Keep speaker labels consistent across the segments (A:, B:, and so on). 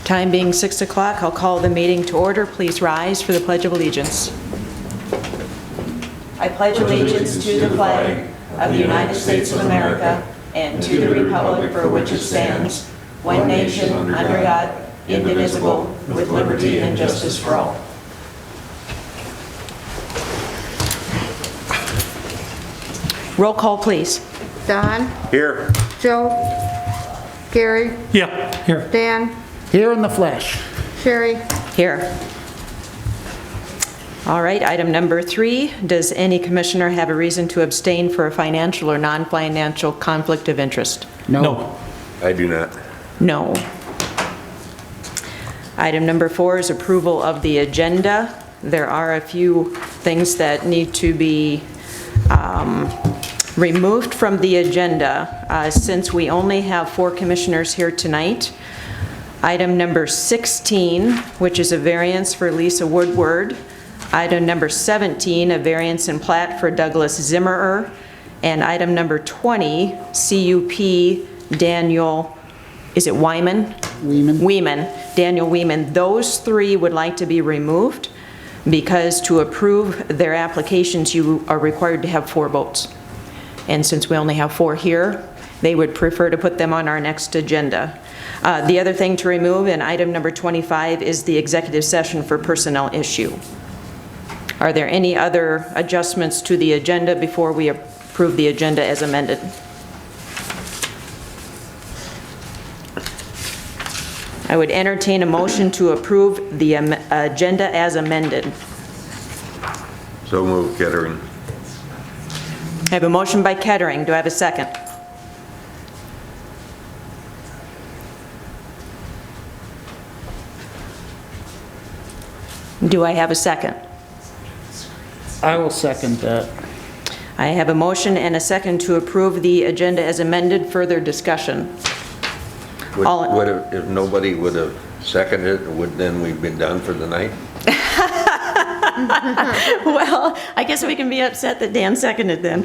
A: Time being 6 o'clock, I'll call the meeting to order. Please rise for the Pledge of Allegiance. I pledge allegiance to the flag of the United States of America and to the republic for which it stands, one nation, under God, indivisible, with liberty and justice for all. Roll call, please.
B: Don?
C: Here.
B: Joe? Gary?
D: Yeah, here.
B: Dan?
E: Here in the flesh.
B: Sherry?
A: Here. All right, item number 3. Does any commissioner have a reason to abstain for a financial or non-financial conflict of interest?
D: No.
C: I do not.
A: No. Item number 4 is approval of the agenda. There are a few things that need to be removed from the agenda since we only have 4 commissioners here tonight. Item number 16, which is a variance for Lisa Woodward. Item number 17, a variance and plat for Douglas Zimmerer. And item number 20, CUP Daniel, is it Wyman? Weeman, Daniel Weeman. Those 3 would like to be removed because to approve their applications, you are required to have 4 votes. And since we only have 4 here, they would prefer to put them on our next agenda. The other thing to remove in item number 25 is the executive session for personnel issue. Are there any other adjustments to the agenda before we approve the agenda as amended? I would entertain a motion to approve the agenda as amended.
C: So moved, Kettering.
A: I have a motion by Kettering. Do I have a second? Do I have a second?
E: I will second that.
A: I have a motion and a second to approve the agenda as amended. Further discussion.
C: If nobody would have seconded it, then we've been done for the night?
A: Well, I guess we can be upset that Dan seconded then.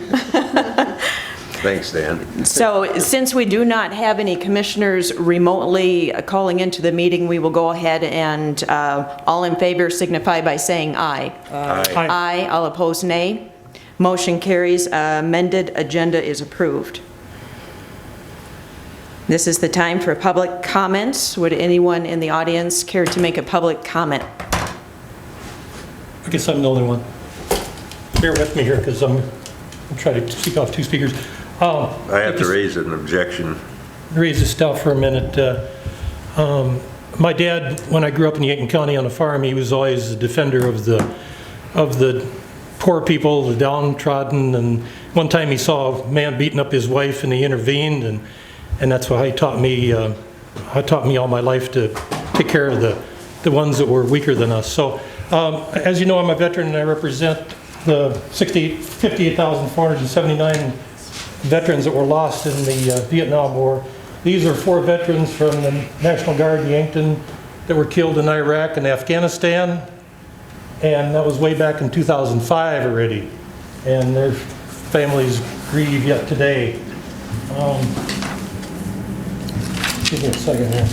C: Thanks, Dan.
A: So since we do not have any commissioners remotely calling into the meeting, we will go ahead and all in favor signify by saying aye.
C: Aye.
A: Aye. All opposed, nay. Motion carries. Amended agenda is approved. This is the time for public comments. Would anyone in the audience care to make a public comment?
D: I guess I'm the only one. Bear with me here because I'm trying to speak off 2 speakers.
C: I have to raise an objection.
D: Raise this down for a minute. My dad, when I grew up in Yankton County on a farm, he was always a defender of the poor people, the downtrodden. And one time he saw a man beating up his wife, and he intervened, and that's why he taught me all my life to take care of the ones that were weaker than us. So, as you know, I'm a veteran, and I represent the 58,479 veterans that were lost in the Vietnam War. These are 4 veterans from the National Guard Yankton that were killed in Iraq and Afghanistan, and that was way back in 2005 already, and their families grieve yet today. Give me a second here.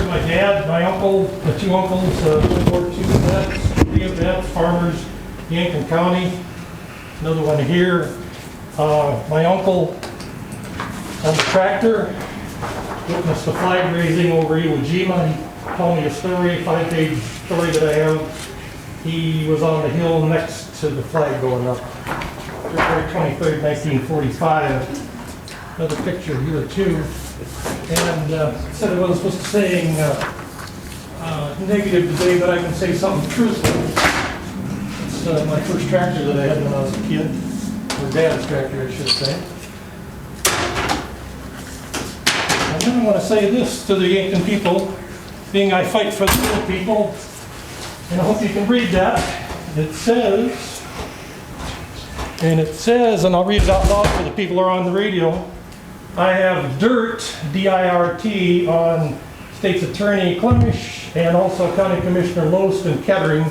D: My dad, my uncle, the 2 uncles, World War II vets, 3 vets, farmers, Yankton County. Another one here. My uncle on the tractor witnessed the flag raising over Iwo Jima. He told me a story, 5-page story that I have. He was on the hill next to the flag going up. February 23rd, 1945. Another picture here too. And said I wasn't supposed to say negative today, but I can say something truthful. It's my first tractor that I had when I was a kid, or Dad's tractor, I should say. And then I want to say this to the Yankton people, being I fight for the little people, and I hope you can read that. It says, and I'll read it out loud for the people who are on the radio, I have dirt, D-I-R-T, on State's Attorney Clemish and also County Commissioner Loest and Kettering,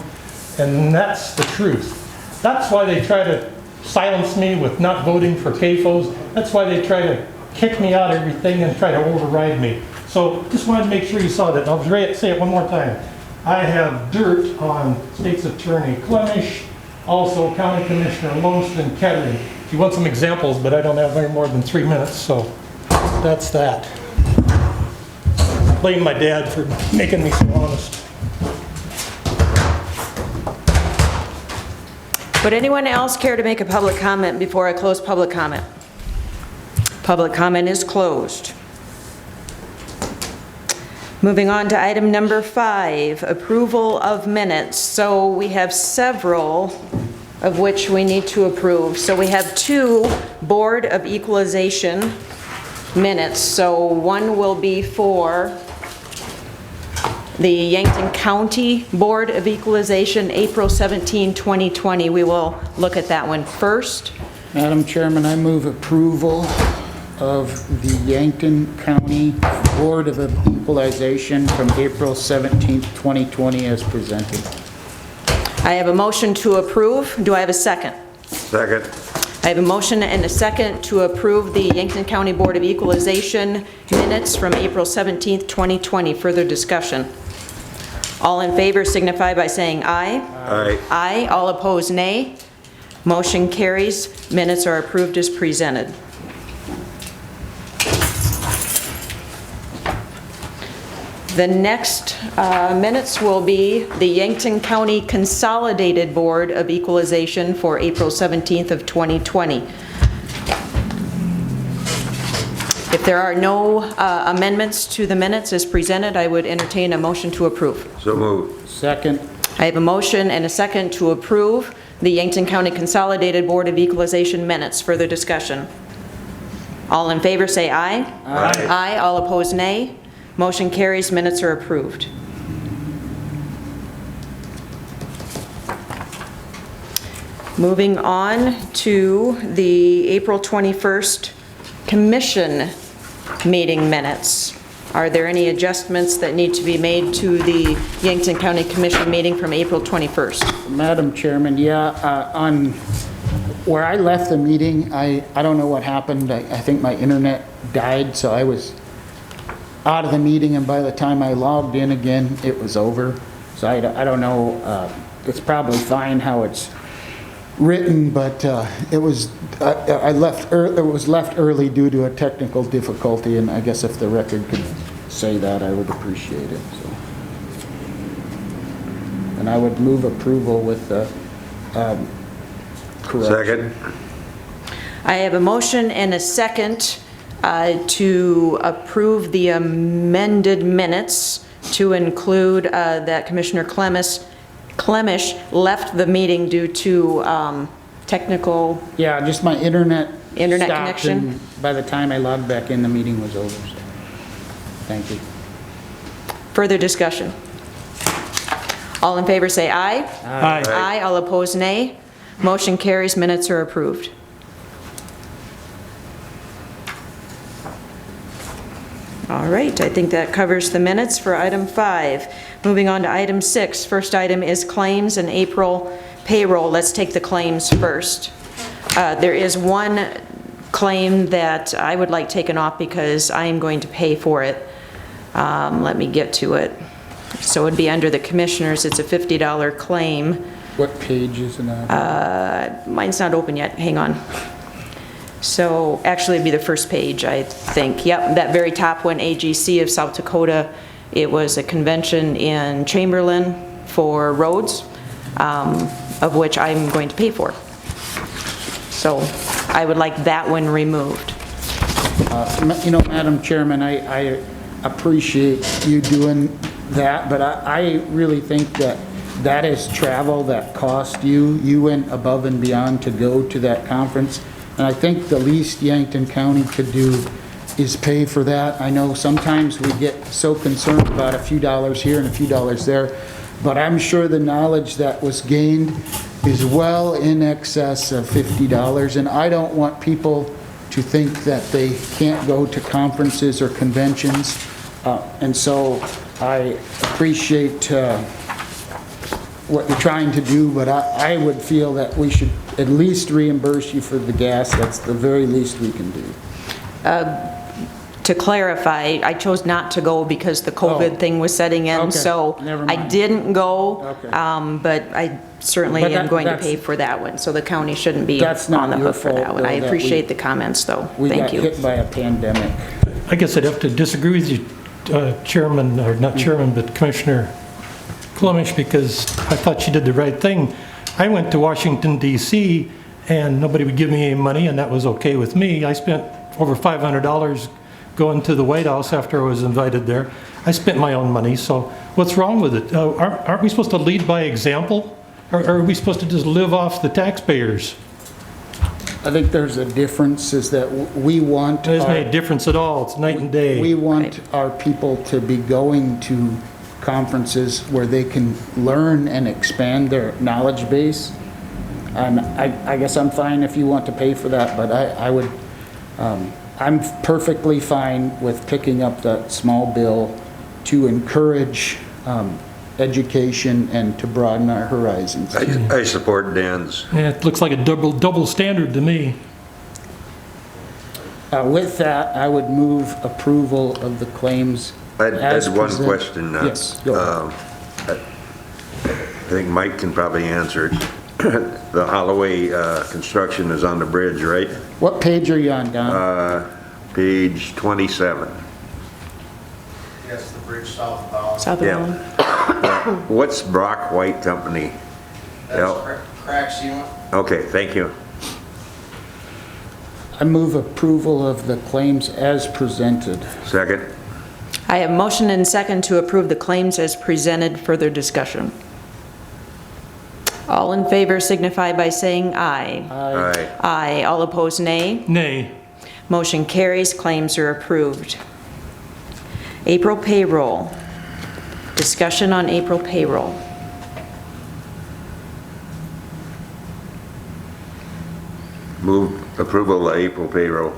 D: and that's the truth. That's why they try to silence me with not voting for CAFOs. That's why they try to kick me out of everything and try to override me. So just wanted to make sure you saw that. I'll say it one more time. I have dirt on State's Attorney Clemish, also County Commissioner Loest and Kettering. If you want some examples, but I don't have any more than 3 minutes, so that's that. Blame my dad for making me so honest.
A: Would anyone else care to make a public comment before I close public comment? Public comment is closed. Moving on to item number 5, approval of minutes. So we have several of which we need to approve. So we have 2 Board of Equalization minutes. So one will be for the Yankton County Board of Equalization, April 17, 2020. We will look at that one first.
E: Madam Chairman, I move approval of the Yankton County Board of Equalization from April 17th, 2020 as presented.
A: I have a motion to approve. Do I have a second?
C: Second.
A: I have a motion and a second to approve the Yankton County Board of Equalization minutes from April 17th, 2020. Further discussion. All in favor signify by saying aye.
C: Aye.
A: Aye. All opposed, nay. Motion carries. Minutes are approved as presented. The next minutes will be the Yankton County Consolidated Board of Equalization for April 17th of 2020. If there are no amendments to the minutes as presented, I would entertain a motion to approve.
C: So moved.
E: Second.
A: I have a motion and a second to approve the Yankton County Consolidated Board of Equalization minutes. Further discussion. All in favor say aye.
C: Aye.
A: Aye. All opposed, nay. Motion carries. Minutes are approved. Moving on to the April 21st Commission meeting minutes. Are there any adjustments that need to be made to the Yankton County Commission meeting from April 21st?
E: Madam Chairman, on where I left the meeting, I don't know what happened. I think my internet died, so I was out of the meeting, and by the time I logged in again, it was over. So I don't know, it's probably fine how it's written, but it was left early due to a technical difficulty, and I guess if the record could say that, I would appreciate it. So. And I would move approval with the correction.
C: Second.
A: I have a motion and a second to approve the amended minutes to include that Commissioner Clemish left the meeting due to technical...
E: Yeah, just my internet stopped,
A: connection.
E: and by the time I logged back in, the meeting was over. So. Thank you.
A: Further discussion. All in favor say aye.
D: Aye.
A: Aye. All opposed, nay. Motion carries. Minutes are approved. All right, I think that covers the minutes for item 5. Moving on to item 6. First item is claims and April payroll. Let's take the claims first. There is one claim that I would like taken off because I am going to pay for it. Let me get to it. So it would be under the Commissioners. It's a $50 claim.
E: What page is it on?
A: Mine's not open yet. Hang on. So actually it'd be the first page, I think. Yep, that very top one, AGC of South Dakota. It was a convention in Chamberlain for roads, of which I'm going to pay for. So I would like that one removed.
E: You know, Madam Chairman, I appreciate you doing that, but I really think that that is travel that cost you. You went above and beyond to go to that conference. And I think the least Yankton County could do is pay for that. I know sometimes we get so concerned about a few dollars here and a few dollars there, but I'm sure the knowledge that was gained is well in excess of $50. And I don't want people to think that they can't go to conferences or conventions. And so I appreciate what you're trying to do, but I would feel that we should at least reimburse you for the gas. That's the very least we can do.
A: To clarify, I chose not to go because the COVID thing was setting in,
E: Okay,
A: so
E: never
A: I
E: mind.
A: didn't go,
E: Okay.
A: but I certainly
E: But
A: am going to
E: that's-
A: pay for that one, so the county shouldn't be
E: That's not
A: on the
E: your
A: hook for that
E: fault,
A: one. I
E: though, that
A: appreciate
E: we-
A: the comments, though.
E: We
A: Thank
E: got
A: you.
E: hit by a pandemic.
D: I guess I'd have to disagree with you, Chairman, or not Chairman, but Commissioner Clemish, because I thought she did the right thing. I went to Washington DC and nobody would give me any money, and that was okay with me. I spent over $500 going to the White House after I was invited there. I spent my own money, so what's wrong with it? Aren't we supposed to lead by example? Or are we supposed to just live off the taxpayers?
E: I think there's a difference is that we want.
D: It doesn't
E: our-
D: make a difference at all. It's night and day.
E: We want our people to be going to conferences where they can learn and expand their knowledge base. And I guess I'm fine if you want to pay for that, but I would, I'm perfectly fine with picking up that small bill to encourage education and to broaden our horizons.
C: I support Dan's.
D: Yeah, it looks like a double standard to me.
E: With that, I would move approval of the claims
C: I
E: as
C: had one
E: presented.
C: question.
E: Yes, go ahead.
C: I think Mike can probably answer it. The Holloway construction is on the bridge, right?
E: What page are you on, Don?
C: Page 27.
F: Yes, the bridge southbound.
A: South of
C: Yeah.
A: Allen.
C: What's Brock White Company?
F: That's
C: Yeah.
F: crack sealant.
C: Okay, thank you.
E: I move approval of the claims as presented.
C: Second?
A: I have motion and second to approve the claims as presented. Further discussion. All in favor signify by saying aye.
C: Aye.
A: Aye. All opposed, nay.
D: Nay.
A: Motion carries. Claims are approved. April payroll. Discussion on April payroll.
C: Move approval of April payroll.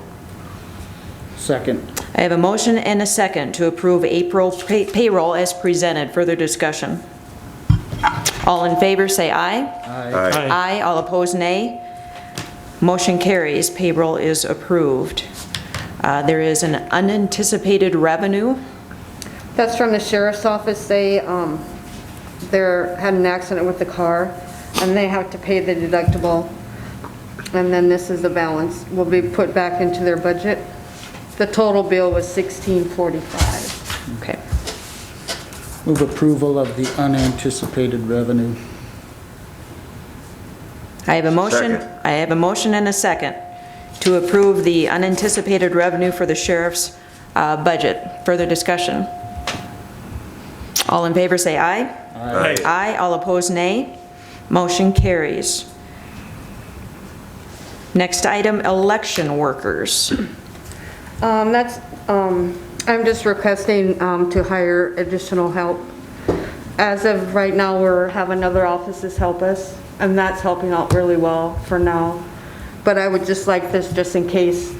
E: Second.
A: I have a motion and a second to approve April payroll as presented. Further discussion. All in favor say aye.
C: Aye.
A: Aye. All opposed, nay. Motion carries. Payroll is approved. There is an unanticipated revenue.
B: That's from the sheriff's office. They had an accident with the car, and they have to pay the deductible. And then this is the balance, will be put back into their budget. The total bill was $1645.
A: Okay.
E: Move approval of the unanticipated revenue.
A: I have a motion.
C: Second.
A: I have a motion and a second to approve the unanticipated revenue for the sheriff's budget. Further discussion. All in favor say aye.
C: Aye.
A: Aye. All opposed, nay. Motion carries. Next item, election workers.
B: I'm just requesting to hire additional help. As of right now, we're having other offices help us, and that's helping out really well for now. But I would just like this just in case.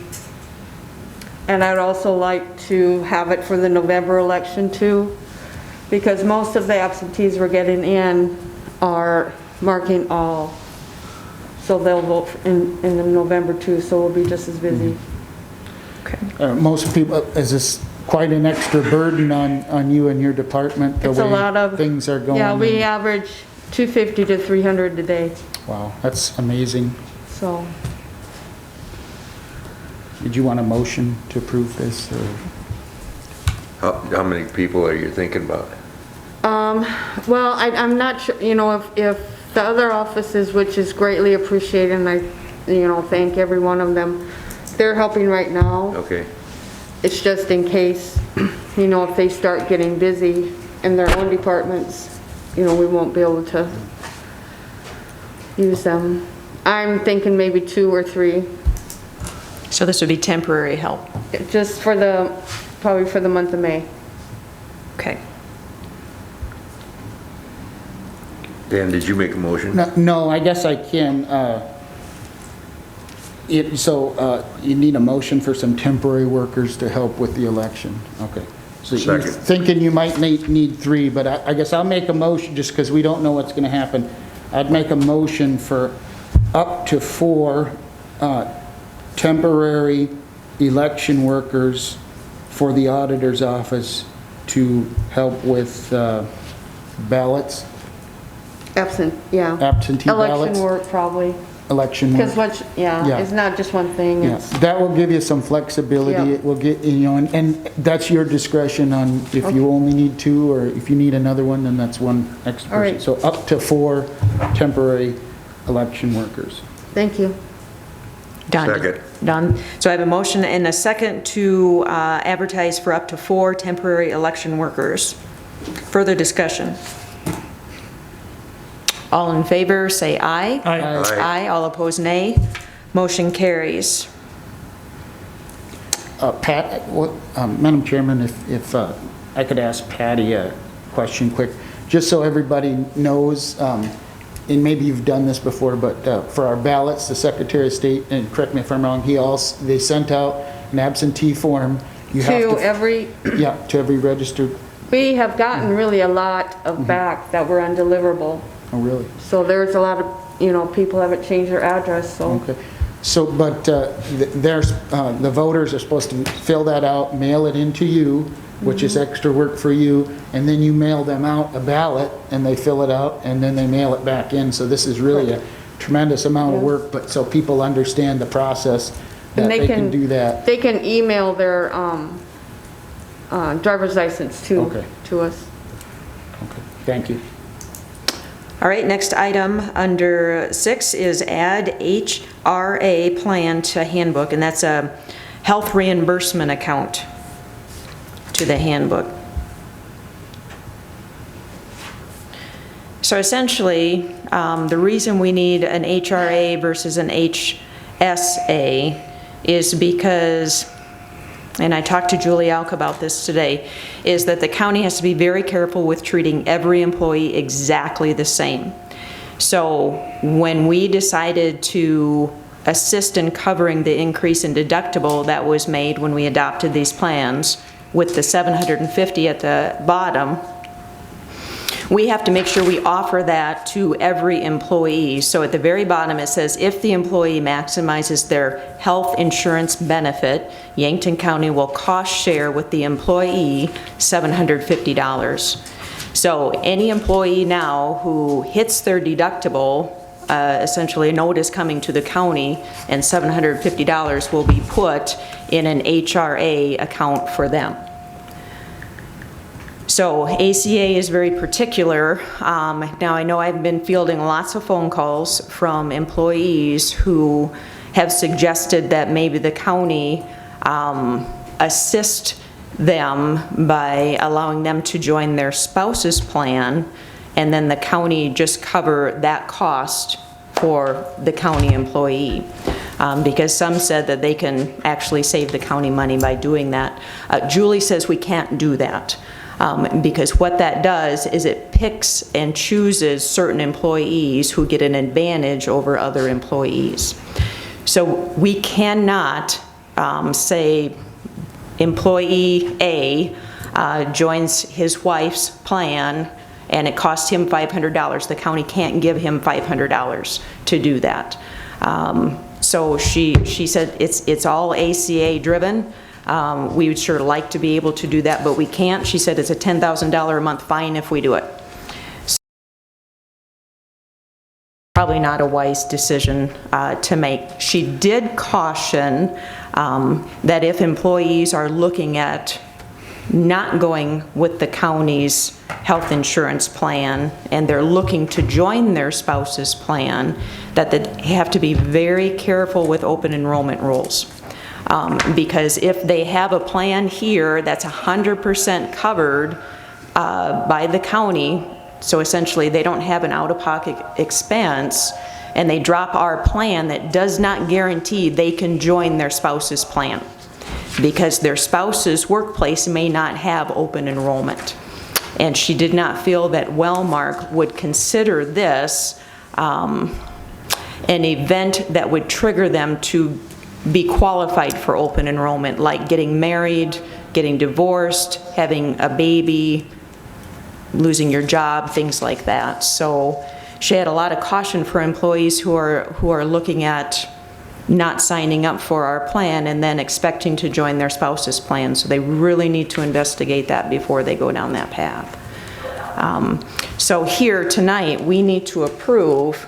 B: And I'd also like to have it for the November election too, because most of the absentees we're getting in are marking all. So they'll vote in the November too, so we'll be just as busy.
A: Okay.
E: Most people, is this quite an extra burden on you and your department? the
B: It's a
E: way
B: lot of.
E: Things are going?
B: Yeah, we average 250 to 300 a day,
E: Wow, that's amazing.
B: so.
E: Did you want a motion to approve this? Or?
C: How many people are you thinking about?
B: Well, I'm not sure, if the other offices, which is greatly appreciated, and I, thank every one of them, they're helping right now.
C: Okay.
B: It's just in case, if they start getting busy in their own departments, we won't be able to use them. I'm thinking maybe 2 or 3,
A: So this would be temporary help.
B: just probably for the month of May.
A: Okay.
C: Dan, did you make a motion?
E: No, I guess I can. You need a motion for some temporary workers to help with the election. Okay. So you're
C: Second.
E: thinking you might need 3, but I guess I'll make a motion just because we don't know what's going to happen. I'd make a motion for up to 4 temporary election workers for the auditor's office to help with ballots, absentee ballots.
B: Election work probably,
E: Election
B: because
E: work. Yeah.
B: it's not just one thing,
E: Yeah,
B: it's,
E: that will give you some flexibility.
B: Yeah.
E: It will get, and that's your discretion on if you only need 2, or if you need another one, then that's one extra
B: All
E: person.
B: right.
E: So up to 4 temporary election workers.
B: thank you.
A: Done.
C: Second.
A: Done. So I have a motion and a second to advertise for up to 4 temporary election workers. Further discussion? All in favor, say aye.
D: Aye.
C: Aye.
A: Aye. All opposed, nay. Motion carries.
E: Pat, Madam Chairman, if I could ask Patty a question quick, just so everybody knows, and maybe you've done this before, but for our ballots, the Secretary of State, and correct me if I'm wrong, they sent out an absentee form. You have
B: To
E: to,
B: every,
E: yeah, to every registered,
B: we have gotten really a lot of back that were undeliverable.
E: oh, really?
B: So there's a lot of, people haven't changed their address, so.
E: Okay. So, but the voters are supposed to fill that out, mail it into you, which is extra work for you, and then you mail them out a ballot, and they fill it out, and then they mail it back in. So this is really a tremendous amount of work, but so people understand the process, that
B: And
E: they can do that.
B: They can email their driver's license
E: Okay.
B: to us.
E: Okay, thank you.
A: All right, next item under 6 is add HRA plan to handbook, and that's a health reimbursement account to the handbook. So essentially, the reason we need an HRA versus an HSA is because, and I talked to Julie Alk about this today, is that the county has to be very careful with treating every employee exactly the same. So when we decided to assist in covering the increase in deductible that was made when we adopted these plans with the $750 at the bottom, we have to make sure we offer that to every employee. So at the very bottom it says, if the employee maximizes their health insurance benefit, Yankton County will cost share with the employee $750. So any employee now who hits their deductible, essentially a note is coming to the county and $750 will be put in an HRA account for them. So ACA is very particular. Now I know I've been fielding lots of phone calls from employees who have suggested that maybe the county assist them by allowing them to join their spouse's plan, and then the county just cover that cost for the county employee. Because some said that they can actually save the county money by doing that. Julie says we can't do that. Because what that does is it picks and chooses certain employees who get an advantage over other employees. So we cannot say employee A joins his wife's plan and it costs him $500. The county can't give him $500 to do that. So she said it's all ACA driven. We would sure like to be able to do that, but we can't. She said it's a $10,000 a month fine if we do it. So probably not a wise decision to make. She did caution that if employees are looking at not going with the county's health insurance plan and they're looking to join their spouse's plan, that they have to be very careful with open enrollment rules. Because if they have a plan here that's 100% covered by the county, so essentially they don't have an out-of-pocket expense, and they drop our plan, that does not guarantee they can join their spouse's plan, because their spouse's workplace may not have open enrollment. And she did not feel that Wellmark would consider this an event that would trigger them to be qualified for open enrollment, like getting married, getting divorced, having a baby, losing your job, things like that. So she had a lot of caution for employees who are looking at not signing up for our plan and then expecting to join their spouse's plan. So they really need to investigate that before they go down that path. So here tonight, we need to approve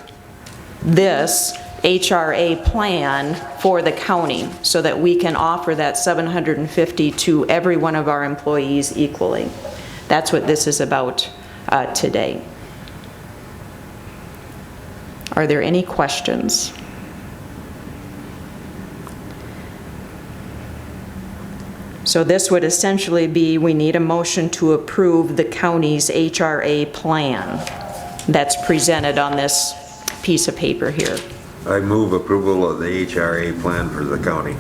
A: this HRA plan for the county so that we can offer that $750 to every one of our employees equally. That's what this is about today. Are there any questions? So this would essentially be, we need a motion to approve the county's HRA plan that's presented on this piece of paper here.
C: I move approval of the HRA plan for the county.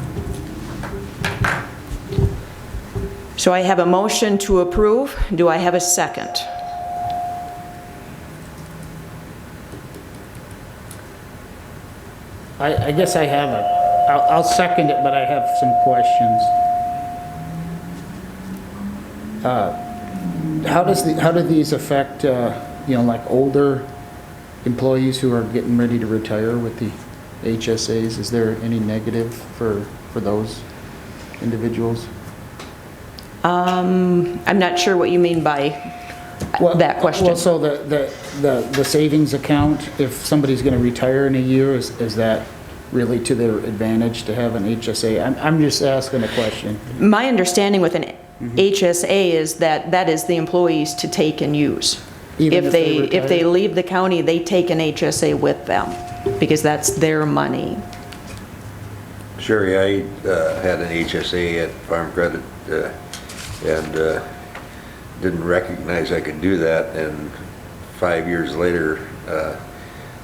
A: So I have a motion to approve. Do I have a second?
E: I guess I have I'll second it, but I have some questions. How do these affect, like older employees who are getting ready to retire with the HSAs? Is there any negative for those individuals?
A: I'm not sure what you mean by that question.
E: Well, so the savings account, if somebody's gonna retire in a year, is that really to their advantage to have an HSA? I'm just asking a question.
A: My understanding with an HSA is that is the employees to take and use.
E: Even
A: If they leave the county, they take an HSA with them because that's their money.
C: Sherry, I had an HSA at Farm Credit and didn't recognize I could do that, and 5 years later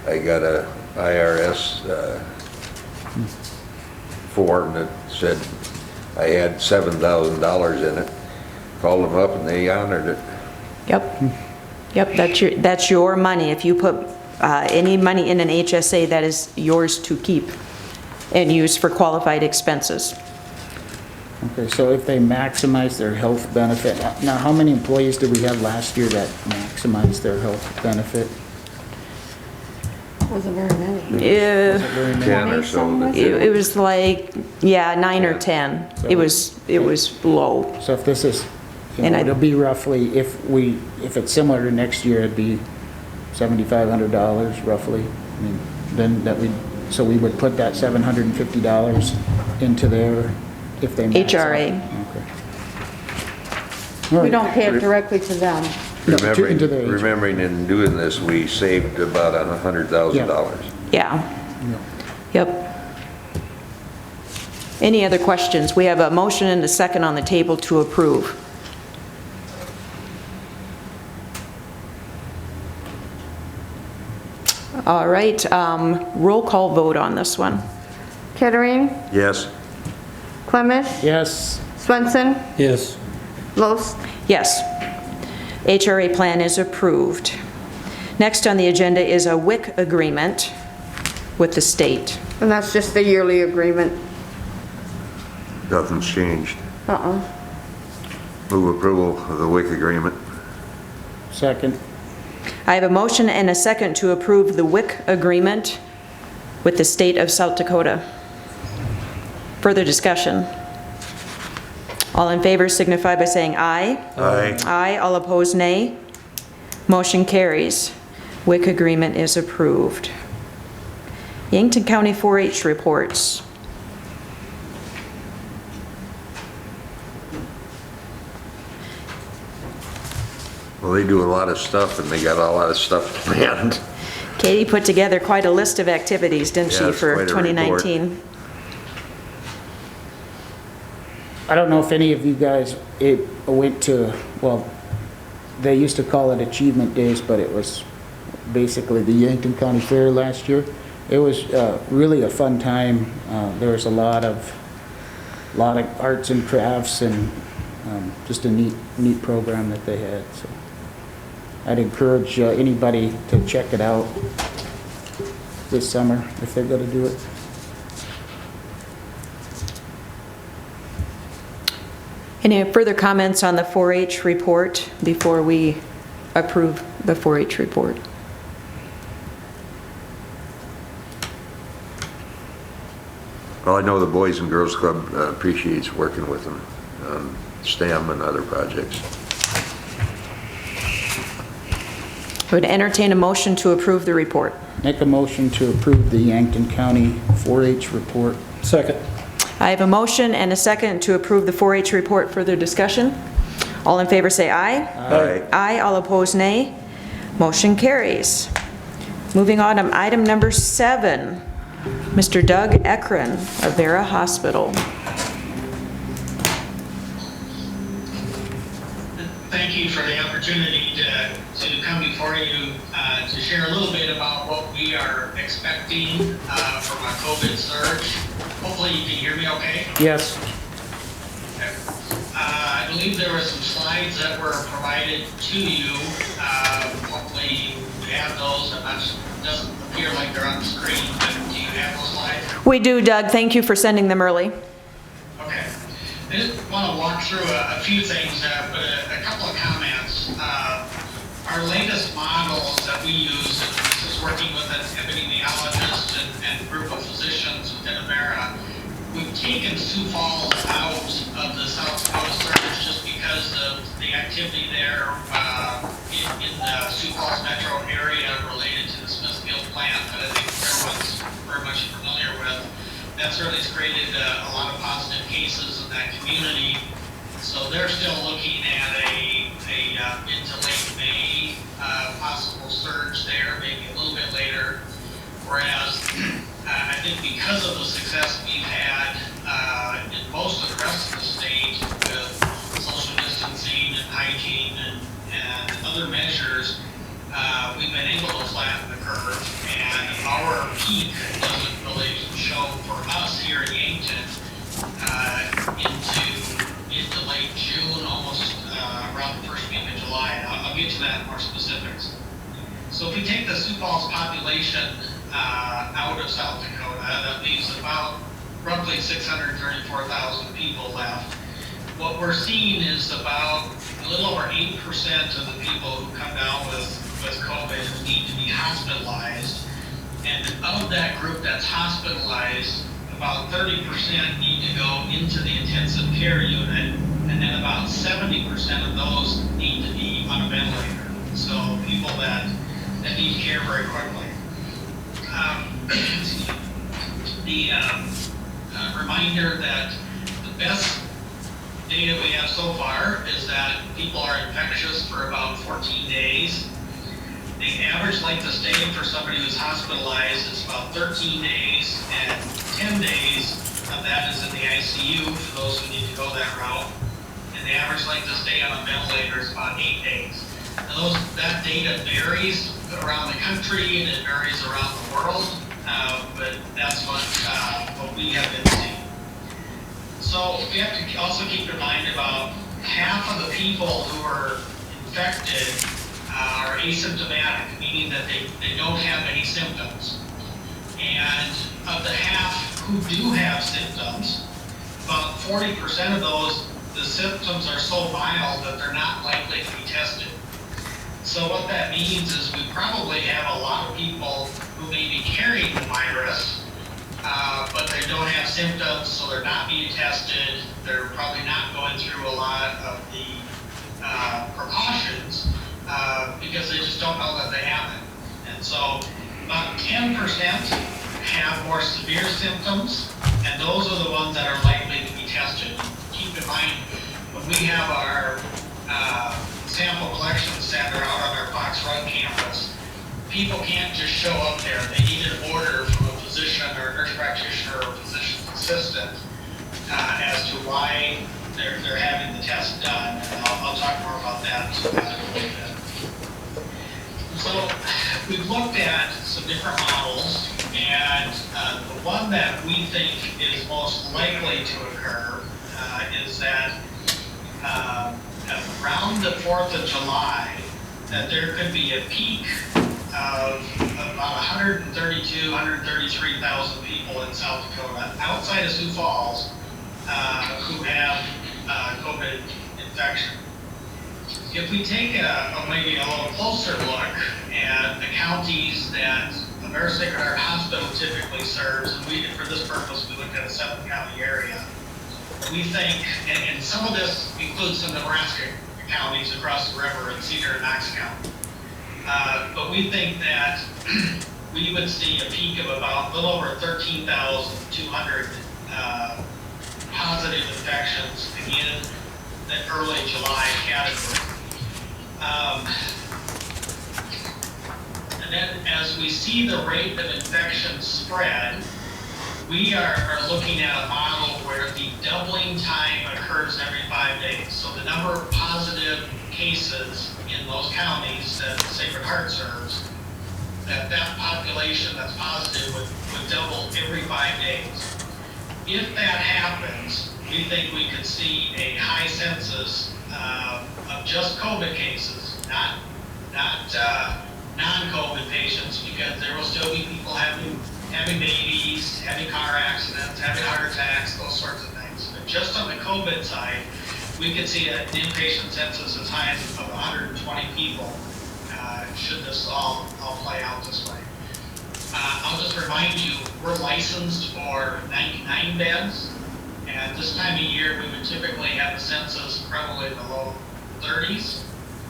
C: I got a IRS form that said I had $7,000 in it. Called them up and they honored it.
A: Yep, that's your money. If you put any money in an HSA, that is yours to keep and use for qualified expenses.
E: Okay, so if they maximize their health benefit, now how many employees did we have last year that maximized their health benefit?
B: Wasn't very many.
A: Yeah,
E: Very many?
C: 10 or so. that did.
A: it was like, 9 or 10. It was low.
E: So if this is,
A: And
E: it'll be roughly, if it's similar to next year, it'd be $7,500 roughly. I mean, then so we would put that $750 into there if they max out.
A: HRA.
E: Okay.
B: We don't pay it directly to them.
E: No, into the HRA.
C: Remembering in doing this, we saved about $100,000.
A: Yeah. Yep. Any other questions? We have a motion and a second on the table to approve. All right, roll call vote on this one.
B: Kettering,
C: Yes.
B: Clemish,
E: Yes,
B: Swenson,
D: Yes.
B: Loest.
A: Yes. HRA plan is approved. Next on the agenda is a WIC agreement with the state.
B: And that's just the yearly agreement.
C: Nothing's changed.
B: Uh-uh.
C: Move approval of the WIC agreement.
E: second.
A: I have a motion and a second to approve the WIC agreement with the state of South Dakota. Further discussion? All in favor signify by saying aye.
C: Aye.
A: Aye. All opposed, nay. Motion carries. WIC agreement is approved. Yankton County 4-H reports.
C: Well, they do a lot of stuff and they got a lot of stuff planned.
A: Katie put together quite a list of activities, didn't she,
C: Yeah, it's
A: for
C: quite a report.
A: 2019?
E: I don't know if any of you guys went to, well, they used to call it Achievement Days, but it was basically the Yankton County Fair last year. It was really a fun time. There was a lot of arts and crafts and just a neat program that they had. So I'd encourage anybody to check it out this summer if they're going to do it.
A: Any further comments on the 4-H report before we approve the 4-H report?
C: Well, I know the Boys and Girls Club appreciates working with them on STEM and other projects.
A: I would entertain a motion to approve the report.
E: Make a motion to approve the Yankton County 4-H report.
D: Second.
A: I have a motion and a second to approve the 4-H report. Further discussion? All in favor say aye.
C: Aye.
A: Aye, all opposed nay. Motion carries. Moving on to item number 7, Mr. Doug Ekren of Vera Hospital.
G: Thank you for the opportunity to come before you to share a little bit about what we are expecting from a COVID surge. Hopefully you can hear me okay.
E: Yes.
G: I believe there were some slides that were provided to you. Hopefully you have those. It doesn't appear like they're on the screen, but do you have those slides?
A: We do, Doug. Thank you for sending them early.
G: Okay. I just want to walk through a few things, but a couple of comments. Our latest models that we use, and this is working with an epidemiologist and group of physicians within Avera, we've taken Sioux Falls out of the South Dakota surge just because of the activity there in the Sioux Falls metro area related to the Smithfield plant that I think everyone's very much familiar with. That certainly has created a lot of positive cases in that community. So they're still looking at a mid to late May possible surge there, maybe a little bit later. Whereas I think because of the success we've had in most of the rest of the state with social distancing and hygiene and other measures, we've been able to flatten the curve, and our peak doesn't really show for us here in Yankton into mid to late June, almost around the first week of July. And I'll get to that in more specifics. So if we take the Sioux Falls population out of South Dakota, that leaves about roughly 634,000 people left. What we're seeing is about a little over 8% of the people who come down with COVID need to be hospitalized. And of that group that's hospitalized, about 30% need to go into the intensive care unit, and then about 70% of those need to be on a ventilator. So people that need care very quickly. The reminder that the best data we have so far is that people are infectious for about 14 days. The average length of stay for somebody who's hospitalized is about 13 days, and 10 days of that is in the ICU for those who need to go that route. And the average length of stay on a ventilator is about 8 days. Now that data varies around the country and it varies around the world, but that's what we have been seeing. So we have to also keep in mind about half of the people who are infected are asymptomatic, meaning that they don't have any symptoms. And of the half who do have symptoms, about 40% of those, the symptoms are so mild that they're not likely to be tested. So what that means is we probably have a lot of people who may be carrying the virus, but they don't have symptoms, so they're not being tested. They're probably not going through a lot of the precautions because they just don't know that they have it. And so about 10% have more severe symptoms, and those are the ones that are likely to be tested. Keep in mind, when we have our sample collection center out on our Fox Run campus, people can't just show up there. They need an order from a physician or a nurse practitioner or a physician's assistant as to why they're having the test done. And I'll talk more about that in a little bit. So we've looked at some different models, and the one that we think is most likely to occur is that around the 4th of July, that there could be a peak of about 132,000, 133,000 people in South Dakota outside of Sioux Falls who have COVID infection. If we take maybe a little closer look at the counties that Mary Sacred Heart Hospital typically serves, and for this purpose, we looked at a 7-county area. We think, and some of this includes some Nebraska counties across the river in Cedar and Knox County. But we think that we would see a peak of about a little over 13,200 positive infections, again, the early July category. And then as we see the rate of infection spread, we are looking at a model where the doubling time occurs every 5 days. So the number of positive cases in those counties that Sacred Heart serves, that population that's positive would double every 5 days. If that happens, we think we could see a high census of just COVID cases, not non-COVID patients, because there will still be people having babies, having car accidents, having heart attacks, those sorts of things. But just on the COVID side, we could see an inpatient census as high as of 120 people, should this all play out this way. I'll just remind you, we're licensed for 99 beds, and this time of year, we would typically have a census probably in the low 30s.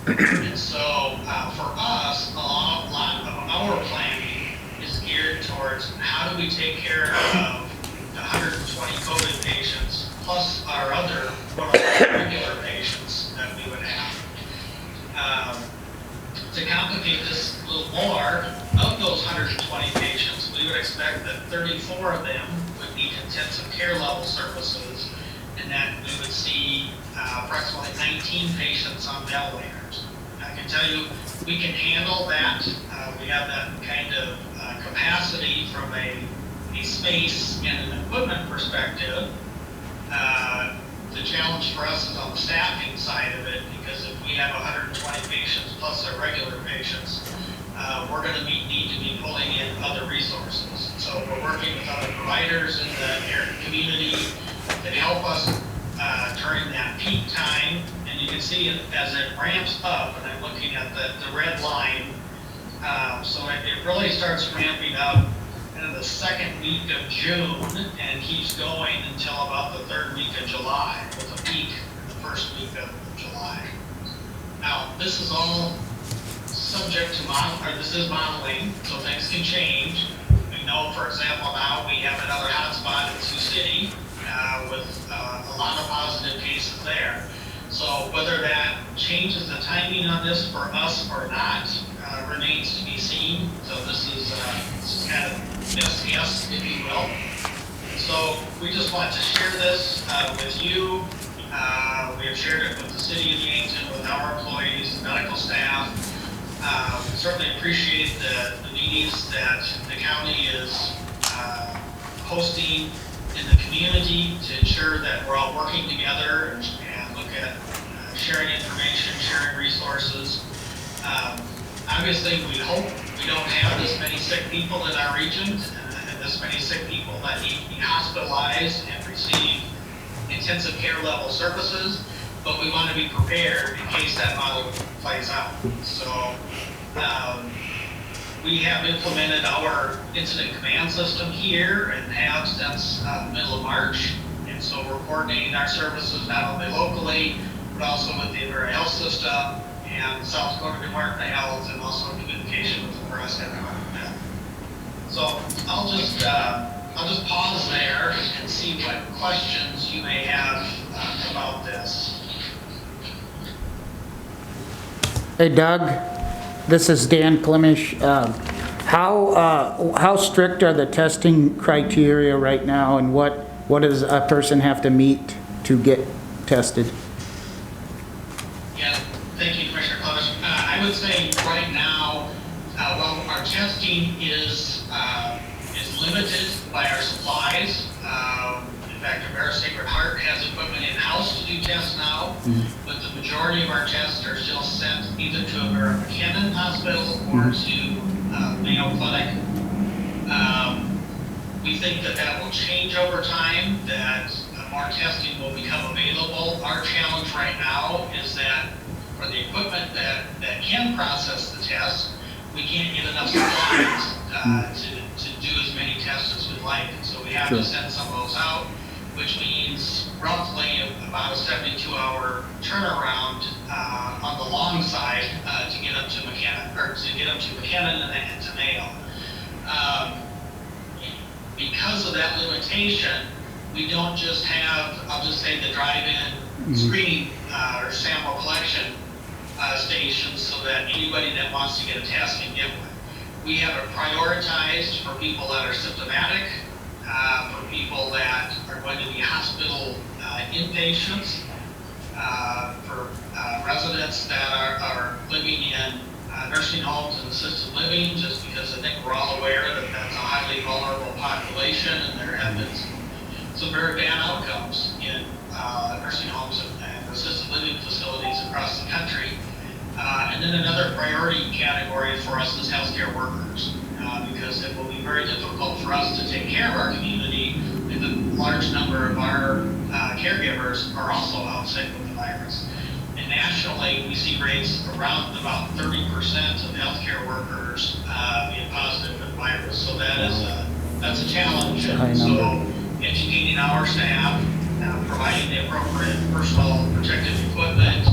G: And so, for us, a lot of our planning is geared towards how do we take care of the 120 COVID patients, plus our other regular patients that we would have. To complicate this a little more, of those 120 patients, we would expect that 34 of them would need intensive care level services, and that we would see approximately 19 patients on ventilators. I can tell you, we can handle that. We have that kind of capacity from a space and an equipment perspective. The challenge for us is on the staffing side of it, because if we have 120 patients plus our regular patients, we're going to need to be pulling in other resources. So we're working with other providers in the community that help us during that peak time. And you can see it as it ramps up, and I'm looking at the red line. So it really starts ramping up in the second week of June and keeps going until about the third week of July, with a peak in the first week of July. Now, this is all subject to this is modeling, so things can change. We know, for example, now we have another hotspot in Sioux City with a lot of positive cases there. So whether that changes the timing on this for us or not remains to be seen. So this is kind of best guess, if you will. So we just want to share this with you. We have shared it with the city of Yankton, with our employees, medical staff. We certainly appreciate the meetings that the county is hosting in the community to ensure that we're all working together and look at sharing information, sharing resources. Obviously, we hope we don't have this many sick people in our region and this many sick people that need to be hospitalized and receive intensive care level services, but we want to be prepared in case that model plays out. So we have implemented our incident command system here and have since the middle of March. And so we're coordinating our services not only locally, but also with the Inver Health System and South Dakota Department of Health, and also in communication with the Nebraska Department of Health. So I'll just pause there and see what questions you may have about this.
E: Hey Doug, this is Dan Klimisch. How strict are the testing criteria right now, and what does a person have to meet to get tested?
G: Yeah, thank you, Commissioner Klimisch. I would say right now, while our testing is limited by our supplies, in fact, American Sacred Heart has equipment in-house to do tests now, but the majority of our tests are still sent either to American McKinnon Hospital or to Mayo Clinic. We think that will change over time, that more testing will become available. Our challenge right now is that for the equipment that can process the test, we can't get enough supplies to do as many tests as we'd like. And so we have to send some of those out, which means roughly about a 72-hour turnaround on the long side to get up to McKinnon and to Mayo. Because of that limitation, we don't just have, I'll just say, the drive-in screening or sample collection stations so that anybody that wants to get a test can get one. We have it prioritized for people that are symptomatic, for people that are going to be hospital inpatients, for residents that are living in nursing homes and assisted living, just because I think we're all aware that that's a highly vulnerable population, and there have been some very bad outcomes in nursing homes and assisted living facilities across the country. And then another priority category for us is healthcare workers, because it will be very difficult for us to take care of our community if a large number of our caregivers are also out sick with the virus. And nationally, we see rates around about 30% of healthcare workers being positive with the virus. So that's a challenge. And so educating our staff, providing the appropriate personal protective equipment,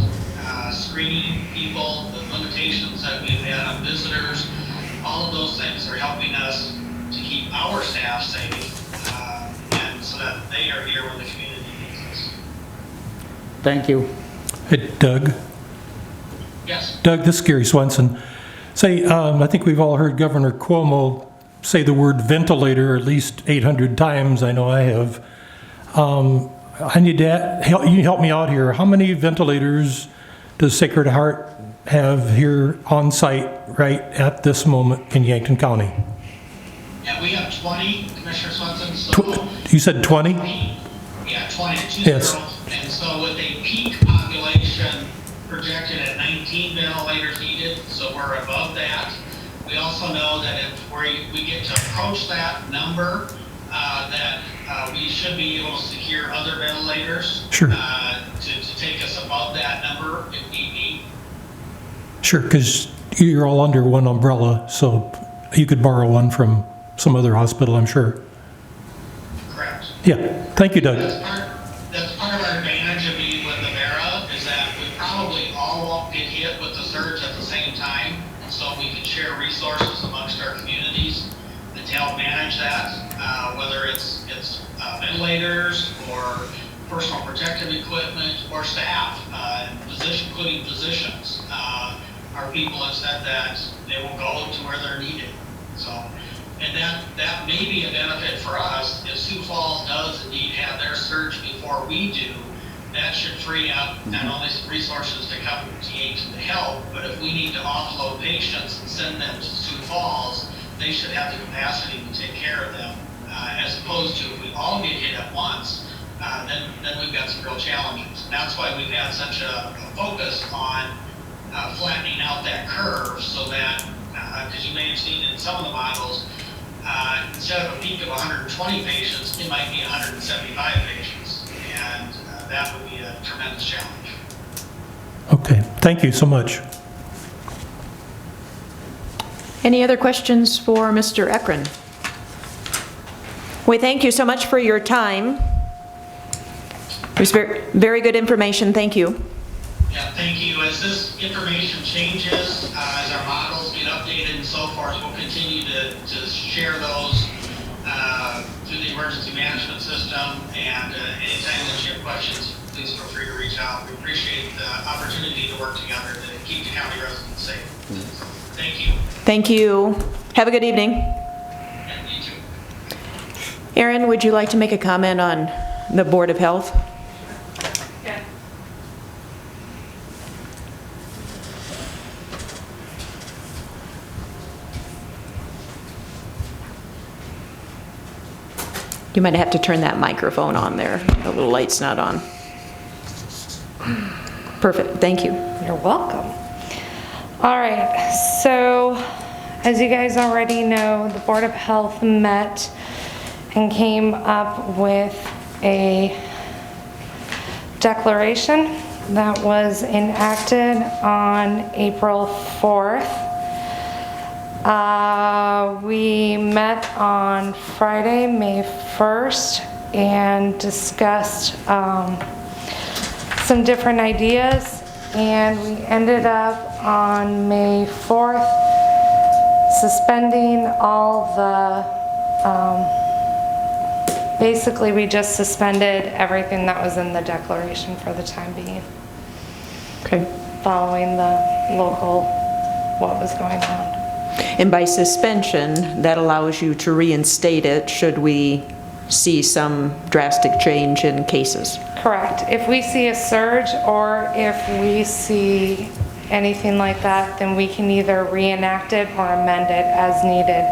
G: screening people, the limitations that we've had on visitors, all of those things are helping us to keep our staff safe, and so that they are here when the community needs us.
E: Thank you.
H: Hey, Doug.
G: Yes.
H: Doug, this is Gary Swenson. Say, I think we've all heard Governor Cuomo say the word ventilator at least 800 times. I know I have. I need to help me out here. How many ventilators does Sacred Heart have here on site right at this moment in Yankton County?
G: Yeah, we have 20, Commissioner Swenson. So
H: you said 20?
G: Yeah, 20, 20.
H: Yes.
G: And so with a peak population projected at 19 ventilators needed, so we're above that. We also know that if we get to approach that number, that we should be able to secure other ventilators.
H: Sure.
G: To take us above that number if need be.
H: Sure, because you're all under one umbrella, so you could borrow one from some other hospital, I'm sure.
G: Correct.
H: Yeah, thank you, Doug.
G: That's part of our advantage of being with Avera, is that we probably all won't get hit with the surge at the same time, so we can share resources amongst our communities to help manage that, whether it's ventilators or personal protective equipment or staff, including physicians. Our people have said that they will go to where they're needed. So, and that may be a benefit for us. If Sioux Falls does indeed have their surge before we do, that should free up not only some resources to come to Yankton to help, but if we need to offload patients and send them to Sioux Falls, they should have the capacity to take care of them, as opposed to if we all get hit at once, then we've got some real challenges. And that's why we've had such a focus on flattening out that curve, so that, because you may have seen in some of the models, instead of a peak of 120 patients, it might be 175 patients, and that would be a tremendous challenge.
H: Okay, thank you so much.
A: Any other questions for Mr. Ekron? We thank you so much for your time. It was very, very good information. Thank you.
G: Yeah, thank you. As this information changes, as our models get updated and so forth, we'll continue to share those through the emergency management system. And anytime that you have questions, please feel free to reach out. We appreciate the opportunity to work together to keep the county residents safe. Thank you.
A: Thank you. Have a good evening.
G: And you too.
A: Erin, would you like to make a comment on the Board of Health? You might have to turn that microphone on there. The little light's not on. Perfect, thank you.
I: You're welcome. All right, so as you guys already know, the Board of Health met and came up with a declaration that was enacted on April 4th. We met on Friday, May 1st, and discussed some different ideas, and we ended up on May 4th suspending all the, basically we just suspended everything that was in the declaration for the time being,
A: Okay.
I: following the local, what was going on.
A: And by suspension, that allows you to reinstate it should we see some drastic change in cases.
I: Correct. If we see a surge or if we see anything like that, then we can either reenact it or amend it as needed.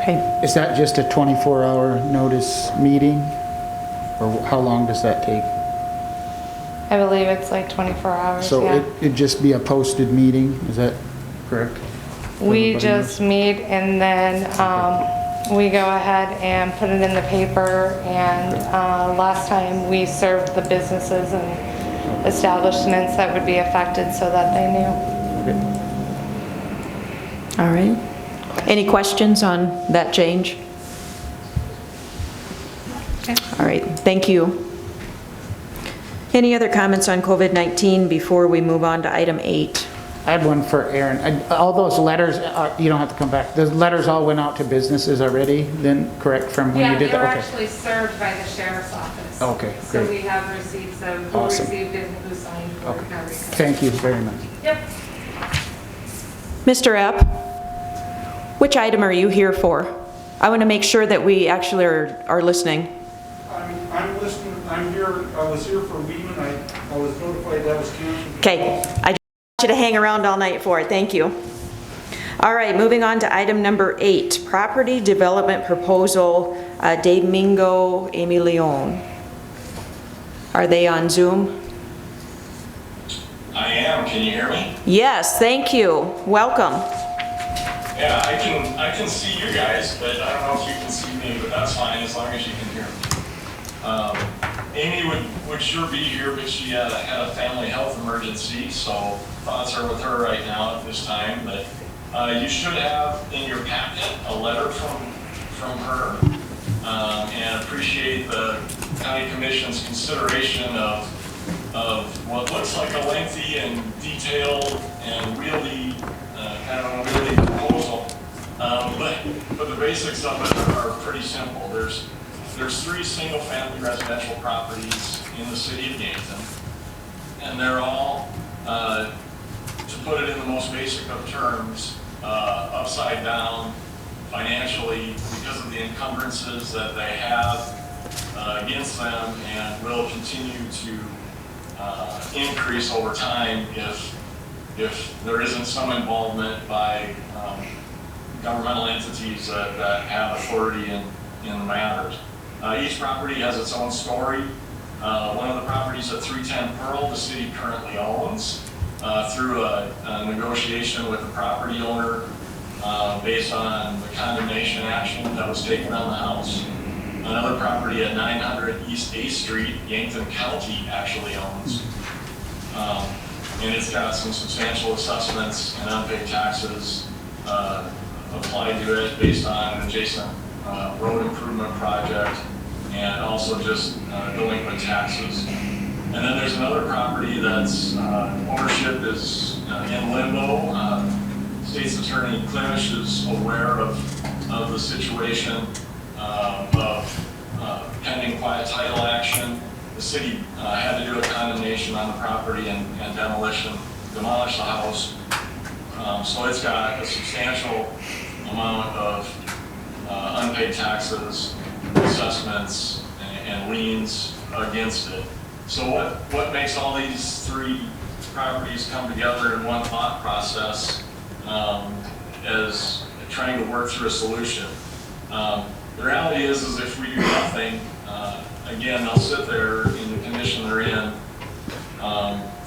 A: Okay.
E: Is that just a 24-hour notice meeting? Or how long does that take?
I: I believe it's like 24 hours,
E: So
I: yeah.
E: it'd just be a posted meeting, is that correct?
I: We
E: Everybody
I: just meet and then we go ahead and put it in the paper, and last time we served the businesses and establishments that would be affected so that they knew.
A: All right. Any questions on that change? All right, thank you. Any other comments on COVID-19 before we move on to item 8?
E: I had one for Aaron. All those letters, you don't have to come back. The letters all went out to businesses already, then, correct, from when you did that? Okay.
I: served by the sheriff's office.
E: Okay,
I: So
E: great.
I: we have receipts of who
E: Awesome.
I: received it and who signed for it and everything.
E: Thank you very much.
I: Yep.
A: Mr. Epp, which item are you here for? I want to make sure that we actually are listening.
J: I'm listening, I'm here, I was here for Weeman, I was notified that was canceled.
A: Okay, I just want you to hang around all night for it, thank you. All right, moving on to item number 8, property development proposal, Domingo Amy Leon. Are they on Zoom?
K: I am. Can you hear me?
A: Yes, thank you. Welcome.
K: Yeah, I can see you guys, but I don't know if you can see me, but that's fine as long as you can hear me. Amy would sure be here, but she had a family health emergency, so thoughts are with her right now at this time. But you should have in your packet a letter from her, and appreciate the county commission's consideration of what looks like a lengthy and detailed and really kind of a really proposal. But the basics of it are pretty simple. There's 3 single-family residential properties in the city of Yankton, and they're all, to put it in the most basic of terms, upside down financially because of the encumbrances that they have against them, and will continue to increase over time if there isn't some involvement by governmental entities that have authority in the matters. Each property has its own story. One of the properties at 310 Pearl, the city currently owns through a negotiation with the property owner based on the condemnation action that was taken on the house. Another property at 900 East 8th Street, Yankton County actually owns. And it's got some substantial assessments and unpaid taxes applied to it based on an adjacent road improvement project and also just delinquent taxes. And then there's another property that's ownership is in limbo. State's Attorney Klimisch is aware of the situation of pending quiet title action. The city had to do a condemnation on the property and demolish the house. So it's got a substantial amount of unpaid taxes, assessments, and liens against it. So what makes all these 3 properties come together in one thought process as trying to work through a solution? The reality is if we do nothing, again, they'll sit there in the condition they're in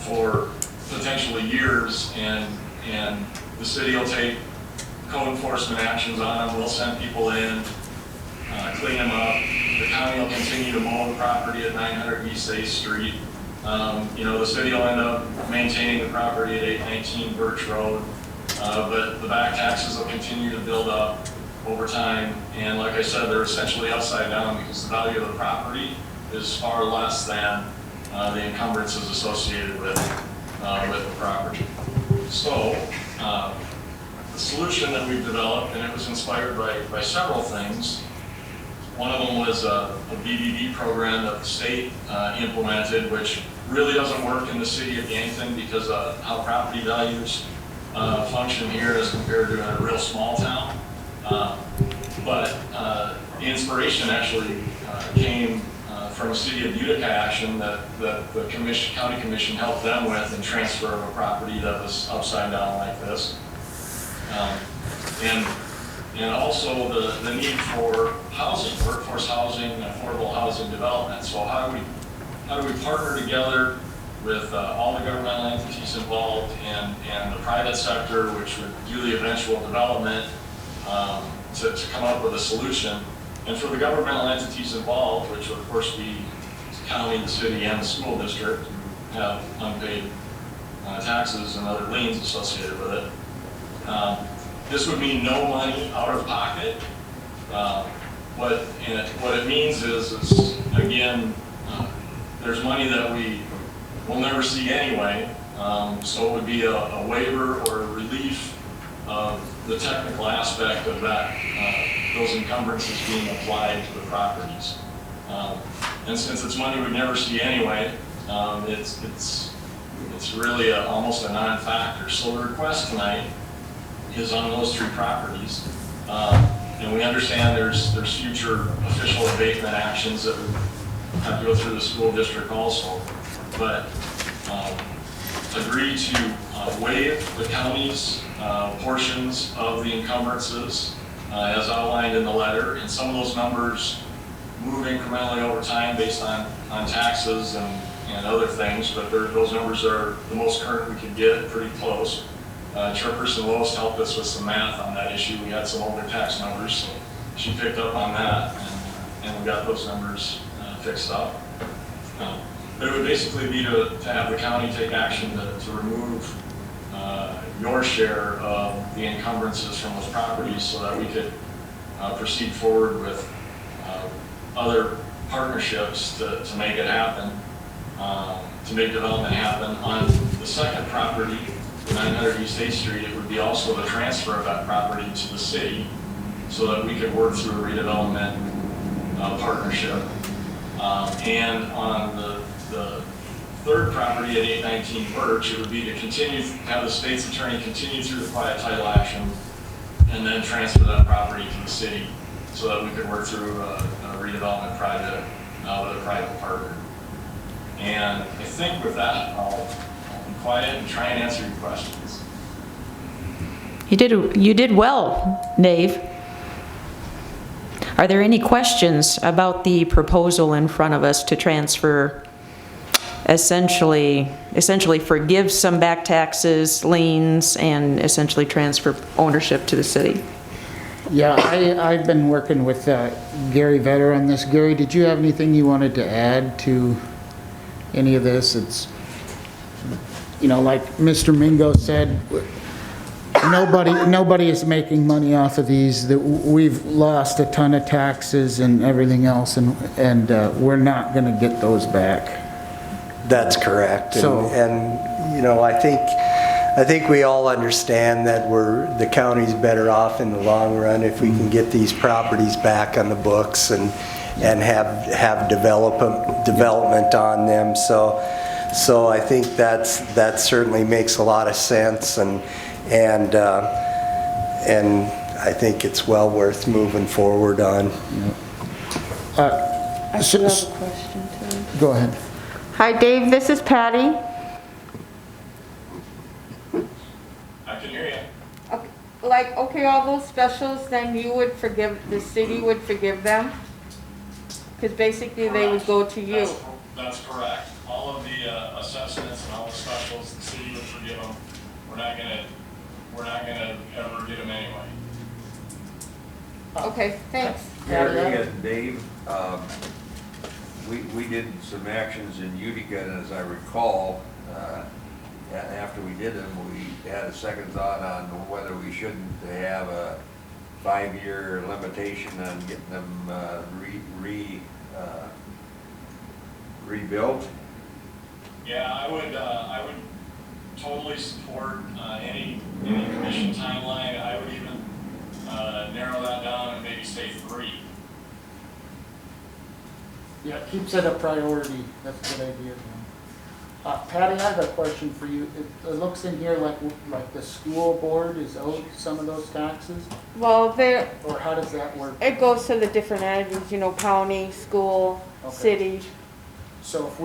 K: for potentially years, and the city will take code enforcement actions on them. We'll send people in, clean them up. The county will continue to mow the property at 900 East 8th Street. The city will end up maintaining the property at 819 Birch Road. but the back taxes will continue to build up over time. And like I said, they're essentially upside down because the value of the property is far less than the encumbrances associated with the property. So the solution that we've developed, and it was inspired by several things. One of them was a BBB program that the state implemented, which really doesn't work in the city of Yankton because of how property values function here as compared to in a real small town. But the inspiration actually came from a City of Utica action that the county commission helped them with in transfer of a property that was upside down like this. And also the need for housing, workforce housing, and affordable housing development. So how do we partner together with all the governmental entities involved and the private sector, which would do the eventual development, to come up with a solution. And for the governmental entities involved, which would of course be the county, the city, and the school district, who have unpaid taxes and other liens associated with it. This would mean no money out of pocket. What it means is again, there's money that we will never see anyway, so it would be a waiver or a relief of the technical aspect of that, those encumbrances being applied to the properties. And since it's money we'd never see anyway, it's really almost a non-factor. So the request tonight is on those three properties. And we understand there's future official abatement actions that would have to go through the school district also. But agree to waive the county's portions of the encumbrances as outlined in the letter. And some of those numbers move incrementally over time based on taxes and other things, but those numbers are the most current we could get, pretty close. Chairperson Lois helped us with some math on that issue. We had some older tax numbers, so she picked up on that, and we got those numbers fixed up. But it would basically be to have the county take action to remove your share of the encumbrances from those properties so that we could proceed forward with other partnerships to make it happen, to make development happen. On the second property, 900 East 8th Street, it would be also the transfer of that property to the city so that we could work through a redevelopment partnership. And on the third property at 819 Birch, it would be to have the state's attorney continue through the quiet title action and then transfer that property to the city so that we could work through a redevelopment project with a private partner. And I think with that, I'll be quiet and try and answer your questions.
A: You did well, Dave. Are there any questions about the proposal in front of us to transfer, essentially forgive some back taxes, liens, and essentially transfer ownership to the city?
E: Yeah, I've been working with Gary Vetter on this. Gary, did you have anything you wanted to add to any of this? It's, like Mr. Mingo said, nobody is making money off of these. That we've lost a ton of taxes and everything else, and we're not going to get those back.
L: That's correct.
E: So,
L: I think we all understand that the county's better off in the long run if we can get these properties back on the books and have development on them. So I think that certainly makes a lot of sense, and I think it's well worth moving forward on.
B: I do have a question too.
E: Go ahead.
B: Hi Dave, this is Patty.
K: I can hear you.
B: Okay, all those specials, then the city would forgive them? Because basically they would go to you.
K: That's correct. All of the assessments and all the specials, the city would forgive them. We're not gonna ever get them anyway.
B: Okay, thanks.
C: Gary and Dave, we did some actions in Utica, and as I recall, after we did them, we had a second thought on whether we shouldn't have a 5-year limitation on getting them rebuilt.
K: Yeah, I would totally support any commission timeline. I would even narrow that down and maybe say 3.
E: Yeah, it keeps it a priority. That's a good idea. Patty, I have a question for you. It looks in here like the school board is owed some of those taxes,
B: Well, there,
E: or how does that work?
B: it goes to the different entities, you know, county, school,
E: Okay.
B: city.
E: So if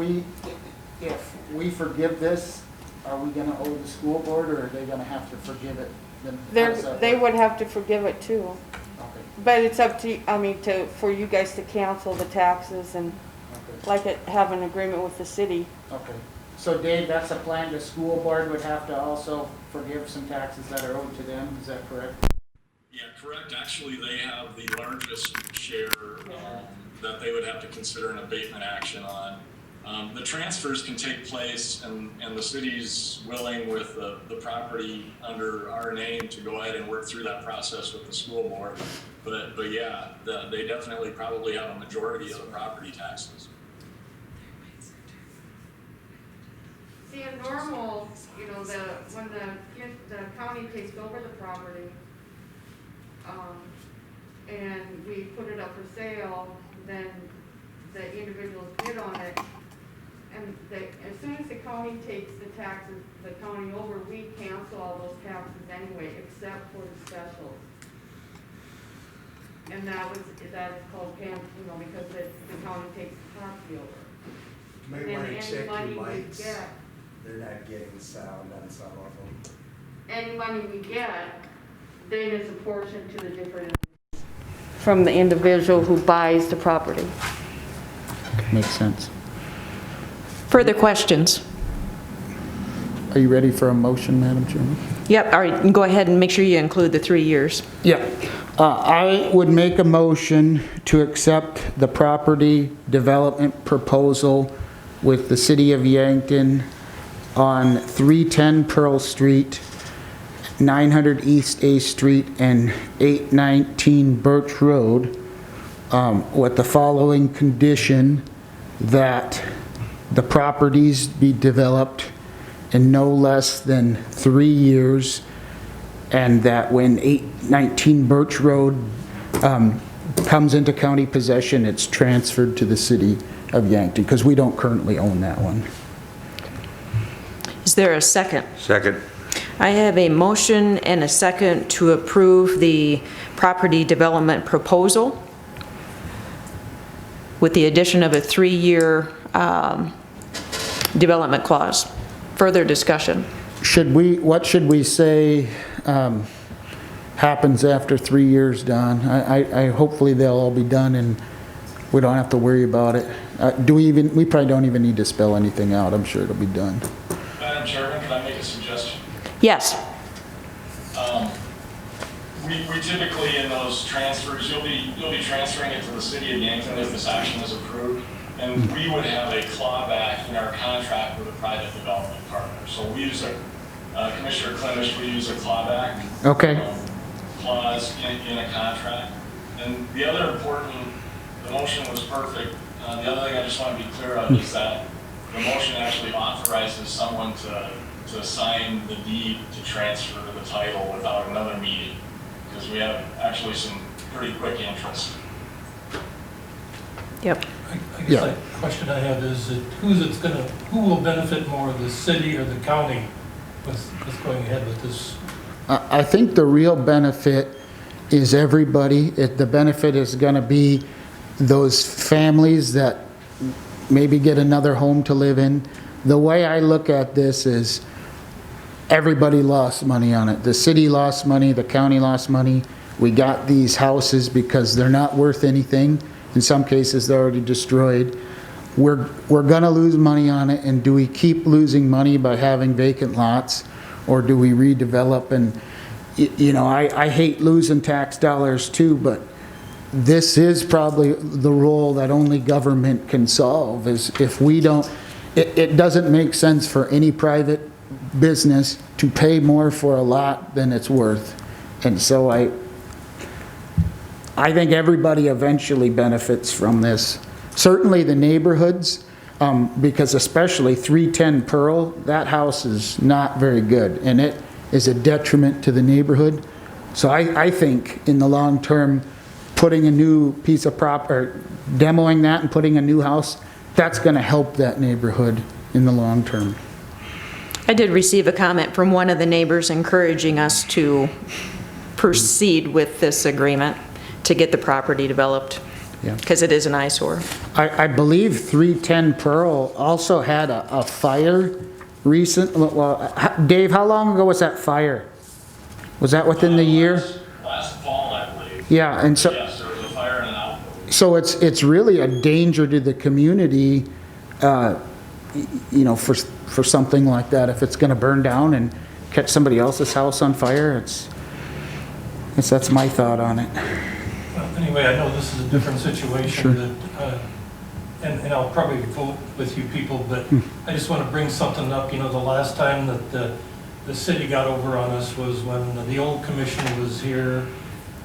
E: we forgive this, are we gonna owe the school board, or are they gonna have to forgive it? Then how does that
B: They
E: work?
B: would have to forgive it too.
E: Okay,
B: But it's up to, for you guys to cancel the taxes and
E: okay,
B: have an agreement with the city.
E: okay. So Dave, that's a plan, the school board would have to also forgive some taxes that are owed to them, is that correct?
K: Yeah, correct. Actually, they have the largest share that they would have to consider an abatement action on. The transfers can take place, and the city's willing with the property under our name to go ahead and work through that process with the school board. But yeah, they definitely probably have a majority of the property taxes.
B: See, in normal, you know, when the county takes over the property, and we put it up for sale, then the individuals bid on it, and as soon as the county takes the county over, we cancel all those taxes anyway, except for the specials. And that is called because the county takes the property over.
L: Might
B: And
L: want
B: then
L: to
B: any
L: check your
B: money we
L: mics.
B: get,
L: They're not getting sound on some of them.
B: any money we get, then is apportioned to the different, from the individual who buys the property.
E: Makes sense.
A: Further questions?
E: Are you ready for a motion, Madam Chairman?
A: Yep, all right, go ahead and make sure you include the 3 years.
E: Yeah. I would make a motion to accept the property development proposal with the city of Yankton on 310 Pearl Street, 900 East A Street, and 819 Birch Road, with the following condition: that the properties be developed in no less than 3 years, and that when 819 Birch Road comes into county possession, it's transferred to the city of Yankton, because we don't currently own that one.
A: Is there a second?
C: Second.
A: I have a motion and a second to approve the property development proposal with the addition of a 3-year development clause. Further discussion?
E: What should we say happens after 3 years, Don? I hopefully they'll all be done and we don't have to worry about it. We probably don't even need to spell anything out. I'm sure it'll be done.
K: Madam Chairman, can I make a suggestion?
A: Yes.
K: We typically, in those transfers, you'll be transferring it to the city of Yankton if this action is approved, and we would have a clawback in our contract with a private development partner. So we use Commissioner Clemish, we use a clawback clause in a contract. And the other important, the motion was perfect. The other thing I just want to be clear of is that the motion actually authorizes someone to sign the deed to transfer the title without another meeting, because we have actually some pretty quick interest.
A: Yep.
H: I guess the question I have is that who will benefit more, the city or the county with going ahead with this?
E: I think the real benefit is everybody. The benefit is going to be those families that maybe get another home to live in. The way I look at this is everybody lost money on it. The city lost money, the county lost money. We got these houses because they're not worth anything. In some cases, they're already destroyed. We're going to lose money on it, and do we keep losing money by having vacant lots, or do we redevelop? And, you know, I hate losing tax dollars too, but this is probably the role that only government can solve, is if we don't, it doesn't make sense for any private business to pay more for a lot than it's worth. And so I think everybody eventually benefits from this. Certainly the neighborhoods, because especially 310 Pearl, that house is not very good, and it is a detriment to the neighborhood. So I think in the long term, putting a new piece of or demoing that and putting a new house, that's gonna help that neighborhood in the long term.
A: I did receive a comment from one of the neighbors encouraging us to proceed with this agreement to get the property developed,
E: Yeah.
A: because it is an eyesore.
E: I believe 310 Pearl also had a fire Dave, how long ago was that fire? Was that within the year?
K: Last fall, I believe.
E: Yeah, and so,
K: Yes, there was a fire in an outbuilding.
E: so it's really a danger to the community, you know, for something like that. If it's gonna burn down and catch somebody else's house on fire, that's my thought on it.
H: Well, anyway, I know this is a different situation that, and I'll probably vote with you people, but I just want to bring something up. You know, the last time that the city got over on us was when the old commissioner was here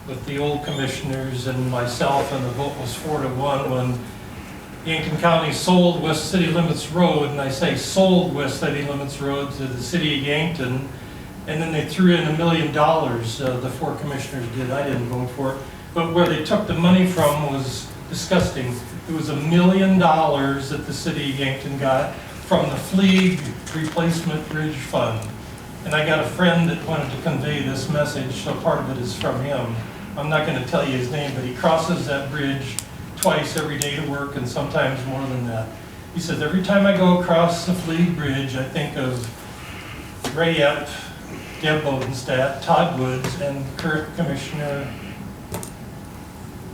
H: with the old commissioners and myself, and the vote was 4-1 when Yankton County sold West City Limits Road, and I say sold West City Limits Road to the city of Yankton, and then they threw in $1 million, the 4 commissioners did. I didn't vote for it. But where they took the money from was disgusting. It was $1 million that the city of Yankton got from the Fleeg Replacement Bridge Fund. And I got a friend that wanted to convey this message, so part of it is from him. I'm not going to tell you his name, but he crosses that bridge twice every day to work, and sometimes more than that. He says, every time I go across the Fleeg Bridge, I think of Ray Epp, Deb Bodenstadt, Todd Woods, and current Commissioner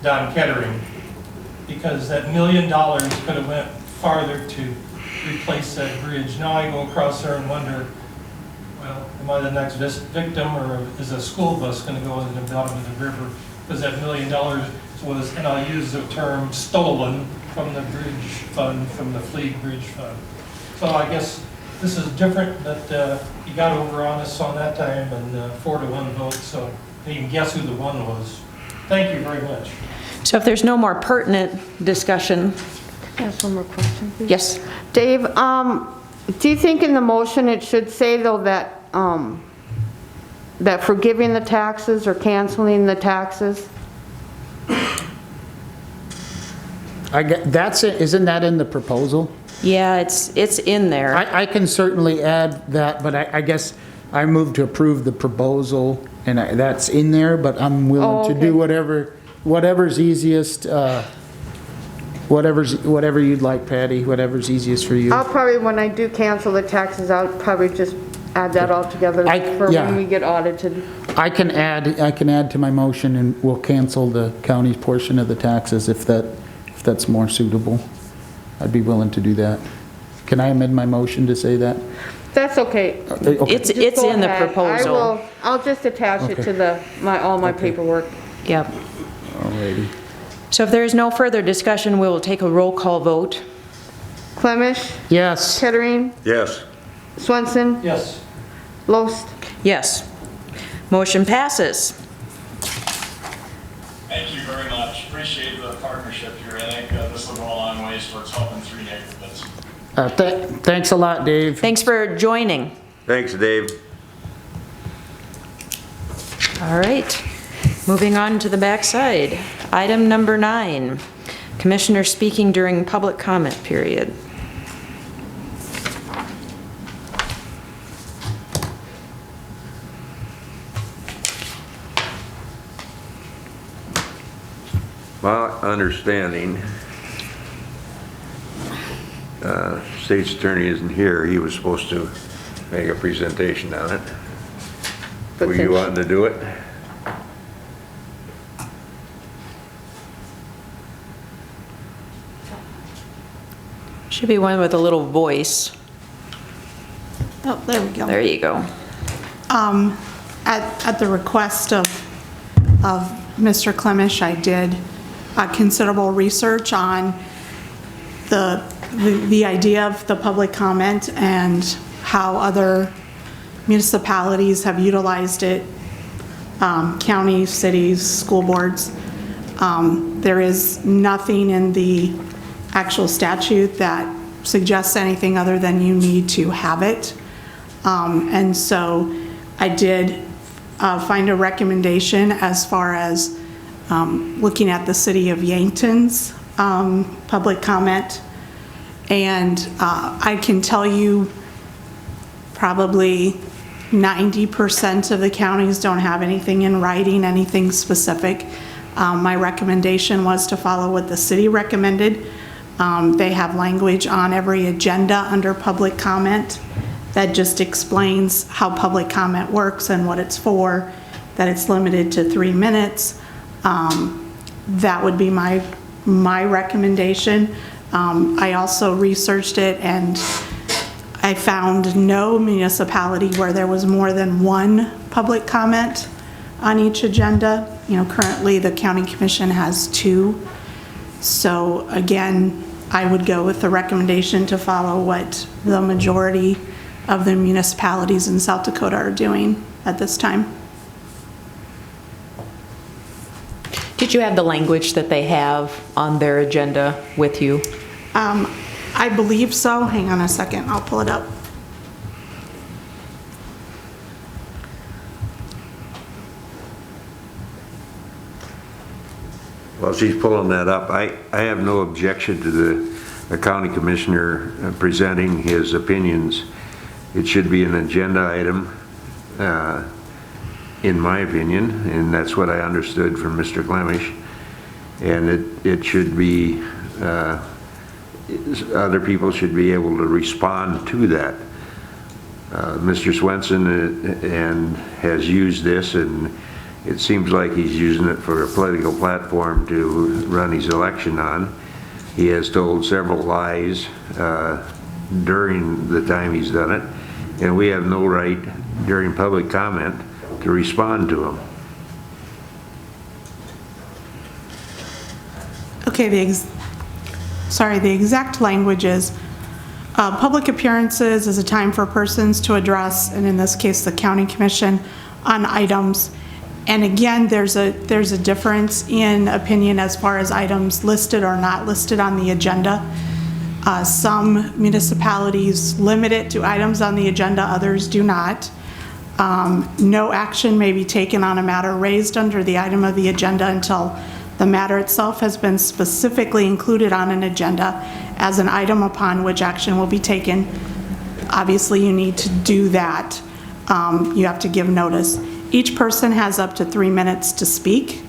H: Don Kettering, because that $1 million could have went farther to replace that bridge. Now I go across there and wonder, well, am I the next victim, or is a school bus going to go in the bottom of the river? Because that $1 million was, and I'll use the term, stolen from the bridge fund, from the Fleeg Bridge Fund. So I guess this is different, that he got over on us on that time, and 4-1 vote, so you can guess who the one was. Thank you very much.
A: So if there's no more pertinent discussion,
B: Can I ask one more question, please?
A: yes?
B: Dave, do you think in the motion it should say, though, that, that forgiving the taxes or canceling the taxes?
E: That's it, isn't that in the proposal?
A: Yeah, it's in there.
E: I can certainly add that, but I guess I move to approve the proposal, and that's in there, but I'm willing to do whatever's easiest, whatever you'd like, Patty, whatever's easiest for you.
B: I'll probably, when I do cancel the taxes, I'll probably just add that all together for
E: yeah.
B: when we get audited.
E: I can add to my motion, and we'll cancel the county's portion of the taxes if that's more suitable. I'd be willing to do that. Can I amend my motion to say that?
B: That's okay.
E: Okay.
A: It's
B: Go
A: in the
B: ahead.
A: proposal.
B: I'll just attach it to all my paperwork.
A: Yep.
E: Alrighty.
A: So if there is no further discussion, we will take a roll call vote.
B: Clemish,
E: Yes.
B: Kettering,
C: Yes.
B: Swenson,
D: Yes.
B: Loest.
A: Yes. Motion passes.
K: Thank you very much. Appreciate the partnership here. I think this will go a long ways towards helping 3 neighborhoods.
E: Thanks a lot, Dave.
A: Thanks for joining.
C: Thanks, Dave.
A: All right, moving on to the backside. Item number 9, Commissioner speaking during public comment period.
C: My understanding, state's attorney isn't here. He was supposed to make a presentation on it. Were you wanting to do it?
A: Should be one with a little voice.
M: Oh, there we go.
A: There you go.
M: At the request of Mr. Clemish, I did considerable research on the idea of the public comment and how other municipalities have utilized it, counties, cities, school boards. There is nothing in the actual statute that suggests anything other than you need to have it. And so I did find a recommendation as far as looking at the city of Yankton's public comment. And I can tell you probably 90% of the counties don't have anything in writing, anything specific. My recommendation was to follow what the city recommended. They have language on every agenda under public comment that just explains how public comment works and what it's for, that it's limited to 3 minutes. That would be my recommendation. I also researched it and I found no municipality where there was more than one public comment on each agenda. You know, currently the county commission has 2. So again, I would go with the recommendation to follow what the majority of the municipalities in South Dakota are doing at this time.
A: Did you have the language that they have on their agenda with you?
M: I believe so. Hang on a second, I'll pull it up.
C: While she's pulling that up, I have no objection to the county commissioner presenting his opinions. It should be an agenda item, in my opinion, and that's what I understood from Mr. Clemish. And it should be, other people should be able to respond to that. Mr. Swenson has used this, and it seems like he's using it for a political platform to run his election on. He has told several lies during the time he's done it, and we have no right during public comment to respond to him.
M: Okay, the exact language is, public appearances is a time for persons to address, and in this case, the county commission, on items. And again, there's a difference in opinion as far as items listed or not listed on the agenda. Some municipalities limit it to items on the agenda, others do not. No action may be taken on a matter raised under the item of the agenda until the matter itself has been specifically included on an agenda as an item upon which action will be taken. Obviously, you need to do that. You have to give notice. Each person has up to 3 minutes to speak.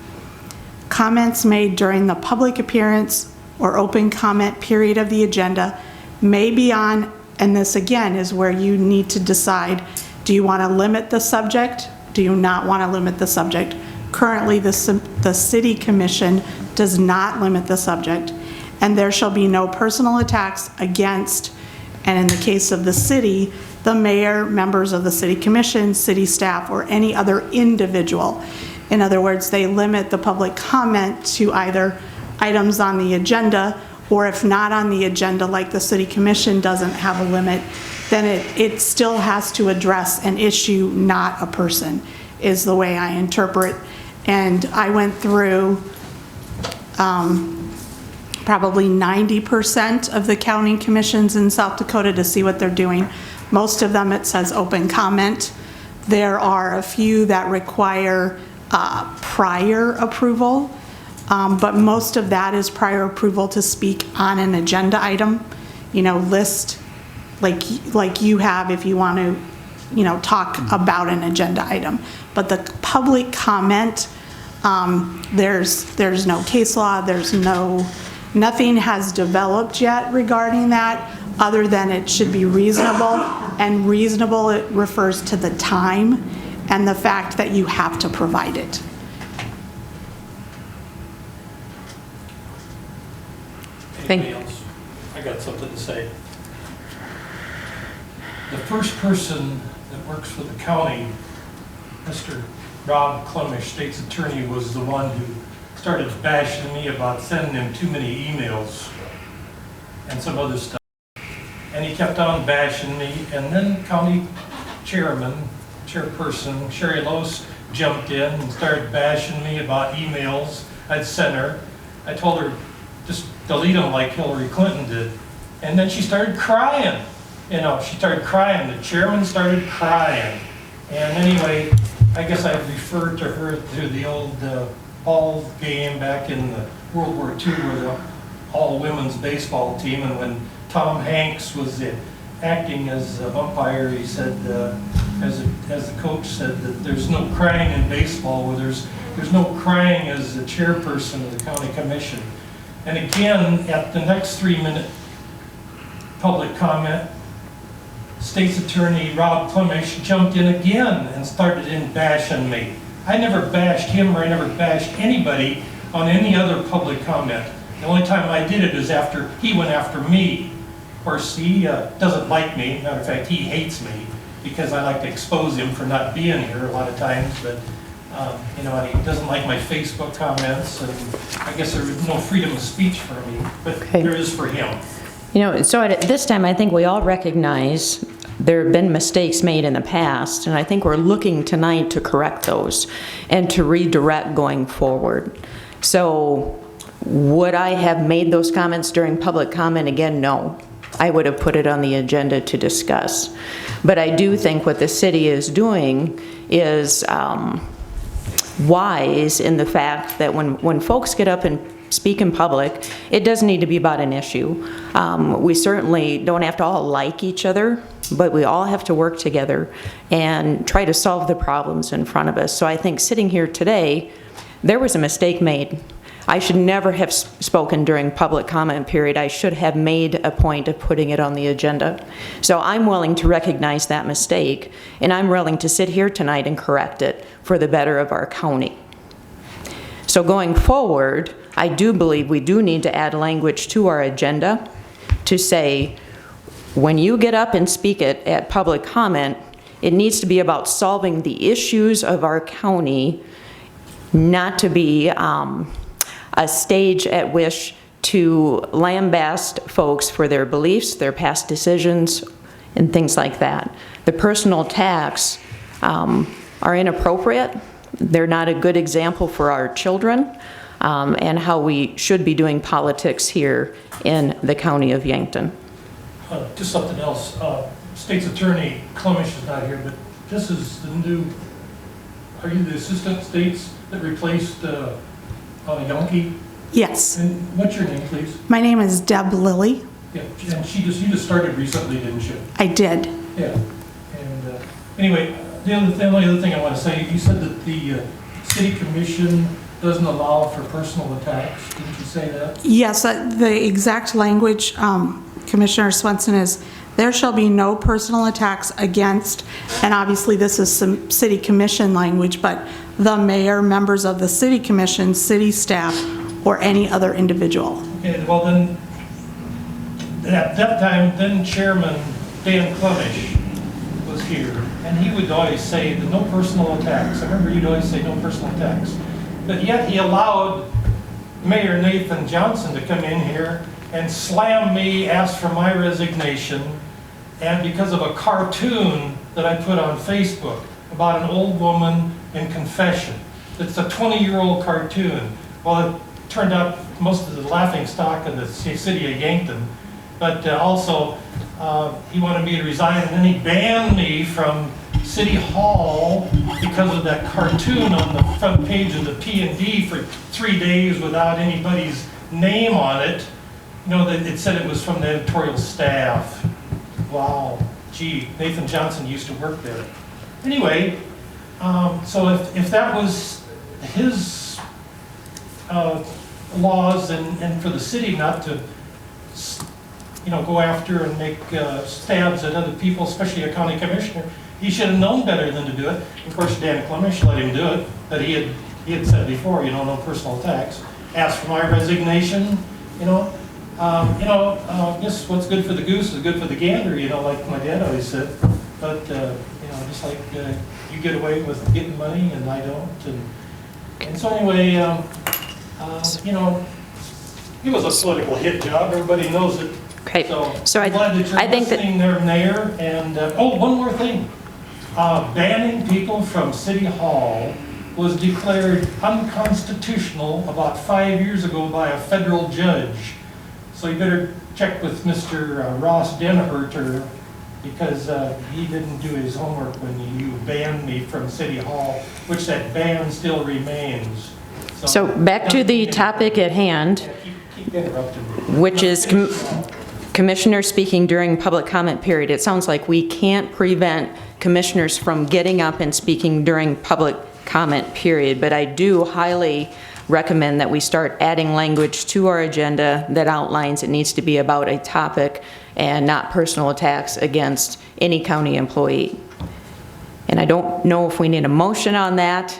M: Comments made during the public appearance or open comment period of the agenda may be on, and this again is where you need to decide, do you want to limit the subject? Do you not want to limit the subject? Currently, the city commission does not limit the subject, and there shall be no personal attacks against, and in the case of the city, the mayor, members of the city commission, city staff, or any other individual. In other words, they limit the public comment to either items on the agenda, or if not on the agenda, like the city commission doesn't have a limit, then it still has to address an issue, not a person, is the way I interpret. And I went through probably 90% of the county commissions in South Dakota to see what they're doing. Most of them, it says open comment. There are a few that require prior approval, but most of that is prior approval to speak on an agenda item. You know, list like you have if you want to, you know, talk about an agenda item. But the public comment, there's no case law, nothing has developed yet regarding that, other than it should be reasonable, and reasonable, it refers to the time and the fact that you have to provide it.
H: Anybody else? I got something to say. The first person that works for the county, Mr. Rob Clemish, state's attorney, was the one who started bashing me about sending him too many emails and some other stuff. And he kept on bashing me, and then county
D: chairperson, Sherry Lose, jumped in and started bashing me about emails I'd sent her. I told her, just delete them like Hillary Clinton did. And then she started crying. She started crying. The chairman started crying. And anyway, I guess I referred to her to the old ball game back in the World War II with the all-women's baseball team. And when Tom Hanks was acting as an umpire, he said, as the coach said, that there's no crying in baseball, where there's no crying as the chairperson of the county commission. And again, at the next 3-minute public comment, State's Attorney Rob Plemish jumped in again and started in bashing me. I never bashed him, or I never bashed anybody on any other public comment. The only time I did it is after he went after me. Of course, he doesn't like me. Matter of fact, he hates me because I like to expose him for not being here a lot of times. But and he doesn't like my Facebook comments, and I guess there is no freedom of speech for me, but there is for him.
A: So at this time, I think we all recognize there have been mistakes made in the past, and I think we're looking tonight to correct those and to redirect going forward. So would I have made those comments during public comment again? No. I would have put it on the agenda to discuss. But I do think what the city is doing is wise in the fact that when folks get up and speak in public, it does need to be about an issue. We certainly don't have to all like each other, but we all have to work together and try to solve the problems in front of us. So I think sitting here today, there was a mistake made. I should never have spoken during public comment period. I should have made a point of putting it on the agenda. So I'm willing to recognize that mistake, and I'm willing to sit here tonight and correct it for the better of our county. So going forward, I do believe we do need to add language to our agenda to say, when you get up and speak at public comment, it needs to be about solving the issues of our county, not to be a stage at which to lambast folks for their beliefs, their past decisions, and things like that. The personal attacks are inappropriate. They're not a good example for our children and how we should be doing politics here in the county of Yankton.
D: Just something else. State's Attorney Clemish is not here, but this is the new, are you the assistant states that replaced Yankton?
M: Yes.
D: And what's your name, please?
M: My name is Deb Lilly.
D: Yeah, and you just started recently, didn't you?
M: I did.
D: Yeah. And anyway, the only other thing I want to say, you said that the city commission doesn't allow for personal attacks. Didn't you say that?
M: Yes, the exact language, Commissioner Swenson, is there shall be no personal attacks against, and obviously this is some city commission language, but the mayor, members of the city commission, city staff, or any other individual.
D: Okay, well then, at that time, then Chairman Dan Clemish was here, and he would always say that no personal attacks. I remember he'd always say no personal attacks. But yet he allowed Mayor Nathan Johnson to come in here and slam me, ask for my resignation, and because of a cartoon that I put on Facebook about an old woman in confession. It's a 20-year-old cartoon. Well, it turned out most of the laughing stock of the city of Yankton, but also he wanted me to resign, and then he banned me from City Hall because of that cartoon on the front page of the P&D for 3 days without anybody's name on it. It said it was from the editorial staff. Wow, gee, Nathan Johnson used to work there. Anyway, so if that was his laws and for the city not to, go after and make stabs at other people, especially a county commissioner, he should have known better than to do it. Of course, Dan Clemish let him do it, but he had said before, no personal attacks. Asked for my resignation, just what's good for the goose is good for the gander, like my dad always said. But, just like you get away with getting money and I don't. And so anyway, it was a political hit job. Everybody knows it.
A: Okay.
D: So I'm glad that you're listening there, Mayor. And, one more thing. banning people from City Hall was declared unconstitutional about 5 years ago by a federal judge. So you better check with Mr. Ross Denherter, because he didn't do his homework when you banned me from City Hall, which that ban still remains.
A: So back to the topic at hand,
D: Keep interrupting me.
A: which is commissioners speaking during public comment period. It sounds like we can't prevent commissioners from getting up and speaking during public comment period, but I do highly recommend that we start adding language to our agenda that outlines it needs to be about a topic and not personal attacks against any county employee. And I don't know if we need a motion on that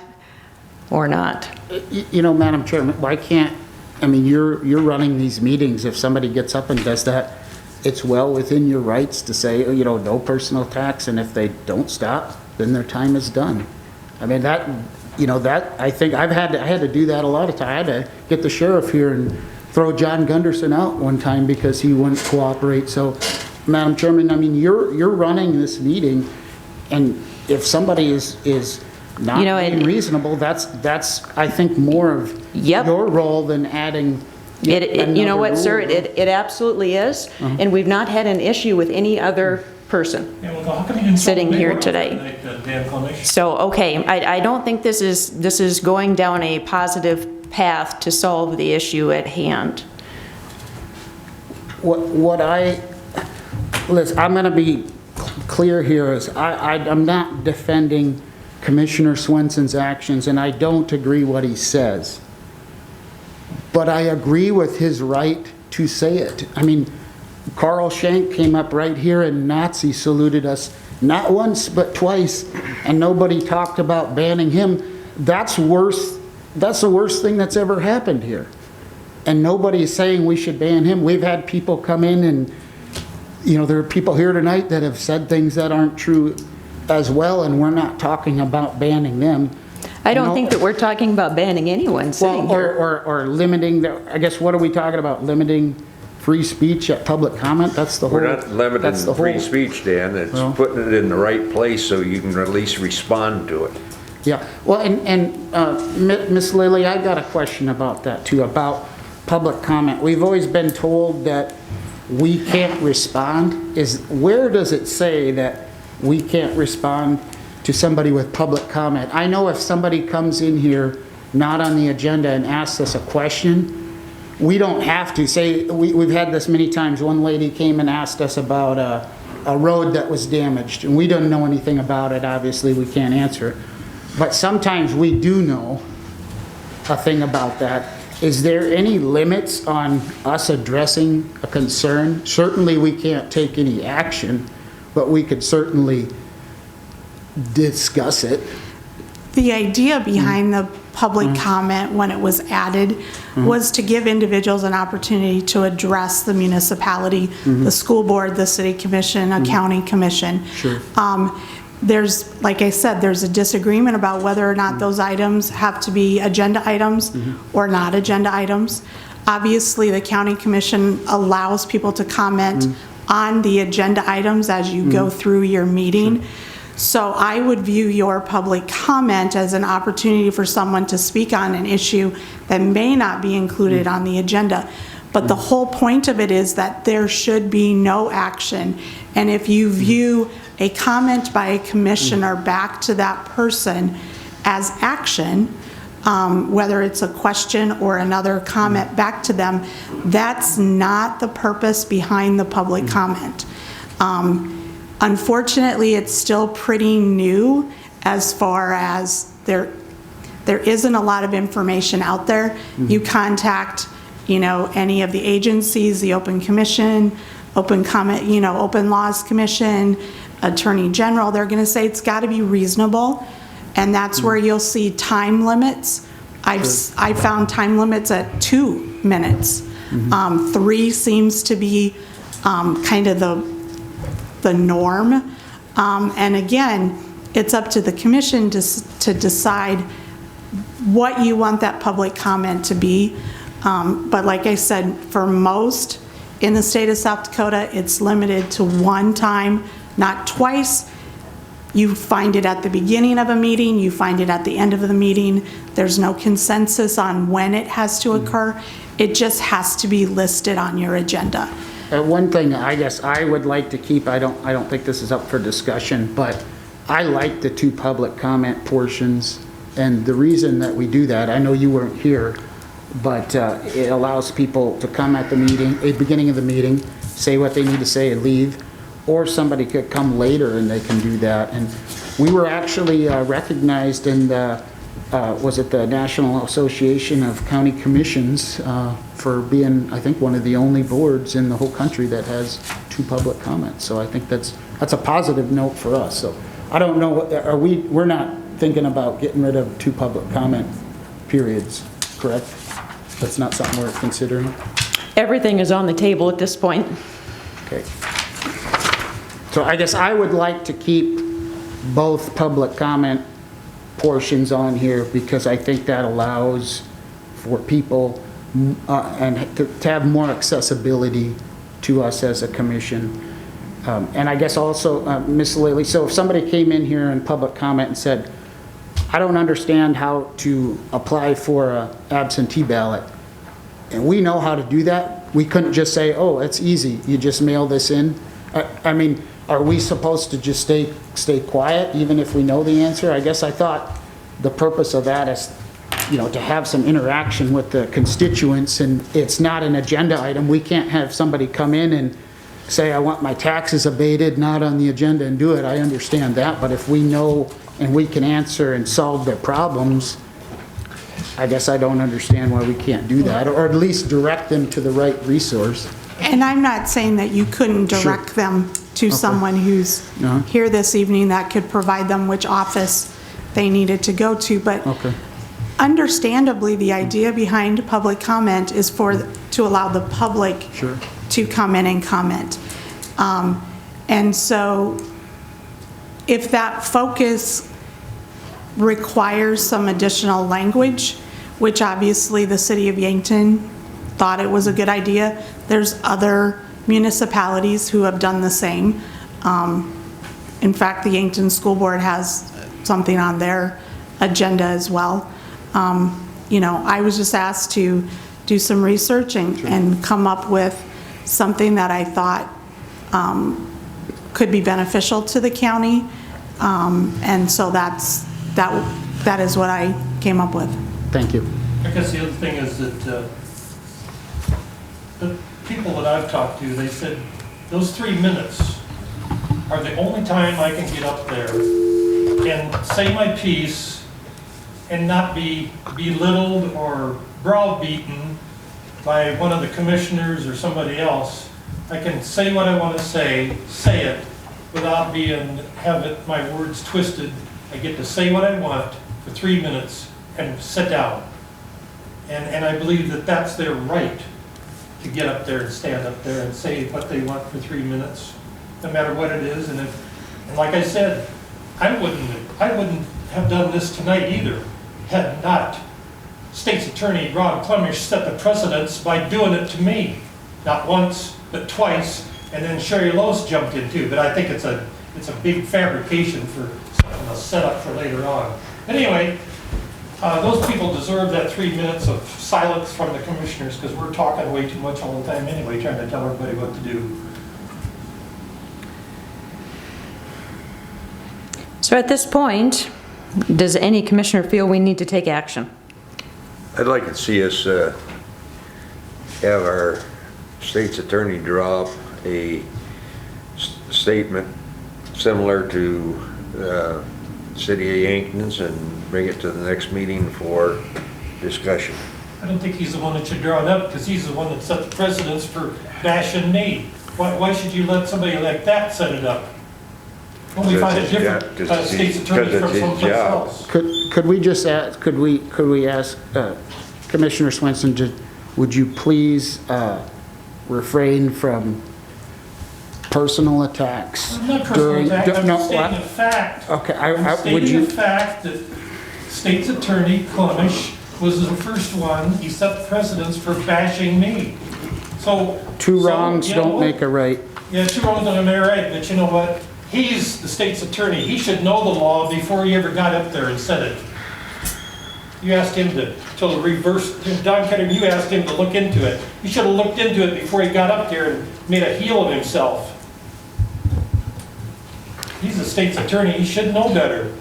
A: or not.
E: You know, Madam Chairman, why can't, I mean, you're running these meetings. If somebody gets up and does that, it's well within your rights to say, you know, no personal attacks, and if they don't stop, then their time is done. I mean, that, you know, that, I think I had to do that a lot of times. I had to get the sheriff here and throw John Gunderson out one time because he wouldn't cooperate. So, Madam Chairman, I mean, you're running this meeting, and if somebody is not being reasonable, that's I think more of your role than adding.
A: You know what, sir,
E: rule.
A: it absolutely is, and we've not had an issue with any other person sitting here today. So, okay, I don't think this is going down a positive path to solve the issue at hand.
E: Listen, I'm going to be clear here, is I'm not defending Commissioner Swenson's actions, and I don't agree what he says. But I agree with his right to say it. I mean, Carl Schenk came up right here and Nazi saluted us, not once but twice, and nobody talked about banning him. That's worse. That's the worst thing that's ever happened here. And nobody is saying we should ban him. We've had people come in and, you know, there are people here tonight that have said things that aren't true as well, and we're not talking about banning them.
A: I don't think that we're talking about banning anyone sitting here.
E: Or limiting, I guess, what are we talking about? Limiting free speech at public comment? That's the whole.
C: We're not limiting free speech, Dan. It's putting it in the right place so you can at least respond to it.
E: Yeah, well, and Ms. Lilly, I got a question about that too, about public comment. We've always been told that we can't respond. Where does it say that we can't respond to somebody with public comment? I know if somebody comes in here not on the agenda and asks us a question, we don't have to say, we've had this many times. One lady came and asked us about a road that was damaged, and we don't know anything about it. Obviously, we can't answer it. But sometimes we do know a thing about that. Is there any limits on us addressing a concern? Certainly we can't take any action, but we could certainly discuss it.
M: The idea behind the public comment when it was added was to give individuals an opportunity to address the municipality, the school board, the city commission, a county commission.
E: Sure.
M: There's, like I said, there's a disagreement about whether or not those items have to be agenda items or not agenda items. Obviously, the county commission allows people to comment on the agenda items as you go through your meeting. So I would view your public comment as an opportunity for someone to speak on an issue that may not be included on the agenda. But the whole point of it is that there should be no action. And if you view a comment by a commissioner back to that person as action, whether it's a question or another comment back to them, that's not the purpose behind the public comment. Unfortunately, it's still pretty new as far as there isn't a lot of information out there. You contact, you know, any of the agencies, the Open Commission, Open Comment, you know, Open Laws Commission, Attorney General, they're going to say it's got to be reasonable, and that's where you'll see time limits. I found time limits at 2 minutes. 3 seems to be kind of the norm. And again, it's up to the commission to decide what you want that public comment to be. But like I said, for most in the state of South Dakota, it's limited to 1 time, not twice. You find it at the beginning of a meeting, you find it at the end of the meeting. There's no consensus on when it has to occur. It just has to be listed on your agenda.
E: One thing I guess I would like to keep, I don't think this is up for discussion, but I like the 2 public comment portions. And the reason that we do that, I know you weren't here, but it allows people to come at the meeting, at the beginning of the meeting, say what they need to say and leave. Or somebody could come later and they can do that. And we were actually recognized in the, was it the National Association of County Commissions for being, I think, one of the only boards in the whole country that has 2 public comments. So I think that's a positive note for us. So I don't know, we're not thinking about getting rid of 2 public comment periods, correct? That's not something we're considering?
A: Everything is on the table at this point.
E: Okay. So I guess I would like to keep both public comment portions on here because I think that allows for people and to have more accessibility to us as a commission. And I guess also, Ms. Lilly, so if somebody came in here in public comment and said, I don't understand how to apply for an absentee ballot, and we know how to do that, we couldn't just say, oh, it's easy, you just mail this in. I mean, are we supposed to just stay quiet even if we know the answer? I guess I thought the purpose of that is, you know, to have some interaction with the constituents, and it's not an agenda item. We can't have somebody come in and say, I want my taxes abated, not on the agenda, and do it. I understand that, but if we know and we can answer and solve their problems, I guess I don't understand why we can't do that, or at least direct them to the right resource.
M: And I'm not saying that you couldn't direct them to someone who's here this evening that could provide them which office they needed to go to, but understandably, the idea behind public comment is to allow the public to come in and comment. And so if that focus requires some additional language, which obviously the city of Yankton thought it was a good idea, there's other municipalities who have done the same. In fact, the Yankton School Board has something on their agenda as well. You know, I was just asked to do some research and come up with something that I thought could be beneficial to the county. And so that is what I came up with.
E: Thank you.
D: I guess the other thing is that the people that I've talked to, they said those 3 minutes are the only time I can get up there and say my piece and not be belittled or browbeaten by one of the commissioners or somebody else. I can say what I want to say it without my words twisted. I get to say what I want for 3 minutes and sit down. And I believe that that's their right, to get up there and stand up there and say what they want for 3 minutes, no matter what it is. And like I said, I wouldn't have done this tonight either, had not State's Attorney Ron Clemish set the precedence by doing it to me, not once, but twice, and then Sherry Lowe's jumped in too. But I think it's a big fabrication for something, a setup for later on. Anyway, those people deserve that 3 minutes of silence from the commissioners, because we're talking way too much all the time anyway, trying to tell everybody what to do.
A: So at this point, does any commissioner feel we need to take action?
C: I'd like to see us have our state's attorney draw up a statement similar to City of Yankton's and bring it to the next meeting for discussion.
D: I don't think he's the one that should draw it up, because he's the one that set the precedence for bashing me. Why should you let somebody like that set it up? Well, we find a different state's attorney from someplace else.
E: Could we just ask, could we ask Commissioner Swenson, would you please refrain from personal attacks?
D: I'm not personal attacks, I'm stating a fact.
E: Okay,
D: I'm stating the fact that State's Attorney Clemish was the first one. He set the precedence for bashing me. So
E: two wrongs don't make a right.
D: Yeah, 2 wrongs don't make a right, but you know what? He's the state's attorney. He should know the law before he ever got up there and said it. You asked him to reverse, Don Kettering, you asked him to look into it. He should have looked into it before he got up there and made a heel of himself. He's the state's attorney. He should know better.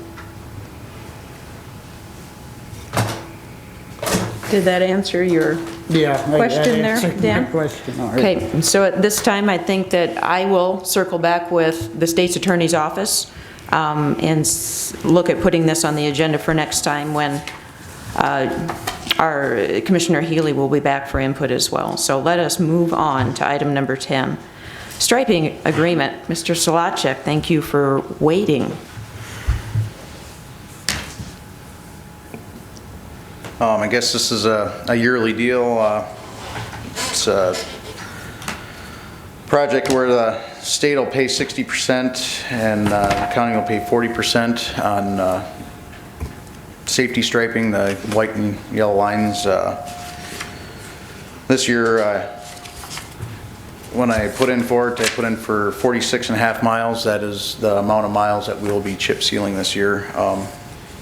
A: Did that answer your question there, Dan?
E: Question, all right.
A: Okay, so at this time, I think that I will circle back with the state's attorney's office and look at putting this on the agenda for next time when our Commissioner Healy will be back for input as well. So let us move on to item number 10. Striping agreement. Mr. Solacek, thank you for waiting.
F: I guess this is a yearly deal. It's a project where the state will pay 60% and the county will pay 40% on safety striping, the white and yellow lines. This year, when I put in for it, I put in for 46.5 miles. That is the amount of miles that we will be chip sealing this year.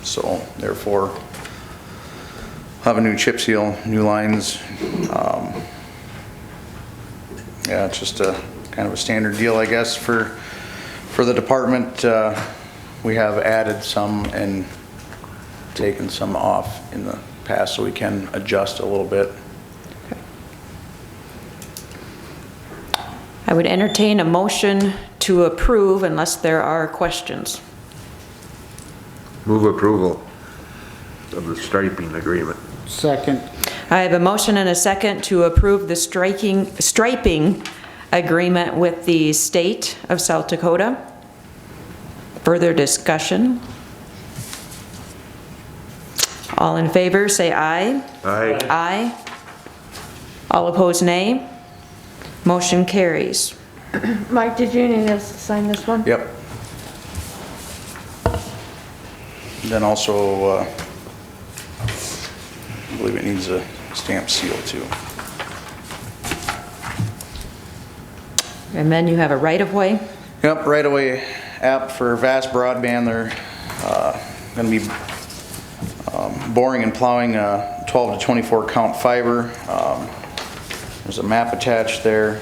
F: So therefore, have a new chip seal, new lines. Yeah, it's just a kind of a standard deal, I guess, for the department. We have added some and taken some off in the past so we can adjust a little bit.
A: I would entertain a motion to approve unless there are questions.
C: Move approval of the striping agreement.
E: Second.
A: I have a motion and a second to approve the striping agreement with the state of South Dakota. Further discussion? All in favor, say aye.
C: Aye.
A: Aye. All opposed, nay. Motion carries.
B: Mike, did you need us to sign this one?
F: Yep. Then also, I believe it needs a stamp seal too.
A: And then you have a right-of-way.
F: Yep, right-of-way app for Vast Broadband. They're going to be boring and plowing 12 to 24 count fiber. There's a map attached there.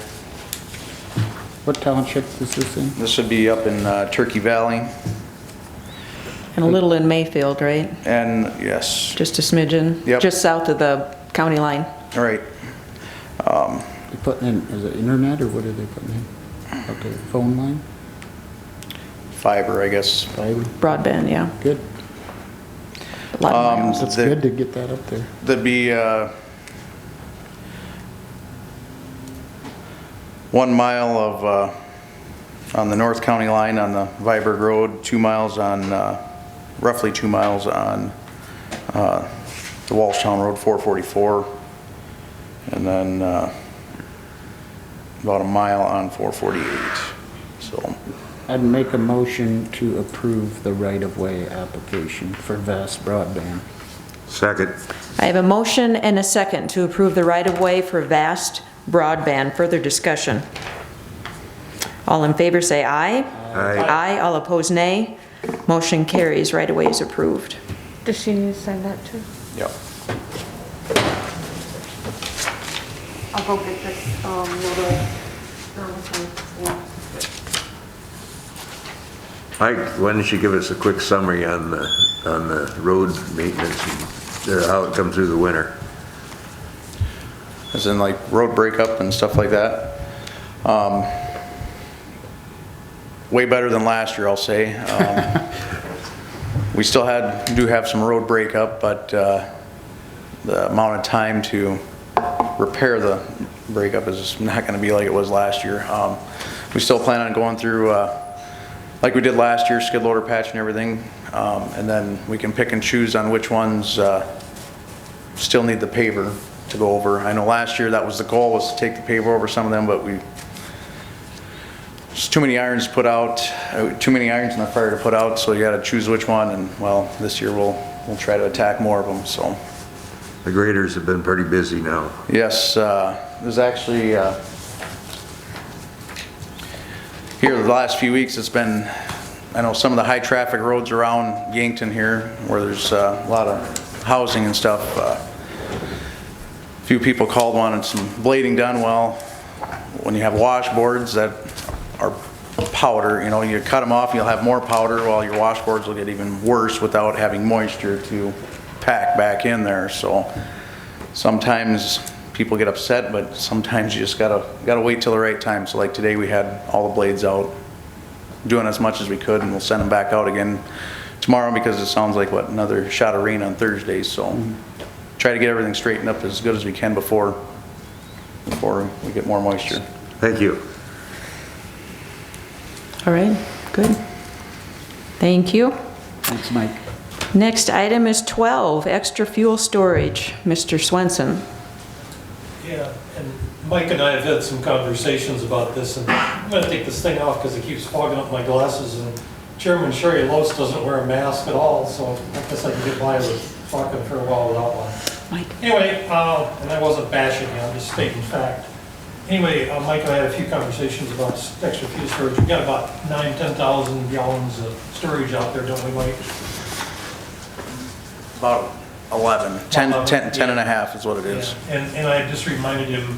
E: What township is this in?
F: This would be up in Turkey Valley.
A: And a little in Mayfield, right?
F: And yes.
A: Just a smidgen?
F: Yep.
A: Just south of the county line?
F: All right.
E: They putting in, is it internet or what are they putting in? Okay, phone line?
F: Fiber, I guess.
E: Fiber?
A: Broadband, yeah.
E: Good.
A: A lot of miles.
E: That's good to get that up there.
F: There'd be 1 mile of on the North County line on the Viborg Road, 2 miles on, roughly 2 miles on the Walshtown Road 444, and then about 1 mile on 448. So
E: I'd make a motion to approve the right-of-way application for Vast Broadband.
C: Second.
A: I have a motion and a second to approve the right-of-way for Vast Broadband. Further discussion? All in favor say aye.
C: Aye.
A: Aye. All opposed, nay. Motion carries. Right-of-way is approved.
B: Does she need to sign that too?
F: yep.
B: I'll go get this, notary.
C: Mike, why don't you give us a quick summary on the road maintenance and how it comes through the winter?
F: As in like road breakup and stuff like that. Way better than last year, I'll say. We still do have some road breakup, but the amount of time to repair the breakup is not going to be like it was last year. We still plan on going through like we did last year, skid loader patch and everything, and then we can pick and choose on which ones still need the paver to go over. I know last year that was the goal, was to take the paver over some of them, but there's too many irons put out, too many irons in the fire to put out, so you got to choose which one. And well, this year we'll try to attack more of them. So
C: The graders have been pretty busy now.
F: yes, there's actually here the last few weeks, it's been, I know some of the high traffic roads around Yankton here, where there's a lot of housing and stuff. A few people called, wanted some blading done. Well, when you have washboards that are powder, you know, you cut them off, you'll have more powder, while your washboards will get even worse without having moisture to pack back in there. So sometimes people get upset, but sometimes you just gotta wait till the right time. So like today, we had all the blades out, doing as much as we could, and we'll send them back out again tomorrow, because it sounds like, what, another shot of rain on Thursday. So try to get everything straightened up as good as we can before we get more moisture.
C: Thank you.
A: All right, good. Thank you.
E: Thanks, Mike.
A: Next item is 12, extra fuel storage. Mr. Swenson.
D: Yeah, and Mike and I have had some conversations about this, and I'm gonna take this thing off because it keeps fogging up my glasses, and Chairman Sherry Lose doesn't wear a mask at all, so I guess I can get by with talking for a while without one.
A: Mike.
D: Anyway, and I wasn't bashing you, I'm just stating fact. Anyway, Mike and I had a few conversations about extra fuel storage. We've got about 10,000 gallons of storage out there, don't we, Mike?
F: About 11, 10
D: yeah.
F: and a half is what it is.
D: Yeah. And I just reminded him,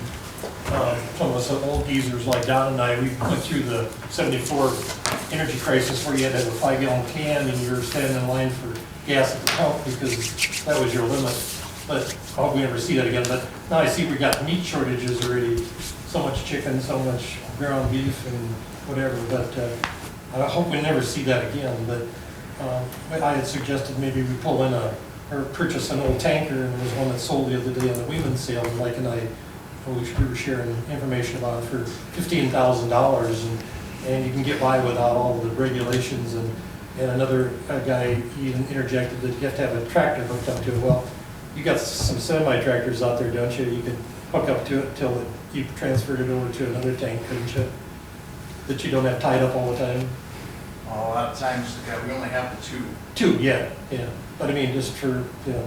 D: some of us old geezers like Don and I, we went through the 74 energy crisis where you had to have a 5-gallon can and you were standing in line for gas at the pump because that was your limit. But I hope we never see that again. But now I see we got meat shortages already. So much chicken, so much ground beef and whatever. But I hope we never see that again. But I had suggested maybe we pull in or purchase an old tanker, and there was one that sold the other day on the Weeman sale, and Mike and I, we were sharing information about it for $15,000, and you can get by without all the regulations. And another guy even interjected that you have to have a tractor hooked up to it. Well, you got some semi-tractors out there, don't you? You could hook up to it till you transferred it over to another tank, couldn't you? That you don't have tied up all the time.
F: A lot of times, yeah, we only have the two.
D: Two, yeah. But I mean, just for,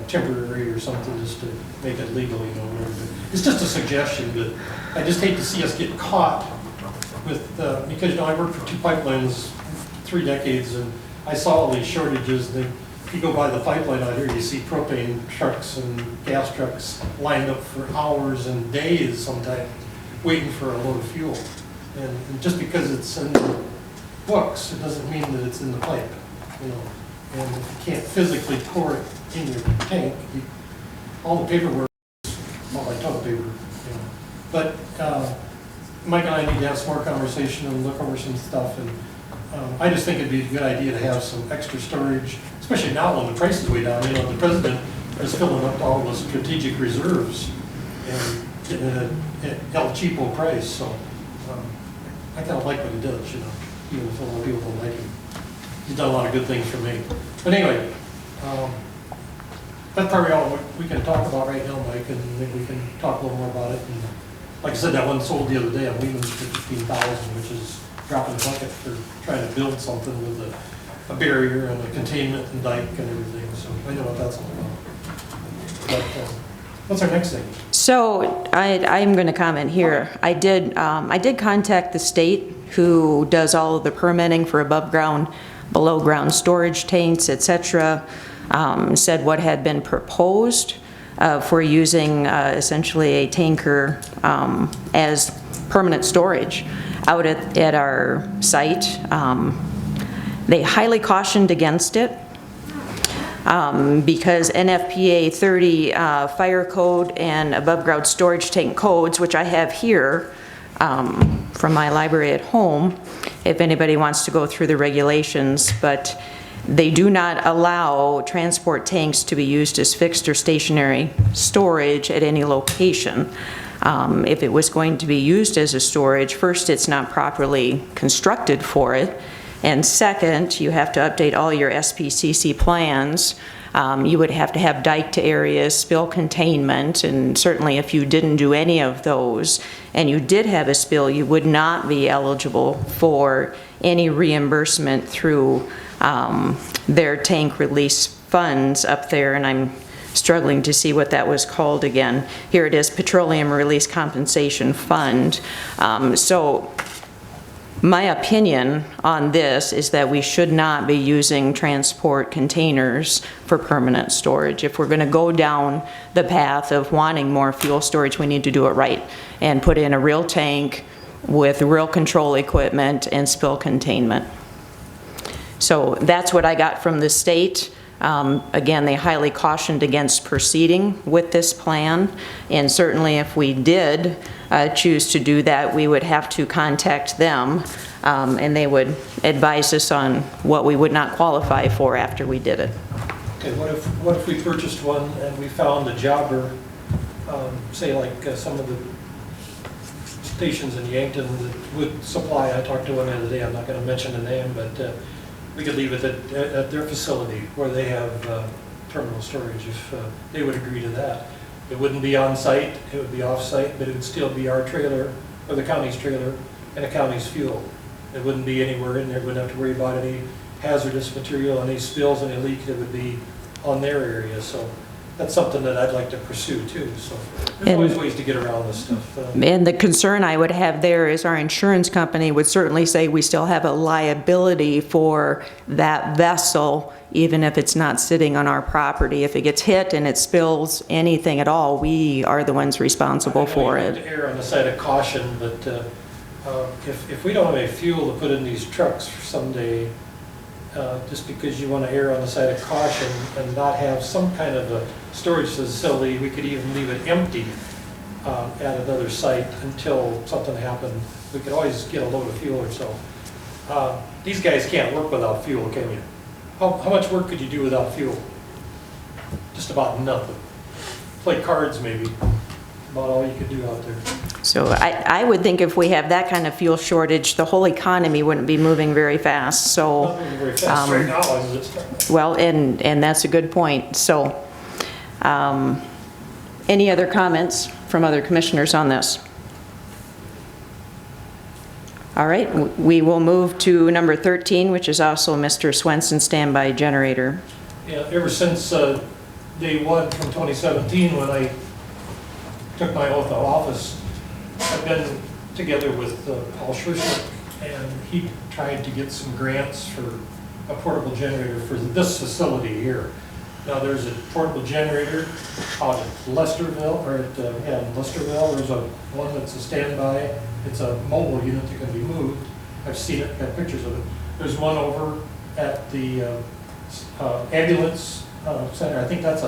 D: temporary or something, just to make it legal, whatever. It's just a suggestion, but I just hate to see us get caught with, because, I worked for 2 pipelines, 3 decades, and I saw all these shortages. And if you go by the pipeline out here, you see propane trucks and gas trucks lined up for hours and days sometimes, waiting for a load of fuel. And just because it's in the books, it doesn't mean that it's in the pipe, And if you can't physically pour it in your tank, all the paperwork is not like toilet paper, But Mike and I need to have some more conversation and look over some stuff. And I just think it'd be a good idea to have some extra storage, especially now when the price is way down. The president is filling up all the strategic reserves and getting it at El Cheapo price. So I kind of like what he does, even if a lot of people don't like him. He's done a lot of good things for me. But anyway, that's probably all we can talk about right now, Mike, and maybe we can talk a little more about it. And like I said, that one sold the other day on Weeman's for $15,000, which is dropping the bucket for trying to build something with a barrier and a containment and dike and everything. So I know what that's all about. But what's our next thing?
A: So I'm going to comment here. I did contact the state, who does all of the permitting for above ground, below ground storage tanks, etc. Said what had been proposed for using essentially a tanker as permanent storage out at our site. They highly cautioned against it. Because NFPA 30 fire code and above ground storage tank codes, which I have here from my library at home, if anybody wants to go through the regulations, but they do not allow transport tanks to be used as fixed or stationary storage at any location. If it was going to be used as a storage, first, it's not properly constructed for it. And second, you have to update all your SPCC plans. You would have to have diked areas, spill containment, and certainly if you didn't do any of those and you did have a spill, you would not be eligible for any reimbursement through their tank release funds up there. And I'm struggling to see what that was called again. Here it is, Petroleum Release Compensation Fund. So My opinion on this is that we should not be using transport containers for permanent storage. If we're going to go down the path of wanting more fuel storage, we need to do it right and put in a real tank with real control equipment and spill containment. So that's what I got from the state. Again, they highly cautioned against proceeding with this plan, and certainly if we did choose to do that, we would have to contact them, and they would advise us on what we would not qualify for after we did it.
D: Okay, what if we purchased one and we found a jobber, say like some of the stations in Yankton that would supply, I talked to one the other day, I'm not going to mention the name, but we could leave it at their facility where they have terminal storage if they would agree to that. It wouldn't be on site, it would be off site, but it would still be our trailer or the county's trailer and the county's fuel. It wouldn't be anywhere in there, we wouldn't have to worry about any hazardous material, any spills, any leaks. It would be on their area. So that's something that I'd like to pursue too. So there's always ways to get around this stuff.
A: And the concern I would have there is our insurance company would certainly say we still have a liability for that vessel, even if it's not sitting on our property. If it gets hit and it spills anything at all, we are the ones responsible for it.
D: To err on the side of caution, but if we don't have any fuel to put in these trucks for someday, just because you want to err on the side of caution and not have some kind of a storage facility, we could even leave it empty at another site until something happened. We could always get a load of fuel or so. These guys can't work without fuel, can you? How much work could you do without fuel? Just about nothing. Play cards maybe, about all you could do out there.
A: So I would think if we have that kind of fuel shortage, the whole economy wouldn't be moving very fast. So,
D: Not moving very fast right now as it's starting.
A: well, and that's a good point. So, any other comments from other commissioners on this? All right, we will move to number 13, which is also Mr. Swenson standby generator.
D: Yeah, ever since day one from 2017, when I took my oath of office, I've been together with Paul Schurschlick, and he tried to get some grants for a portable generator for this facility here. Now, there's a portable generator out at Lesterville, or at Lesterville. There's one that's a standby. It's a mobile unit that can be moved. I've seen it, got pictures of it. There's one over at the ambulance center. I think that's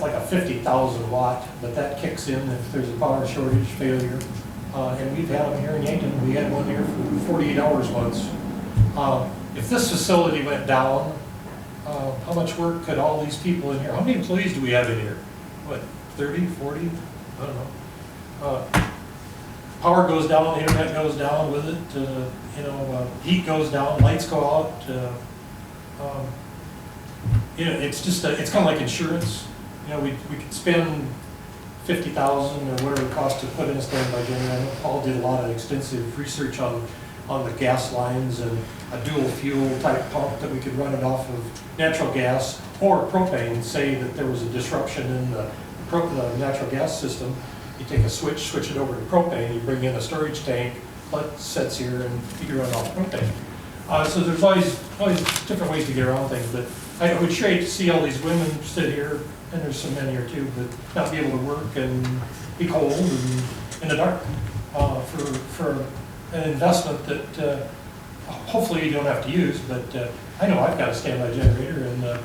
D: like a 50,000 watt, but that kicks in if there's a power shortage, failure. And we've had them here in Yankton. We had one here for 48 hours once. If this facility went down, how much work could all these people in here, how many employees do we have in here? What, 30, 40? I don't know. Power goes down, internet goes down with it, heat goes down, lights go out. It's just, it's kind of like insurance. We could spend $50,000 or whatever it costs to put in a standby generator. Paul did a lot of extensive research on the gas lines and a dual fuel type pump that we could run it off of natural gas or propane. Say that there was a disruption in the natural gas system. You take a switch it over to propane, you bring in a storage tank, it sits here, and you can run off propane. So there's always different ways to get around things, but I would hate to see all these women sit here, and there's some men here too, but not be able to work and be cold and in the dark for an investment that hopefully you don't have to use. But I know I've got a standby generator, and the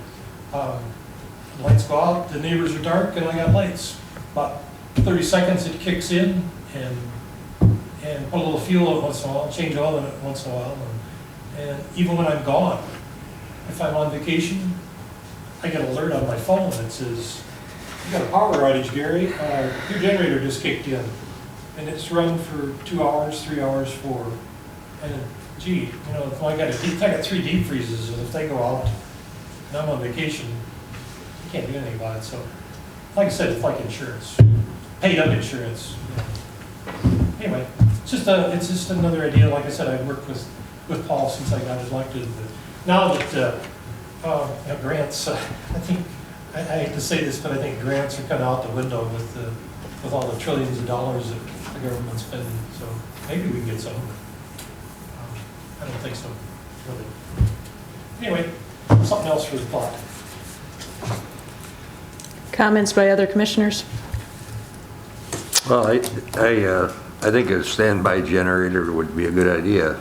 D: lights go out, the neighbors are dark, and I got lights. About 30 seconds it kicks in, and put a little fuel in it once in a while, change oil in it once in a while, and even when I'm gone, if I'm on vacation, I get an alert on my phone that says, "You got a power outage, Gary. Your generator just kicked in," and it's run for 2 hours, 3 hours, 4. And gee, if I got 3 deep freezes, and if they go out and I'm on vacation, you can't do anything about it. So, like I said, it's like insurance, paid up insurance. Anyway, it's just another idea. Like I said, I've worked with Paul since I got elected. But now that grants, I think, I hate to say this, but I think grants are kind of out the window with all the trillions of dollars that the government's spending. So maybe we can get some.
H: I don't think so, really. Anyway, something else for the thought.
A: Comments by other commissioners?
C: Well, I think a standby generator would be a good idea.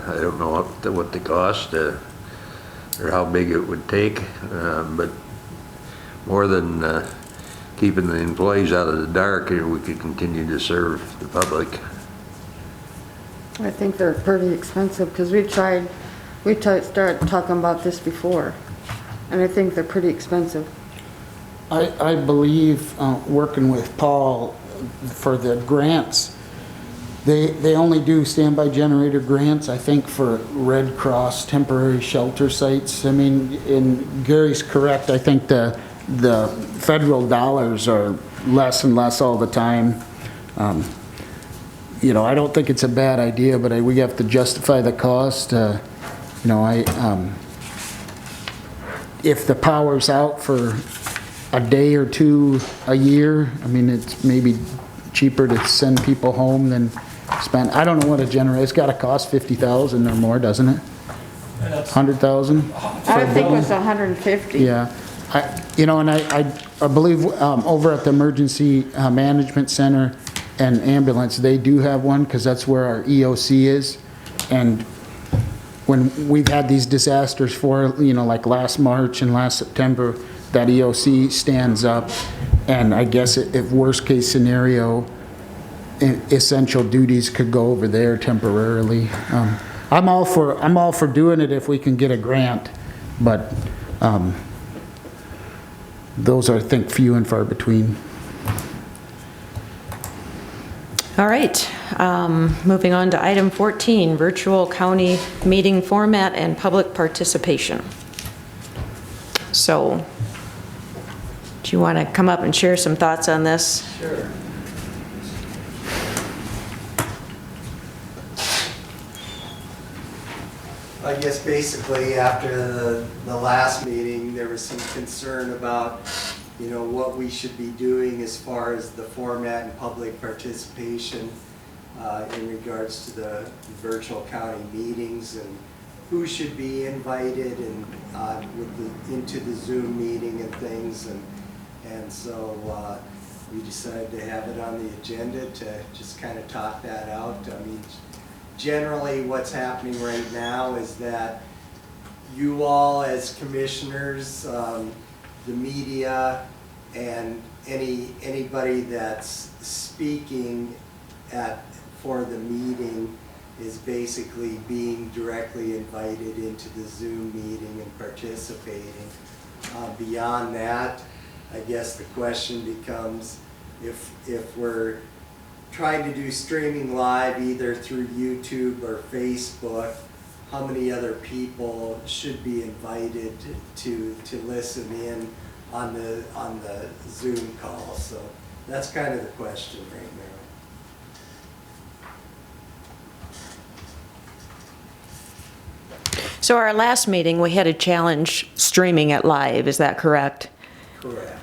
C: I don't know what the cost or how big it would take, but more than keeping the employees out of the dark, we could continue to serve the public.
B: I think they're pretty expensive because we started talking about this before, and I think they're pretty expensive.
E: I believe, working with Paul for the grants, they only do standby generator grants, I think, for Red Cross temporary shelter sites. I mean, and Gary's correct, I think the federal dollars are less and less all the time. You know, I don't think it's a bad idea, but we have to justify the cost. You know, if the power's out for a day or two a year, I mean, it's maybe cheaper to send people home than spend. I don't know what a generator, it's gotta cost 50,000 or more, doesn't it? 100,000?
B: I think it was 150.
E: Yeah. You know, and I believe over at the Emergency Management Center and ambulance, they do have one because that's where our EOC is. And when we've had these disasters you know, like last March and last September, that EOC stands up, and I guess if worst case scenario, essential duties could go over there temporarily. I'm all for doing it if we can get a grant, but those are, I think, few and far between.
A: All right, moving on to item 14, virtual county meeting format and public participation. So, do you want to come up and share some thoughts on this?
L: Sure. I guess basically after the last meeting, there was some concern about, you know, what we should be doing as far as the format and public participation in regards to the virtual county meetings and who should be invited and into the Zoom meeting and things. And so we decided to have it on the agenda to just kind of talk that out. I mean, generally what's happening right now is that you all as commissioners, the media, and anybody that's speaking for the meeting is basically being directly invited into the Zoom meeting and participating. Beyond that, I guess the question becomes if we're trying to do streaming live either through YouTube or Facebook, how many other people should be invited to listen in on the Zoom call? So that's kind of the question right now.
A: So our last meeting, we had a challenge streaming it live, is that correct?
L: Correct.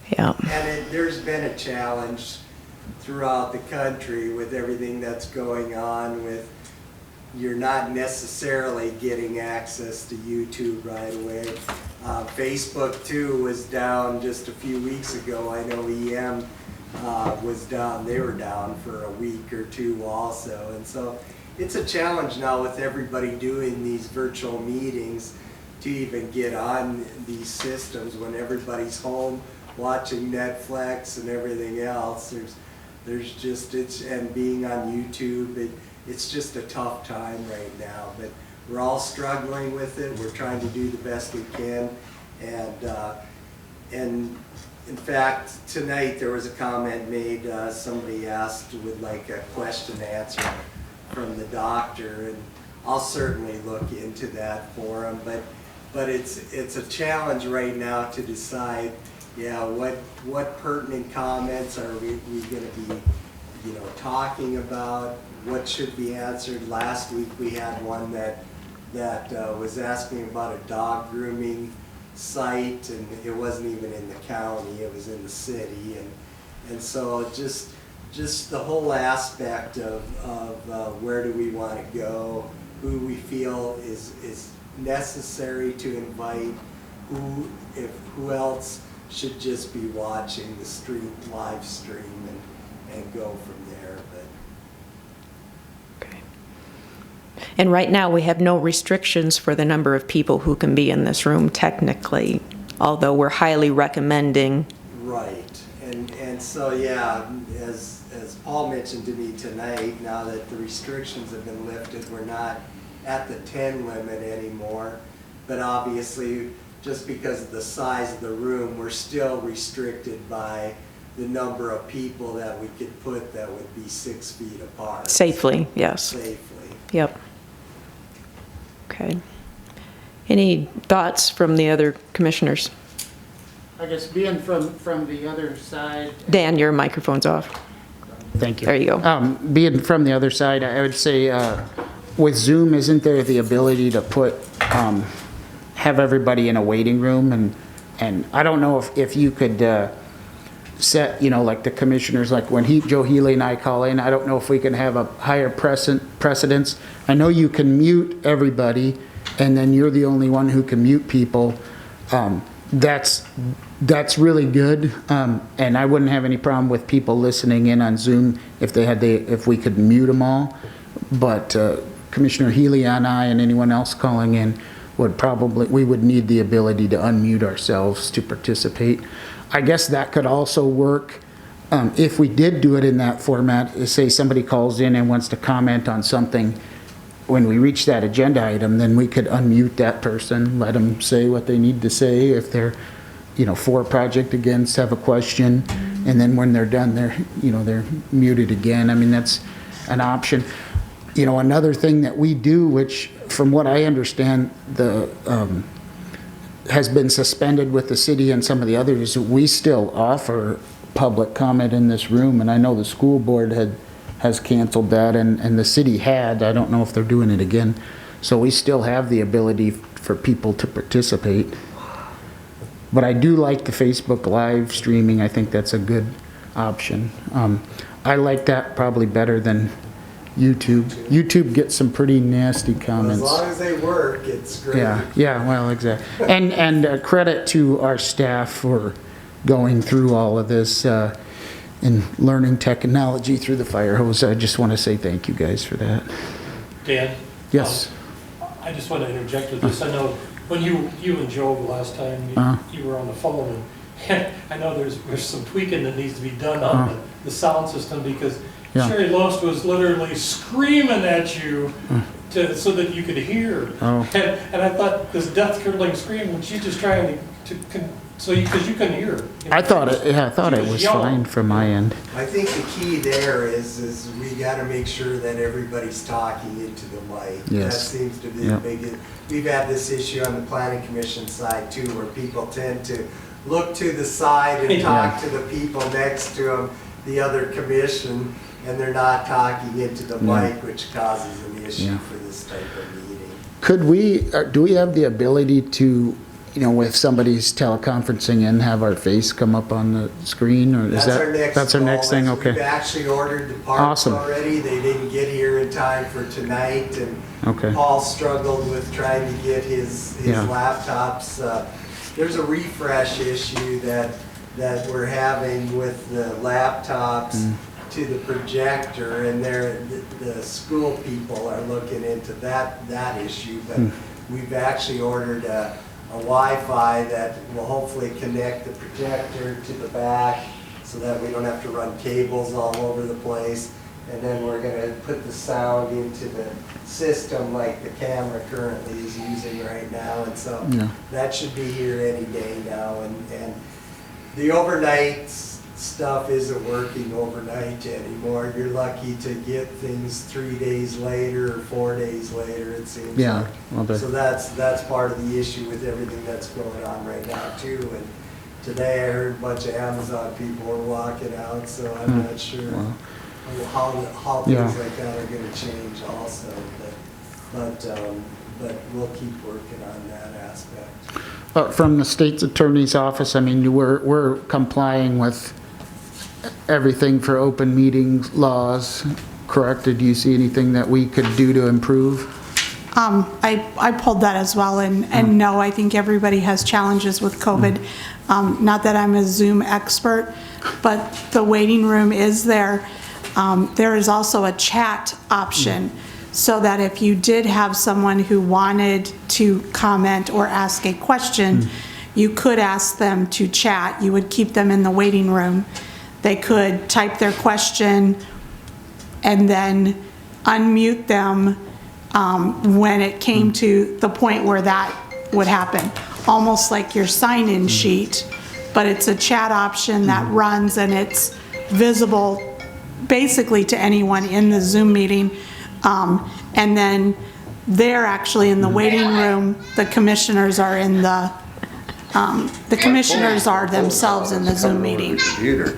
A: Yeah.
L: And there's been a challenge throughout the country with everything that's going on with you're not necessarily getting access to YouTube right away. Facebook too was down just a few weeks ago. I know EM was down, they were down for a week or two also. And so it's a challenge now with everybody doing these virtual meetings to even get on these systems when everybody's home watching Netflix and everything else. There's just, and being on YouTube, it's just a tough time right now, but we're all struggling with it. We're trying to do the best we can, and in fact, tonight there was a comment made, somebody asked would like a question answer from the doctor, and I'll certainly look into that for him, but it's a challenge right now to decide, yeah, what pertinent comments are we going to be, you know, talking about, what should be answered. Last week we had one that was asking about a dog grooming site, and it wasn't even in the county, it was in the city, and so just the whole aspect of where do we want to go who we feel is necessary to invite, who else should just be watching the live stream and go from there, but.
A: Okay. And right now, we have no restrictions for the number of people who can be in this room technically, although we're highly recommending.
L: Right, and so, yeah, as Paul mentioned to me tonight, now that the restrictions have been lifted, we're not at the 10 limit anymore, but obviously, just because of the size of the room, we're still restricted by the number of people that we could put that would be 6 feet apart.
A: Safely, yes.
L: Safely.
A: Yep. Okay. Any thoughts from the other commissioners?
E: I guess being from the other side.
A: Dan, your microphone's off.
E: Thank you.
A: There you go.
E: Being from the other side, I would say with Zoom, isn't there the ability to put, have everybody in a waiting room? And I don't know if you could set, like the commissioners, like when Joe Healy and I call in, I don't know if we can have a higher precedence. I know you can mute everybody, and then you're the only one who can mute people. That's really good, and I wouldn't have any problem with people listening in on Zoom if we could mute them all. But Commissioner Healy and I and anyone else calling in we would need the ability to unmute ourselves to participate. I guess that could also work if we did do it in that format. Say somebody calls in and wants to comment on something. When we reach that agenda item, then we could unmute that person, let them say what they need to say. If they're, for a project, against, have a question, and then when they're done, they're muted again. I mean, that's an option. Another thing that we do, which from what I understand, has been suspended with the city and some of the others, we still offer public comment in this room, and I know the school board has canceled that, and the city had. I don't know if they're doing it again. So we still have the ability for people to participate. But I do like the Facebook live streaming. I think that's a good option. I like that probably better than YouTube. YouTube gets some pretty nasty comments.
L: As long as they work, it's great.
E: Yeah, well, exactly. And credit to our staff for going through all of this and learning technology through the fire hose. I just want to say thank you guys for that.
H: Dan?
E: Yes.
H: I just want to interject with this. I know when you and Joe the last time, you were on the phone, and I know there's some tweaking that needs to be done on the sound system, because Sherry Lost was literally screaming at you so that you could hear. And I thought this death-curdling scream, when she's just trying because you couldn't hear.
E: I thought it was fine from my end.
L: I think the key there is we got to make sure that everybody's talking into the mic.
E: Yes.
L: That seems to be the biggest. We've had this issue on the planning commission side too, where people tend to look to the side and talk to the people next to them, the other commission, and they're not talking into the mic, which causes an issue for this type of meeting.
E: Do we have the ability to, if somebody's teleconferencing in, have our face come up on the screen, or is that's our next thing? Okay.
L: We've actually ordered the parts already. They didn't get here in time for tonight, and Paul struggled with trying to get his laptops. There's a refresh issue that we're having with the laptops to the projector, and the school people are looking into that issue, but we've actually ordered a Wi-Fi that will hopefully connect the projector to the back so that we don't have to run cables all over the place. And then we're going to put the sound into the system like the camera currently is using right now. And so that should be here any day now. And the overnight stuff isn't working overnight anymore. You're lucky to get things 3 days later or 4 days later, it seems like. So that's part of the issue with everything that's going on right now too. And today I heard a bunch of Amazon people were walking out, so I'm not sure how things like that are going to change also. But we'll keep working on that aspect.
E: From the state's attorney's office, I mean, we're complying with everything for open meeting laws, correct? Do you see anything that we could do to improve?
M: I pulled that as well, and no, I think everybody has challenges with COVID. Not that I'm a Zoom expert, but the waiting room is there. There is also a chat option, so that if you did have someone who wanted to comment or ask a question, you could ask them to chat. You would keep them in the waiting room. They could type their question and then unmute them when it came to the point where that would happen. Almost like your sign-in sheet, but it's a chat option that runs and it's visible basically to anyone in the Zoom meeting. And then they're actually in the waiting room. The commissioners are in the commissioners are themselves in the Zoom meeting.
C: Computer.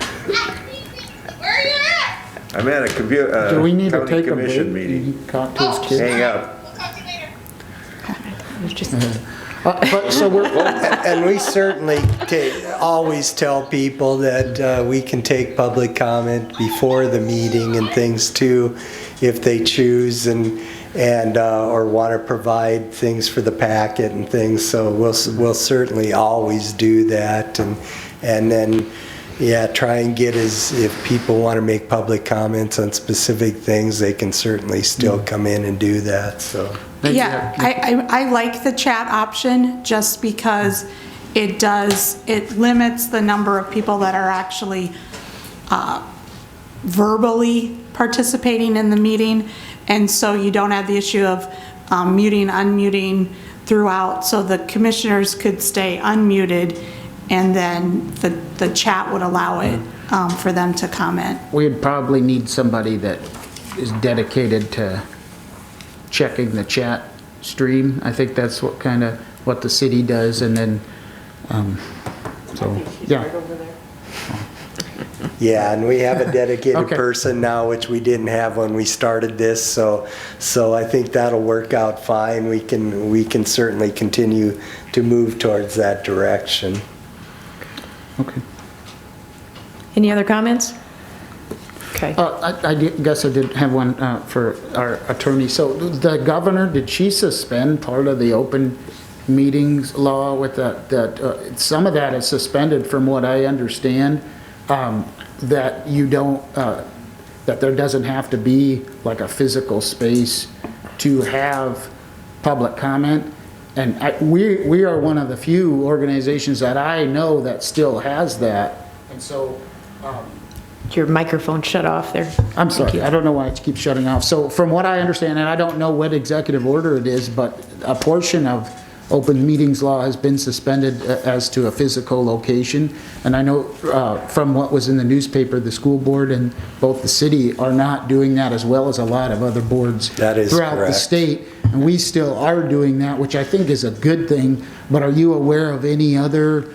C: I'm at a computer,
E: Do we need to
C: county
E: take a
C: commission
E: break?
C: meeting.
E: You talk to his kids?
C: Hang up.
E: But, so we're,
L: And we certainly always tell people that we can take public comment before the meeting and things too, if they choose, and or want to provide things for the packet and things. So we'll certainly always do that, and then try and get if people want to make public comments on specific things, they can certainly still come in and do that. So.
M: Yeah, I like the chat option just because it limits the number of people that are actually verbally participating in the meeting, and so you don't have the issue of muting, unmuting throughout, so the commissioners could stay unmuted, and then the chat would allow it for them to comment.
E: we'd probably need somebody that is dedicated to checking the chat stream. I think that's what the city does, and then, so, yeah.
L: Yeah, and we have a dedicated
E: Okay.
L: person now, which we didn't have when we started this, so I think that'll work out fine. We can certainly continue to move towards that direction.
E: Okay.
A: Any other comments? Okay.
E: I guess I did have one for our attorney. So the governor, did she suspend part of the open meetings law with that some of that is suspended from what I understand, that you don't, that there doesn't have to be like a physical space to have public comment. And we are one of the few organizations that I know that still has that. And so,
A: Your microphone shut off there.
E: I'm sorry, I don't know why it keeps shutting off. So from what I understand, and I don't know what executive order it is, but a portion of open meetings law has been suspended as to a physical location. And I know from what was in the newspaper, the school board and both the city are not doing that, as well as a lot of other boards
L: That is
E: throughout the
L: correct.
E: state. And we still are doing that, which I think is a good thing. But are you aware of any other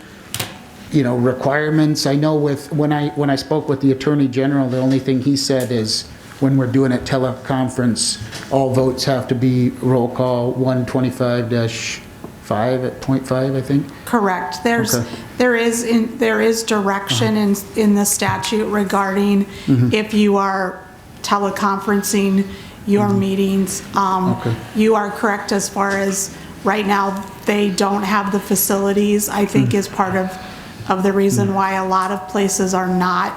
E: requirements? I know when I spoke with the Attorney General, the only thing he said is when we're doing a teleconference, all votes have to be roll call 125-5 at .5, I think.
M: Correct.
E: Okay.
M: There is direction in the statute regarding if you are teleconferencing your meetings.
E: Okay.
M: You are correct as far as right now, they don't have the facilities, I think is part of the reason why a lot of places are not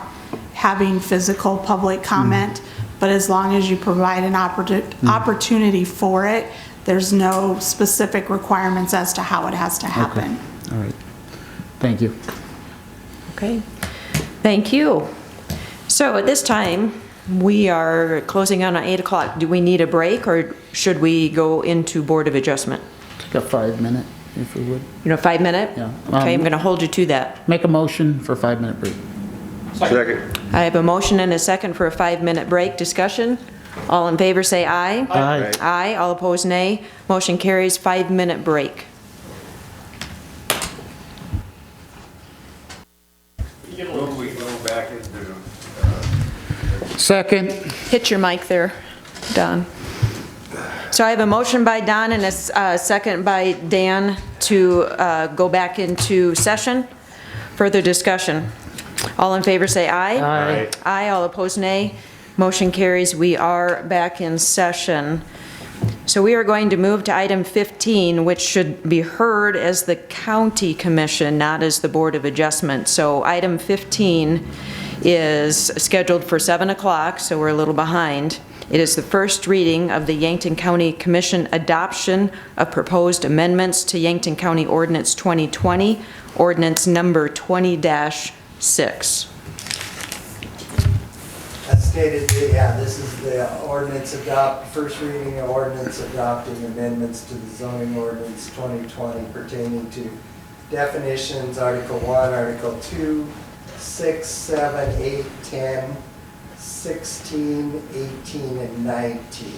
M: having physical public comment. But as long as you provide an opportunity for it, there's no specific requirements as to how it has to happen.
E: All right. Thank you.
A: Okay. Thank you. So at this time, we are closing on at 8 o'clock. Do we need a break, or should we go into Board of Adjustment?
E: Take a 5-minute, if we would.
A: 5 minute?
E: Yeah.
A: Okay, I'm going to hold you to that.
E: Make a motion for a 5-minute break.
C: Second.
A: I have a motion and a second for a 5-minute break. Discussion? All in favor say aye.
E: Aye.
A: Aye. All opposed, nay. Motion carries. 5-minute break.
C: Will we go back into,
E: Second.
A: Hit your mic there, Don. So I have a motion by Don and a second by Dan to go back into session. Further discussion? All in favor say aye.
E: Aye.
A: Aye. All opposed, nay. Motion carries. We are back in session. So we are going to move to item 15, which should be heard as the county commission, not as the Board of Adjustment. So item 15 is scheduled for 7 o'clock, so we're a little behind. It is the first reading of the Yankton County Commission adoption of proposed amendments to Yankton County Ordinance 2020, ordinance number 20-6.
L: As stated, yeah, this is the ordinance first reading of ordinance adopting amendments to the zoning ordinance 2020 pertaining to definitions, Article 1, Article 2, 6, 7, 8, 10, 16, 18, and 19.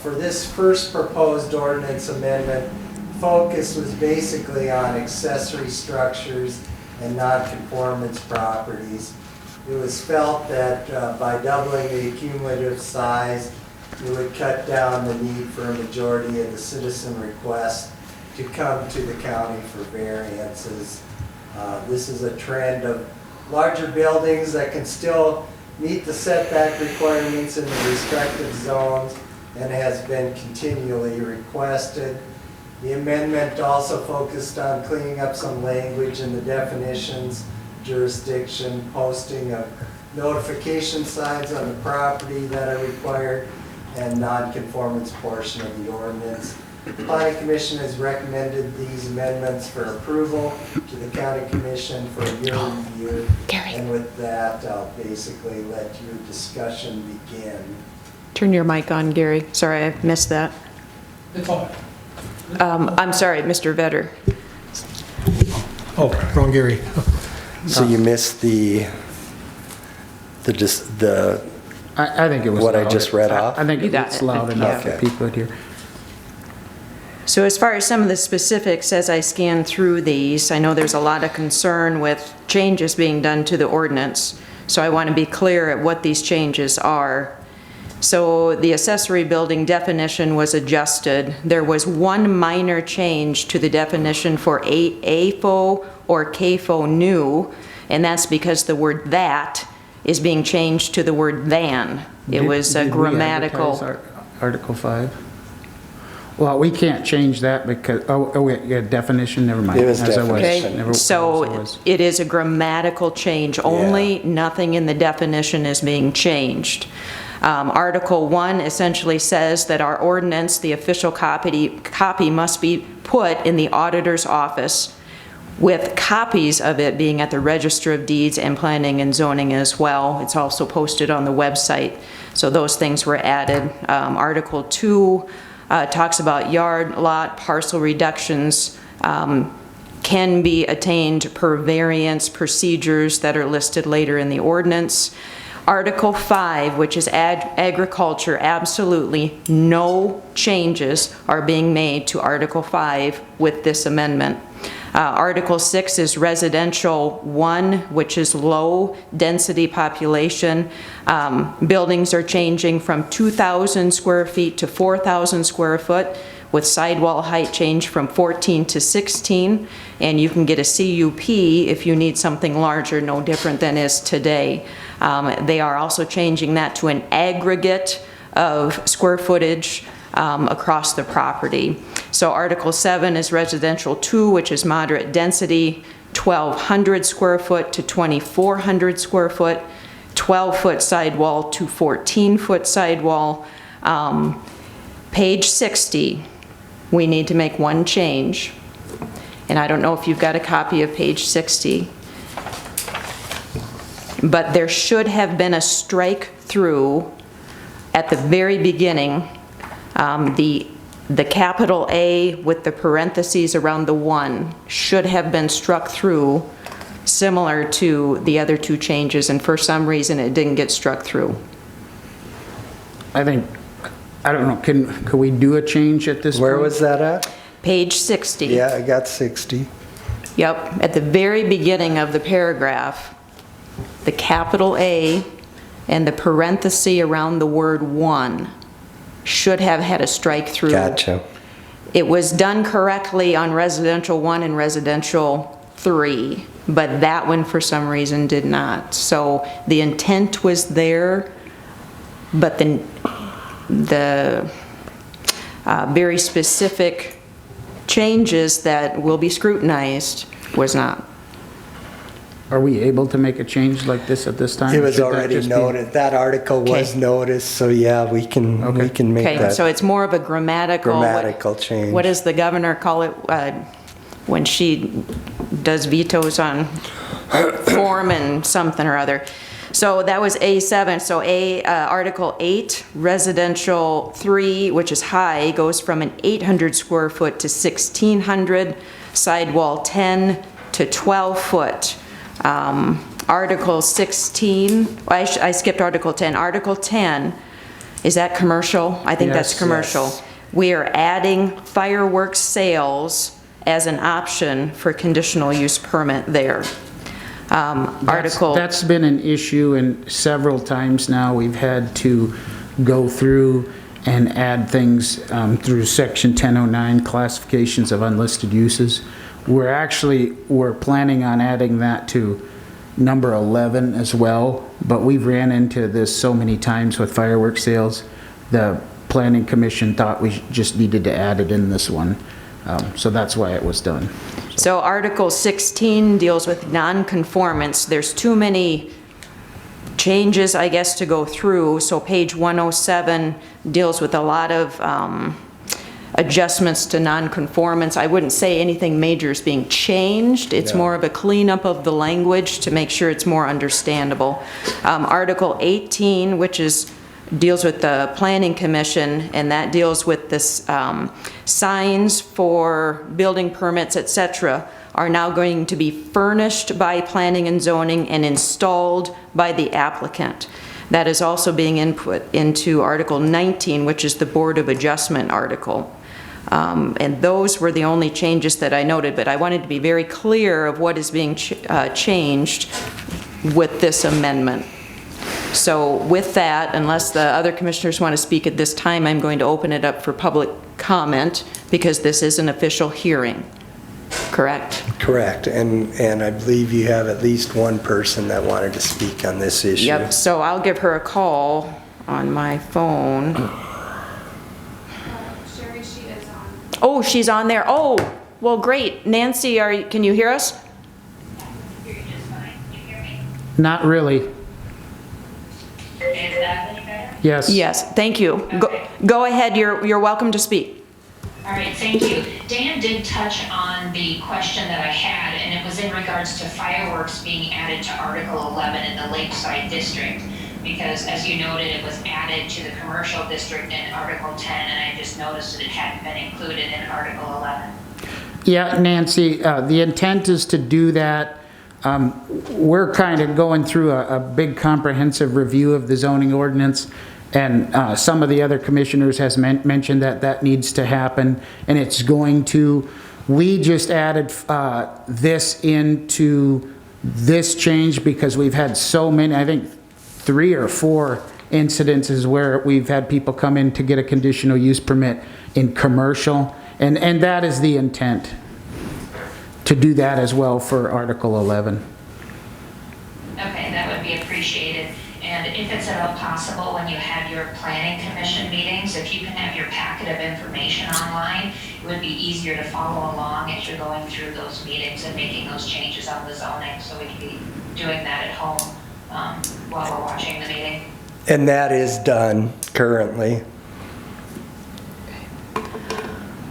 L: For this first proposed ordinance amendment, focus was basically on accessory structures and non-conformance properties. It was felt that by doubling the cumulative size, it would cut down the need for a majority of the citizen requests to come to the county for variances. This is a trend of larger buildings that can still meet the setback requirements in the respective zones and has been continually requested. The amendment also focused on cleaning up some language in the definitions, jurisdiction, posting of notification signs on the property that are required, and non-conformance portion of the ordinance. The Planning Commission has recommended these amendments for approval to the County Commission for your review. And with that, I'll basically let your discussion begin.
A: Turn your mic on, Gary. Sorry, I missed that.
D: It's on.
A: I'm sorry, Mr. Vetter.
H: Oh, wrong Gary.
L: So you missed the
E: I think it was
L: what I
E: loud.
L: just read off?
E: I think
A: You got
E: it's
A: it.
E: loud enough
L: Okay.
E: for people to hear.
A: So as far as some of the specifics, as I scan through these, I know there's a lot of concern with changes being done to the ordinance. So I want to be clear at what these changes are. So the accessory building definition was adjusted. There was one minor change to the definition for AFO or CAFO new, and that's because the word that is being changed to the word than. It was a
E: Did we
A: grammatical.
E: advertise Article 5? Well, we can't change that because, wait, yeah, definition, never mind.
L: It was
E: As I
L: definition.
E: never-
A: So
E: as I was.
A: it is a grammatical change only, nothing in the definition is being changed. Article 1 essentially says that our ordinance, the official copy must be put in the auditor's office, with copies of it being at the Register of Deeds and Planning and Zoning as well. It's also posted on the website. So those things were added. Article 2 talks about yard, lot, parcel reductions can be attained per variance procedures that are listed later in the ordinance. Article 5, which is agriculture, absolutely no changes are being made to Article 5 with this amendment. Article 6 is residential 1, which is low density population. Buildings are changing from 2,000 square feet to 4,000 square foot, with sidewall height change from 14 to 16, and you can get a CUP if you need something larger, no different than is today. They are also changing that to an aggregate of square footage across the property. So Article 7 is residential 2, which is moderate density, 1,200 square foot to 2,400 square foot, 12-foot sidewall to 14-foot sidewall. Page 60, we need to make one change. And I don't know if you've got a copy of page 60. But there should have been a strike through at the very beginning. The capital A with the parentheses around the 1 should have been struck through, similar to the other two changes, and for some reason it didn't get struck through.
E: I think, I don't know, can we do a change at this point?
L: Where was that at?
A: Page 60.
L: Yeah, I got 60.
A: Yep, at the very beginning of the paragraph, the capital A and the parenthesis around the word 1 should have had a strike through.
L: Gotcha.
A: It was done correctly on residential 1 and residential 3, but that one for some reason did not. So the intent was there, but the very specific changes that will be scrutinized was not.
E: Are we able to make a change like this at this time?
L: It was
E: Should that
L: already
E: just be-
L: noted, that article was
A: Okay.
L: noticed, so yeah, we can make
A: Okay, so
L: that
A: it's more of a grammatical.
L: grammatical change.
A: What does the governor call it when she does vetoes on form and something or other? So that was A7. So Article 8, residential 3, which is high, goes from an 800 square foot to 1,600. Sidewall 10 to 12 foot. Article 16, I skipped Article 10. Article 10, is that commercial? I think that's
E: Yes,
A: commercial.
L: yes.
A: We are adding fireworks sales as an option for conditional use permit there. Article.
E: That's been an issue, and several times now we've had to go through and add things through Section 1009, classifications of unlisted uses. We're planning on adding that to number 11 as well, but we've ran into this so many times with fireworks sales. The Planning Commission thought we just needed to add it in this one, so that's why it was done.
A: So Article 16 deals with non-conformance. There's too many changes, I guess, to go through. So page 107 deals with a lot of adjustments to non-conformance. I wouldn't say anything major is being changed. It's more of a cleanup of the language to make sure it's more understandable. Article 18, which deals with the Planning Commission, and that deals with this signs for building permits, etc., are now going to be furnished by Planning and Zoning and installed by the applicant. That is also being input into Article 19, which is the Board of Adjustment article. And those were the only changes that I noted, but I wanted to be very clear of what is being changed with this amendment. So with that, unless the other commissioners want to speak at this time, I'm going to open it up for public comment because this is an official hearing, correct?
L: Correct, and I believe you have at least one person that wanted to speak on this issue.
A: Yep, so I'll give her a call on my phone.
M: Sherry, she is on.
A: Oh, she's on there. Oh, well, great. Nancy, can you hear us?
E: Not really.
N: Is that any better?
E: Yes.
A: Yes, thank you.
N: Okay.
A: Go ahead, you're welcome to speak.
N: All right, thank you. Dan did touch on the question that I had, and it was in regards to fireworks being added to Article 11 in the Lakeside District. Because as you noted, it was added to the Commercial District in Article 10, and I just noticed that it hadn't been included in Article 11.
E: Yeah, Nancy, the intent is to do that. We're kind of going through a big comprehensive review of the zoning ordinance, and some of the other commissioners has mentioned that needs to happen, and it's going to. We just added this into this change because we've had so many, I think 3 or 4 incidences where we've had people come in to get a conditional use permit in commercial, and that is the intent, to do that as well for Article 11.
N: Okay, that would be appreciated. And if it's at all possible, when you have your planning commission meetings, if you can have your packet of information online, it would be easier to follow along as you're going through those meetings and making those changes on the zoning, so we can be doing that at home while we're watching the meeting.
L: And that is done currently.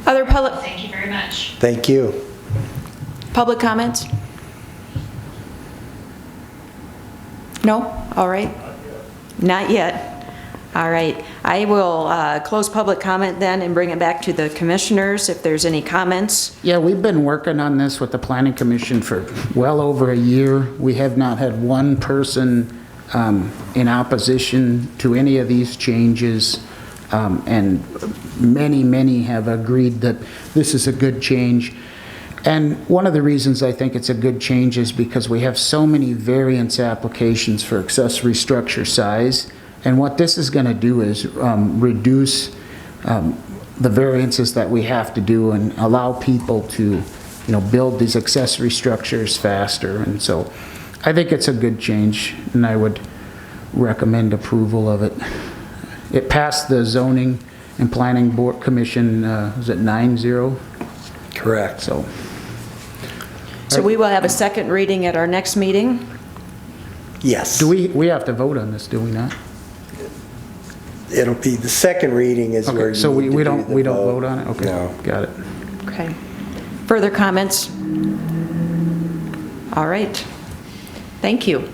A: Other public
N: Thank you very much.
L: Thank you.
A: comments? No? All right. Not yet. All right. I will close public comment then and bring it back to the commissioners if there's any comments.
E: Yeah, we've been working on this with the Planning Commission for well over a year. We have not had one person in opposition to any of these changes, and many have agreed that this is a good change. And one of the reasons I think it's a good change is because we have so many variance applications for accessory structure size. And what this is going to do is reduce the variances that we have to do and allow people to, build these accessory structures faster. And so I think it's a good change, and I would recommend approval of it. It passed the zoning and Planning Board Commission, was it 9-0?
L: Correct.
E: So,
A: So we will have a second reading at our next meeting.
L: Yes.
E: do we have to vote on this, do we not?
L: It'll be, the second reading is where
E: Okay,
L: you
E: so
L: need to
E: we
L: do
E: don't,
L: the
E: we don't vote on it? Okay,
L: No.
E: got it.
A: Okay. Further comments? All right. Thank you.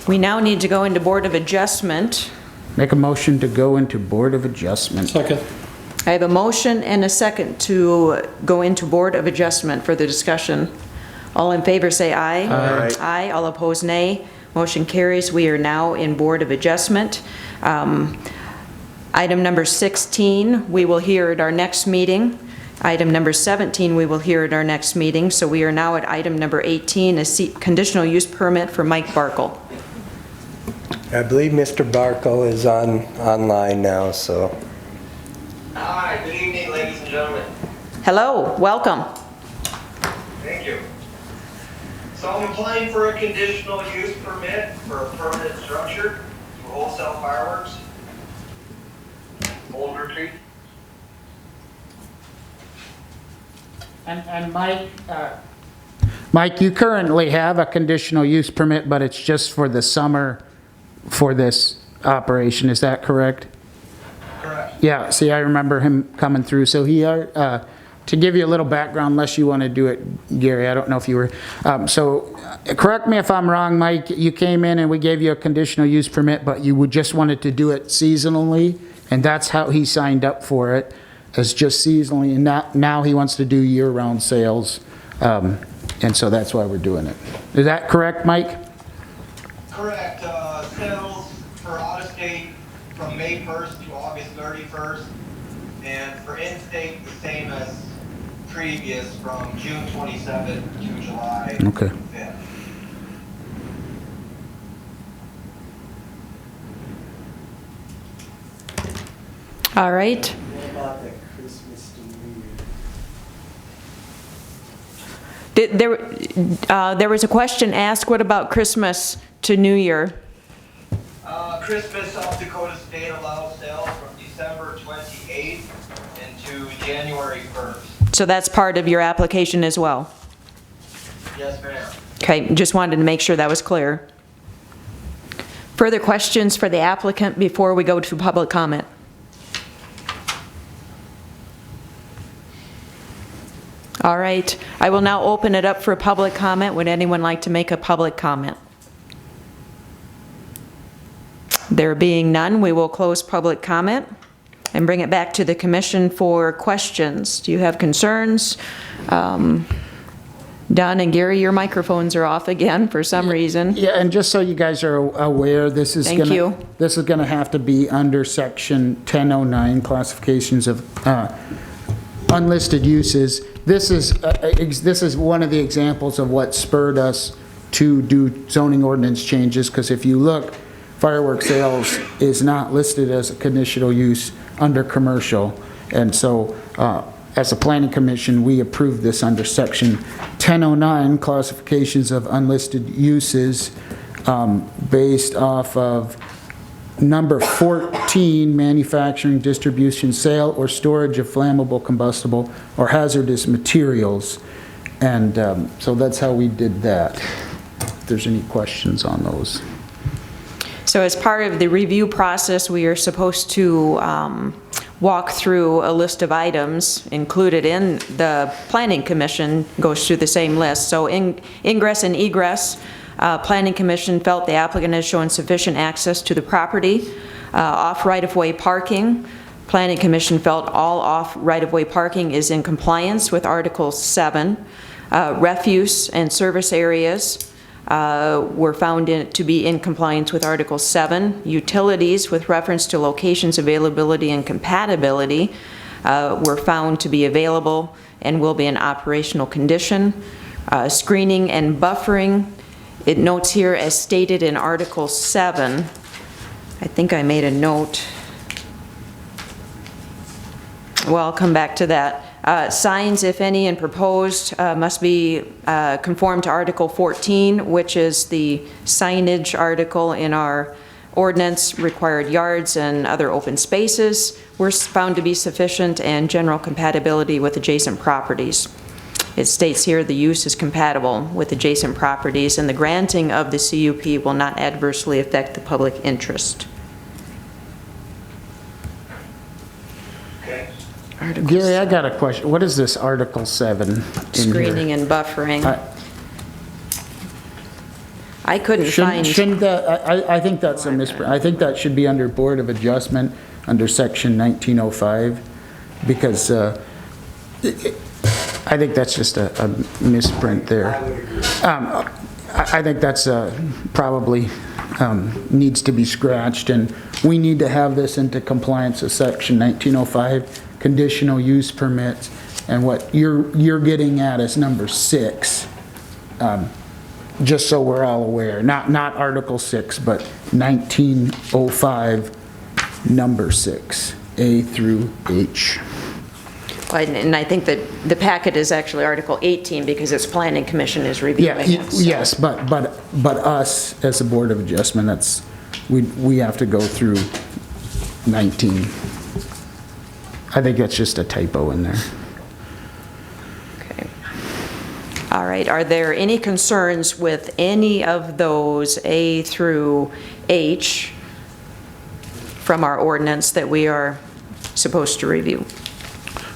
A: We now need to go into Board of Adjustment.
E: Make a motion to go into Board of Adjustment.
H: Second.
A: I have a motion and a second to go into Board of Adjustment for the discussion. All in favor say aye.
L: Aye.
A: Aye. All opposed nay. Motion carries. We are now in Board of Adjustment. Item number 16, we will hear at our next meeting. Item number 17, we will hear at our next meeting. So we are now at item number 18, a conditional use permit for Mike Barkle.
L: I believe Mr. Barkle is online now, so.
O: Hi, good evening, ladies and gentlemen.
A: Hello, welcome.
O: Thank you. So I'm applying for a conditional use permit for a permanent structure for wholesale fireworks. Old Retreat.
E: And Mike, you currently have a conditional use permit, but it's just for the summer for this operation, is that correct?
O: Correct.
E: Yeah, see, I remember him coming through, so to give you a little background, unless you want to do it, Gary, I don't know if you were, correct me if I'm wrong, Mike, you came in and we gave you a conditional use permit, but you would just wanted to do it seasonally, and that's how he signed up for it, as just seasonally, and now he wants to do year-round sales, and so that's why we're doing it. Is that correct, Mike?
O: Correct. Sales for out-of-state from May 1st to August 31st, and for in-state the same as previous from June 27th to July 5th.
A: All right.
L: What about the Christmas to New Year?
A: There was a question asked, what about Christmas to New Year?
O: Christmas, South Dakota State allows sales from December 28th into January 1st.
A: So that's part of your application as well?
O: Yes, ma'am.
A: Okay, just wanted to make sure that was clear. Further questions for the applicant before we go to public comment? All right, I will now open it up for public comment. Would anyone like to make a public comment? There being none, we will close public comment and bring it back to the commission for questions. Do you have concerns? Don and Gary, your microphones are off again for some reason.
E: Yeah, and just so you guys are aware, this is
A: Thank you.
E: This is gonna have to be under section 1009, classifications of unlisted uses. This is one of the examples of what spurred us to do zoning ordinance changes, because if you look, fireworks sales is not listed as a conditional use under commercial. And so, as a planning commission, we approved this under section 1009, classifications of unlisted uses, based off of number 14, manufacturing, distribution, sale, or storage of flammable, combustible, or hazardous materials. And so that's how we did that. If there's any questions on those.
A: So as part of the review process, we are supposed to walk through a list of items included in the Planning Commission, goes through the same list. So ingress and egress, Planning Commission felt the applicant has shown sufficient access to the property. Off right-of-way parking, Planning Commission felt all off right-of-way parking is in compliance with Article 7. Refuse and service areas were found to be in compliance with Article 7. Utilities with reference to locations, availability, and compatibility were found to be available and will be in operational condition. Screening and buffering, it notes here as stated in Article 7. I think I made a note. Well, I'll come back to that. Signs, if any, and proposed must be conform to Article 14, which is the signage article in our ordinance. Required yards and other open spaces were found to be sufficient, and general compatibility with adjacent properties. It states here the use is compatible with adjacent properties, and the granting of the CUP will not adversely affect the public interest.
K: Okay.
A: Article
E: Gary, I got a question. What is this Article 7 in here?
A: Screening and buffering. I couldn't find.
E: Shouldn't that, I think that's a misprint. I think that should be under Board of Adjustment, under Section 1905, because I think that's just a misprint there. I think that's probably needs to be scratched, and we need to have this into compliance with Section 1905, conditional use permits, and what you're getting at is number 6. Just so we're all aware, not Article 6, but 1905, number 6, A through H.
A: And I think that the packet is actually Article 18 because its Planning Commission is reviewing it. So.
E: Yes, but us as a Board of Adjustment, that's we have to go through 19. I think that's just a typo in there.
A: Okay. All right. Are there any concerns with any of those A through H from our ordinance that we are supposed to review?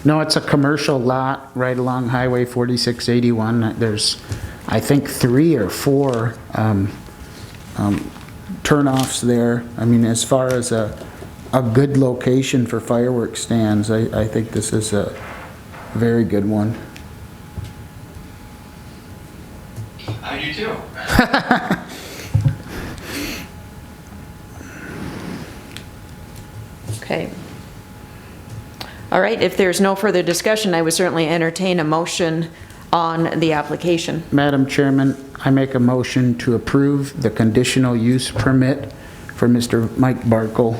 E: No, it's a commercial lot right along Highway 4681. There's, I think, 3 or 4 turnoffs there. I mean, as far as a good location for fireworks stands, I think this is a very good one.
O: I do too.
A: Okay. All right, if there's no further discussion, I would certainly entertain a motion on the application.
E: Madam Chairman, I make a motion to approve the conditional use permit for Mr. Mike Barkle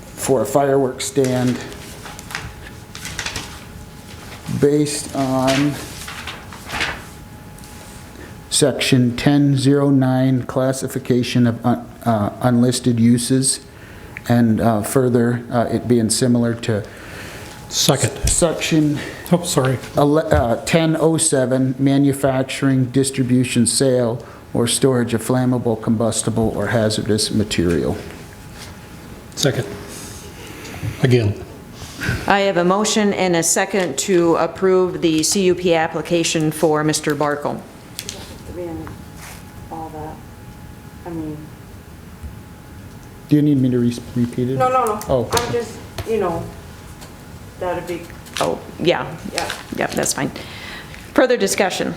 E: for a fireworks stand based on Section 1009, classification of unlisted uses, and further, it being similar to Section 1007, manufacturing, distribution, sale, or storage of flammable, combustible, or hazardous material.
H: Second. Again.
A: I have a motion and a second to approve the CUP application for Mr. Barkle.
B: All that, I mean.
E: Do you need me to repeat it?
B: No.
E: Oh.
B: I'm just, that'd be.
A: Oh, yeah. Yeah, that's fine. Further discussion?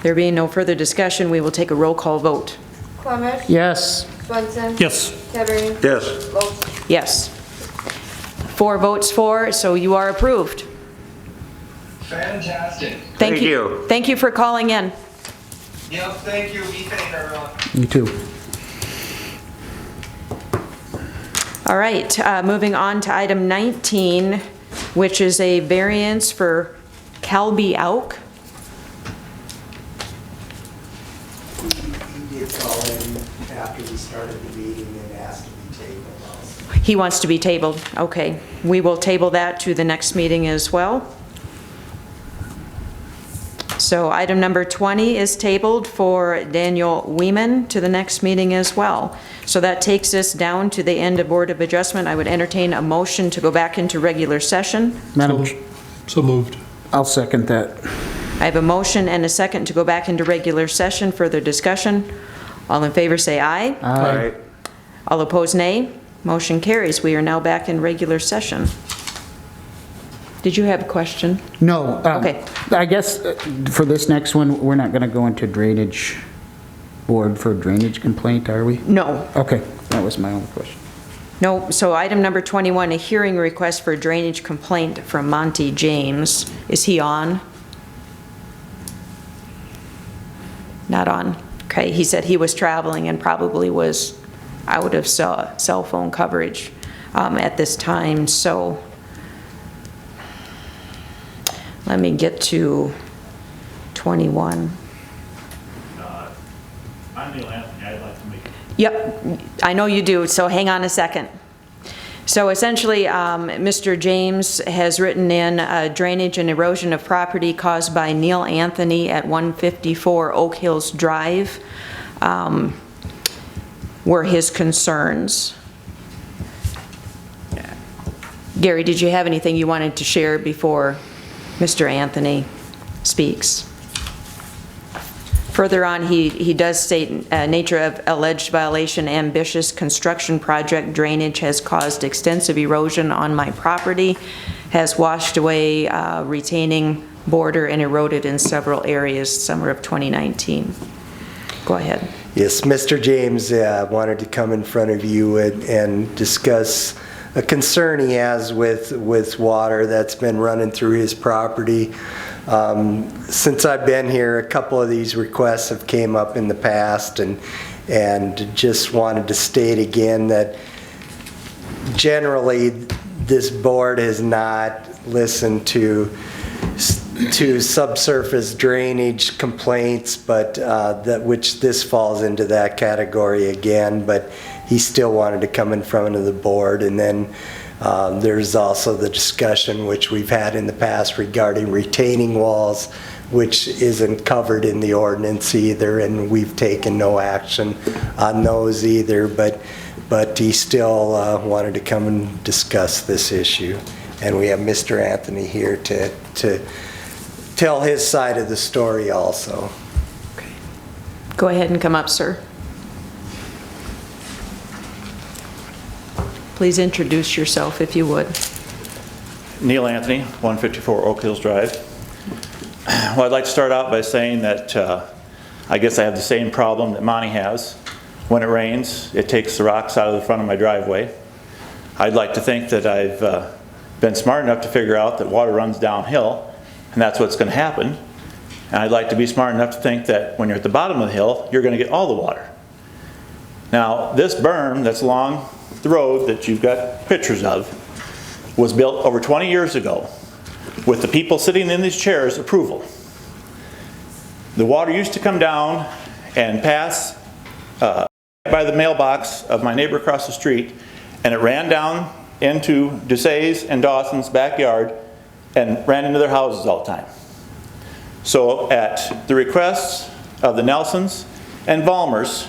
A: There being no further discussion, we will take a roll call vote.
B: Clemish?
E: Yes.
B: Swenson?
H: Yes.
B: Kettering?
C: Yes.
B: Lopes?
A: Yes. 4 votes for, so you are approved.
K: Fantastic.
A: Thank you. Thank you for calling in.
O: Yep, thank you. Be safe, everyone.
E: You too.
A: All right, moving on to item 19, which is a variance for Calby Auk.
L: He did call in after we started the meeting and asked to be tabled also.
A: He wants to be tabled. Okay. We will table that to the next meeting as well. So item number 20 is tabled for Daniel Weeman to the next meeting as well. So that takes us down to the end of Board of Adjustment. I would entertain a motion to go back into regular session.
E: Madam,
H: So moved.
E: I'll second that.
A: I have a motion and a second to go back into regular session. Further discussion? All in favor say aye.
E: Aye.
A: All opposed, nay. Motion carries. We are now back in regular session. Did you have a question?
E: No.
A: Okay.
E: I guess for this next one, we're not going to go into drainage board for a drainage complaint, are we?
A: No.
E: Okay, that was my only question.
A: No. So item number 21, a hearing request for a drainage complaint from Monty James. Is he on? Not on. Okay. He said he was traveling and probably was out of cell phone coverage. at this time. So let me get to 21.
P: I'm Neil Anthony. I'd like to make.
A: Yep, I know you do, so hang on a second. So essentially, Mr. James has written in drainage and erosion of property caused by Neil Anthony at 154 Oak Hills Drive were his concerns. Gary, did you have anything you wanted to share before Mr. Anthony speaks? Further on, he does state nature of alleged violation, ambitious construction project, drainage has caused extensive erosion on my property, has washed away retaining border and eroded in several areas, summer of 2019. Go ahead.
L: Yes, Mr. James wanted to come in front of you and discuss a concern he has with water that's been running through his property. Since I've been here, a couple of these requests have came up in the past, and just wanted to state again that generally this board has not listened to subsurface drainage complaints, but which this falls into that category again, but he still wanted to come in front of the board. And then there's also the discussion which we've had in the past regarding retaining walls, which isn't covered in the ordinance either, and we've taken no action on those either, but he still wanted to come and discuss this issue. And we have Mr. Anthony here to tell his side of the story also.
A: Okay. Go ahead and come up, sir. Please introduce yourself if you would.
P: Neil Anthony, 154 Oak Hills Drive. Well, I'd like to start out by saying that I guess I have the same problem that Monty has. When it rains, it takes the rocks out of the front of my driveway. I'd like to think that I've been smart enough to figure out that water runs downhill, and that's what's going to happen. And I'd like to be smart enough to think that when you're at the bottom of the hill, you're going to get all the water. Now, this berm that's along the road that you've got pictures of was built over 20 years ago with the people sitting in these chairs' approval. The water used to come down and pass by the mailbox of my neighbor across the street, and it ran down into Dusay's and Dawson's backyard and ran into their houses all the time. So at the requests of the Nelsons and Valmers,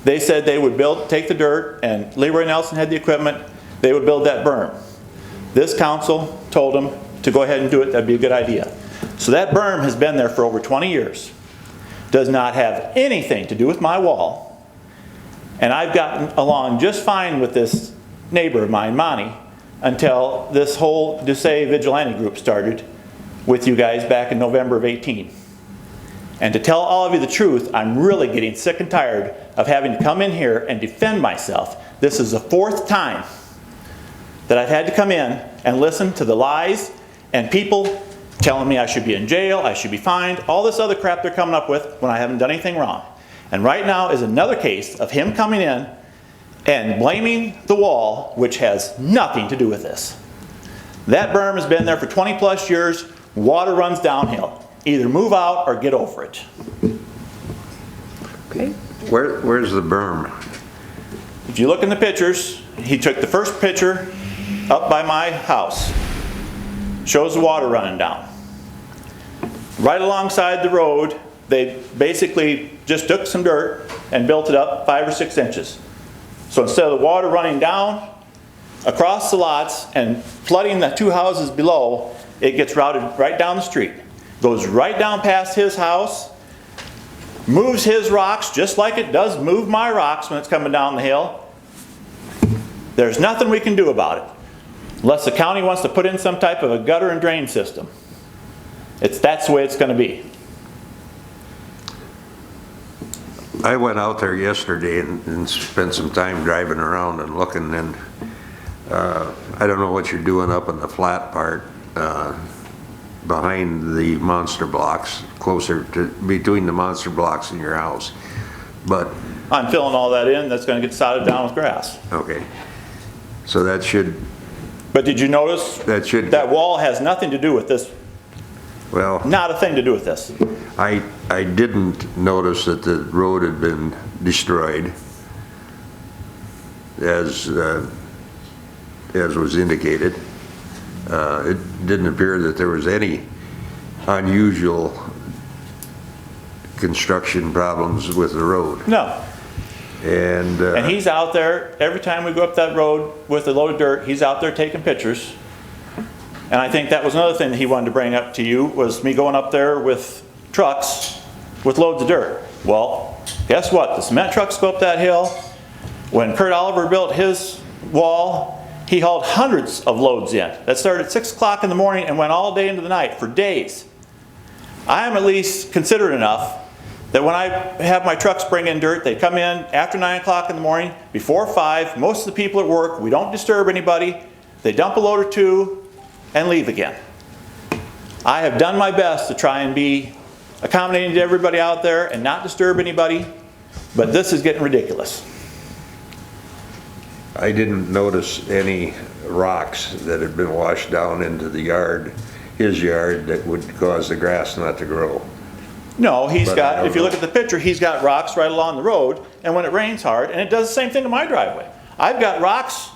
P: they said they would take the dirt, and Leroy Nelson had the equipment, they would build that berm. This council told them to go ahead and do it, that'd be a good idea. So that berm has been there for over 20 years. Does not have anything to do with my wall. And I've gotten along just fine with this neighbor of mine, Monty, until this whole Dusay vigilante group started with you guys back in November of 18. And to tell all of you the truth, I'm really getting sick and tired of having to come in here and defend myself. This is the 4th time that I've had to come in and listen to the lies and people telling me I should be in jail, I should be fined, all this other crap they're coming up with when I haven't done anything wrong. And right now is another case of him coming in and blaming the wall, which has nothing to do with this. That berm has been there for 20 plus years, water runs downhill. Either move out or get over it.
A: Okay.
C: Where's the berm?
P: If you look in the pictures, he took the first picture up by my house. Shows the water running down. Right alongside the road, they basically just took some dirt and built it up 5 or 6 inches. So instead of the water running down across the lots and flooding the 2 houses below, it gets routed right down the street. Goes right down past his house, moves his rocks just like it does move my rocks when it's coming down the hill. There's nothing we can do about it unless the county wants to put in some type of a gutter and drain system. That's the way it's going to be.
C: I went out there yesterday and spent some time driving around and looking, and I don't know what you're doing up in the flat part behind the monster blocks, closer to between the monster blocks and your house, but
P: I'm filling all that in. That's going to get sodded down with grass.
C: okay. So that should,
P: But did you notice? That wall has nothing to do with this.
C: well,
P: Not a thing to do with this.
C: I didn't notice that the road had been destroyed as was indicated. It didn't appear that there was any unusual construction problems with the road.
P: No.
C: And
P: he's out there, every time we go up that road with a load of dirt, he's out there taking pictures. And I think that was another thing that he wanted to bring up to you, was me going up there with trucks with loads of dirt. Well, guess what? The cement trucks go up that hill. When Kurt Oliver built his wall, he hauled hundreds of loads in. That started at 6 o'clock in the morning and went all day into the night for days. I am at least considerate enough that when I have my trucks bring in dirt, they come in after 9 o'clock in the morning, before 5. Most of the people at work, we don't disturb anybody. They dump a load or two and leave again. I have done my best to try and be accommodating to everybody out there and not disturb anybody, but this is getting ridiculous.
C: I didn't notice any rocks that had been washed down into the yard, his yard, that would cause the grass not to grow.
P: No, he's
C: But I
P: got,
C: don't
P: if you look
C: know.
P: at the picture, he's got rocks right along the road, and when it rains hard, and it does the same thing to my driveway. I've got rocks,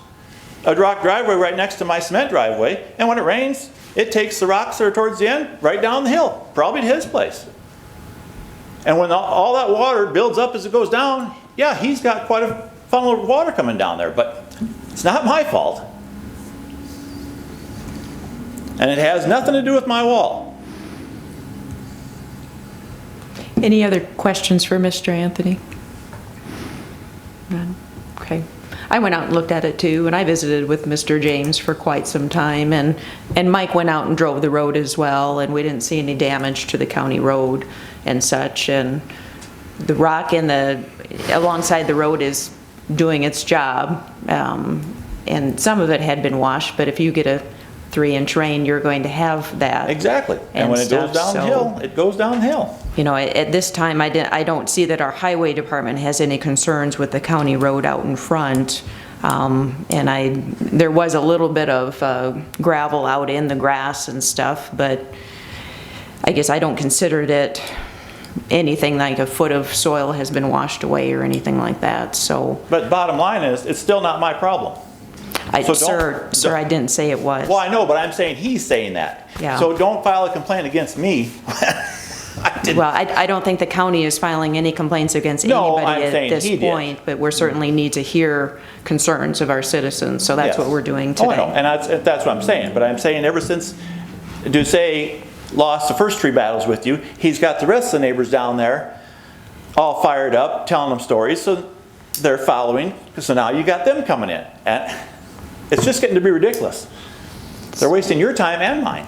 P: a rock driveway right next to my cement driveway, and when it rains, it takes the rocks that are towards the end right down the hill, probably to his place. And when all that water builds up as it goes down, yeah, he's got quite a funnel of water coming down there, but it's not my fault. And it has nothing to do with my wall.
A: Any other questions for Mr. Anthony? None? Okay. I went out and looked at it too, and I visited with Mr. James for quite some time, and Mike went out and drove the road as well, and we didn't see any damage to the county road and such, and the rock alongside the road is doing its job, and some of it had been washed, but if you get a 3-inch rain, you're going to have that.
P: Exactly. And when it goes downhill, it goes downhill.
A: You know, at this time, I don't see that our highway department has any concerns with the county road out in front. And there was a little bit of gravel out in the grass and stuff, but I guess I don't consider it anything like a foot of soil has been washed away or anything like that, so.
P: But bottom line is, it's still not my problem.
A: Sir, I didn't say it was.
P: Well, I know, but I'm saying he's saying that.
A: Yeah.
P: So don't file a complaint against me.
A: Well, I don't think the county is filing any complaints against anybody at this point, but we certainly need to hear concerns of our citizens, so that's what we're doing today.
P: Oh, I know, and that's what I'm saying. But I'm saying ever since Doucet lost the first 3 battles with you, he's got the rest of the neighbors down there all fired up, telling them stories, so they're following. So now you got them coming in. And it's just getting to be ridiculous. They're wasting your time and mine.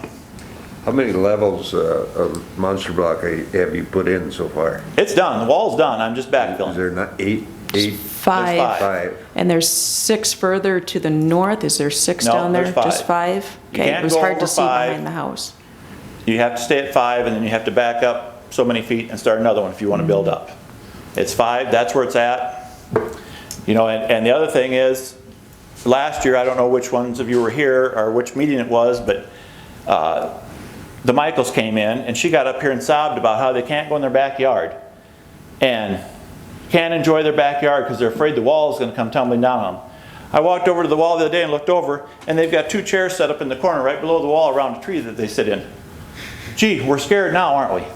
C: How many levels of monster block have you put in so far?
P: It's done. The wall's done. I'm just backfilling.
C: Is there not 8?
A: 5.
C: 5.
A: And there's 6 further to the north. Is there 6
P: No,
A: down there?
P: there's 5.
A: Just 5?
P: You
A: Okay,
P: can't
A: it was
P: go
A: hard
P: over
A: to see
P: 5.
A: behind the house.
P: You have to stay at 5, and then you have to back up so many feet and start another one if you want to build up. It's 5. That's where it's at. You know, and the other thing is, last year, I don't know which ones of you were here or which meeting it was, but the Michaels came in, and she got up here and sobbed about how they can't go in their backyard and can't enjoy their backyard because they're afraid the wall is going to come tumbling down on them. I walked over to the wall the other day and looked over, and they've got 2 chairs set up in the corner right below the wall around a tree that they sit in. Gee, we're scared now, aren't we?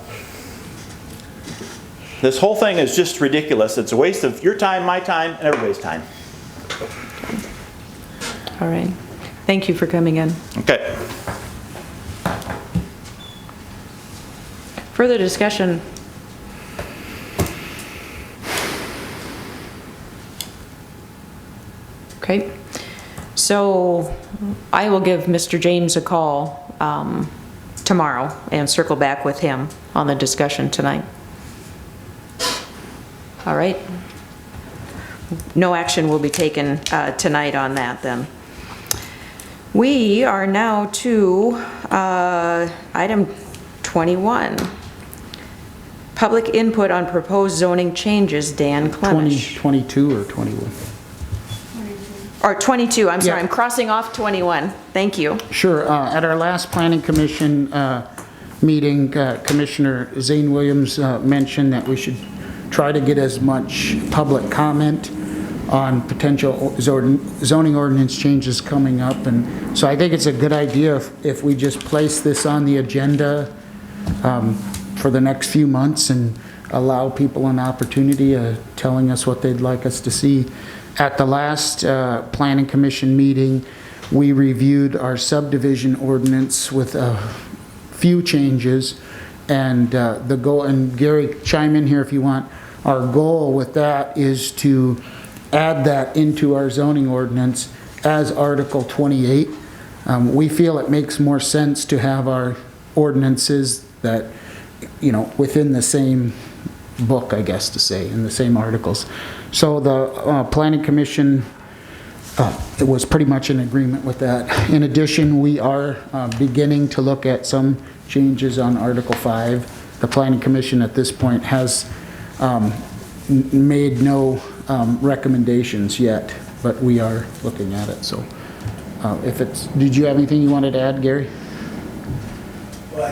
P: This whole thing is just ridiculous. It's a waste of your time, my time, and everybody's time.
A: All right. Thank you for coming in.
P: Okay.
A: Further discussion? Okay. So I will give Mr. James a call tomorrow and circle back with him on the discussion tonight. All right. No action will be taken tonight on that then. We are now to item 21. Public input on proposed zoning changes, Dan Clemish.
E: 22 or 21?
A: Or 22, I'm sorry,
E: Yeah.
A: I'm crossing off 21. Thank you.
E: Sure. At our last planning commission meeting, Commissioner Zane Williams mentioned that we should try to get as much public comment on potential zoning ordinance changes coming up. And so I think it's a good idea if we just place this on the agenda for the next few months and allow people an opportunity telling us what they'd like us to see. At the last planning commission meeting, we reviewed our subdivision ordinance with a few changes, and the goal, and Gary, chime in here if you want, our goal with that is to add that into our zoning ordinance as Article 28. We feel it makes more sense to have our ordinances that, you know, within the same book, I guess to say, in the same articles. So the planning commission it was pretty much in agreement with that. In addition, we are beginning to look at some changes on Article 5. The planning commission at this point has made no recommendations yet, but we are looking at it. So if it's, did you have anything you wanted to add, Gary?
L: Well,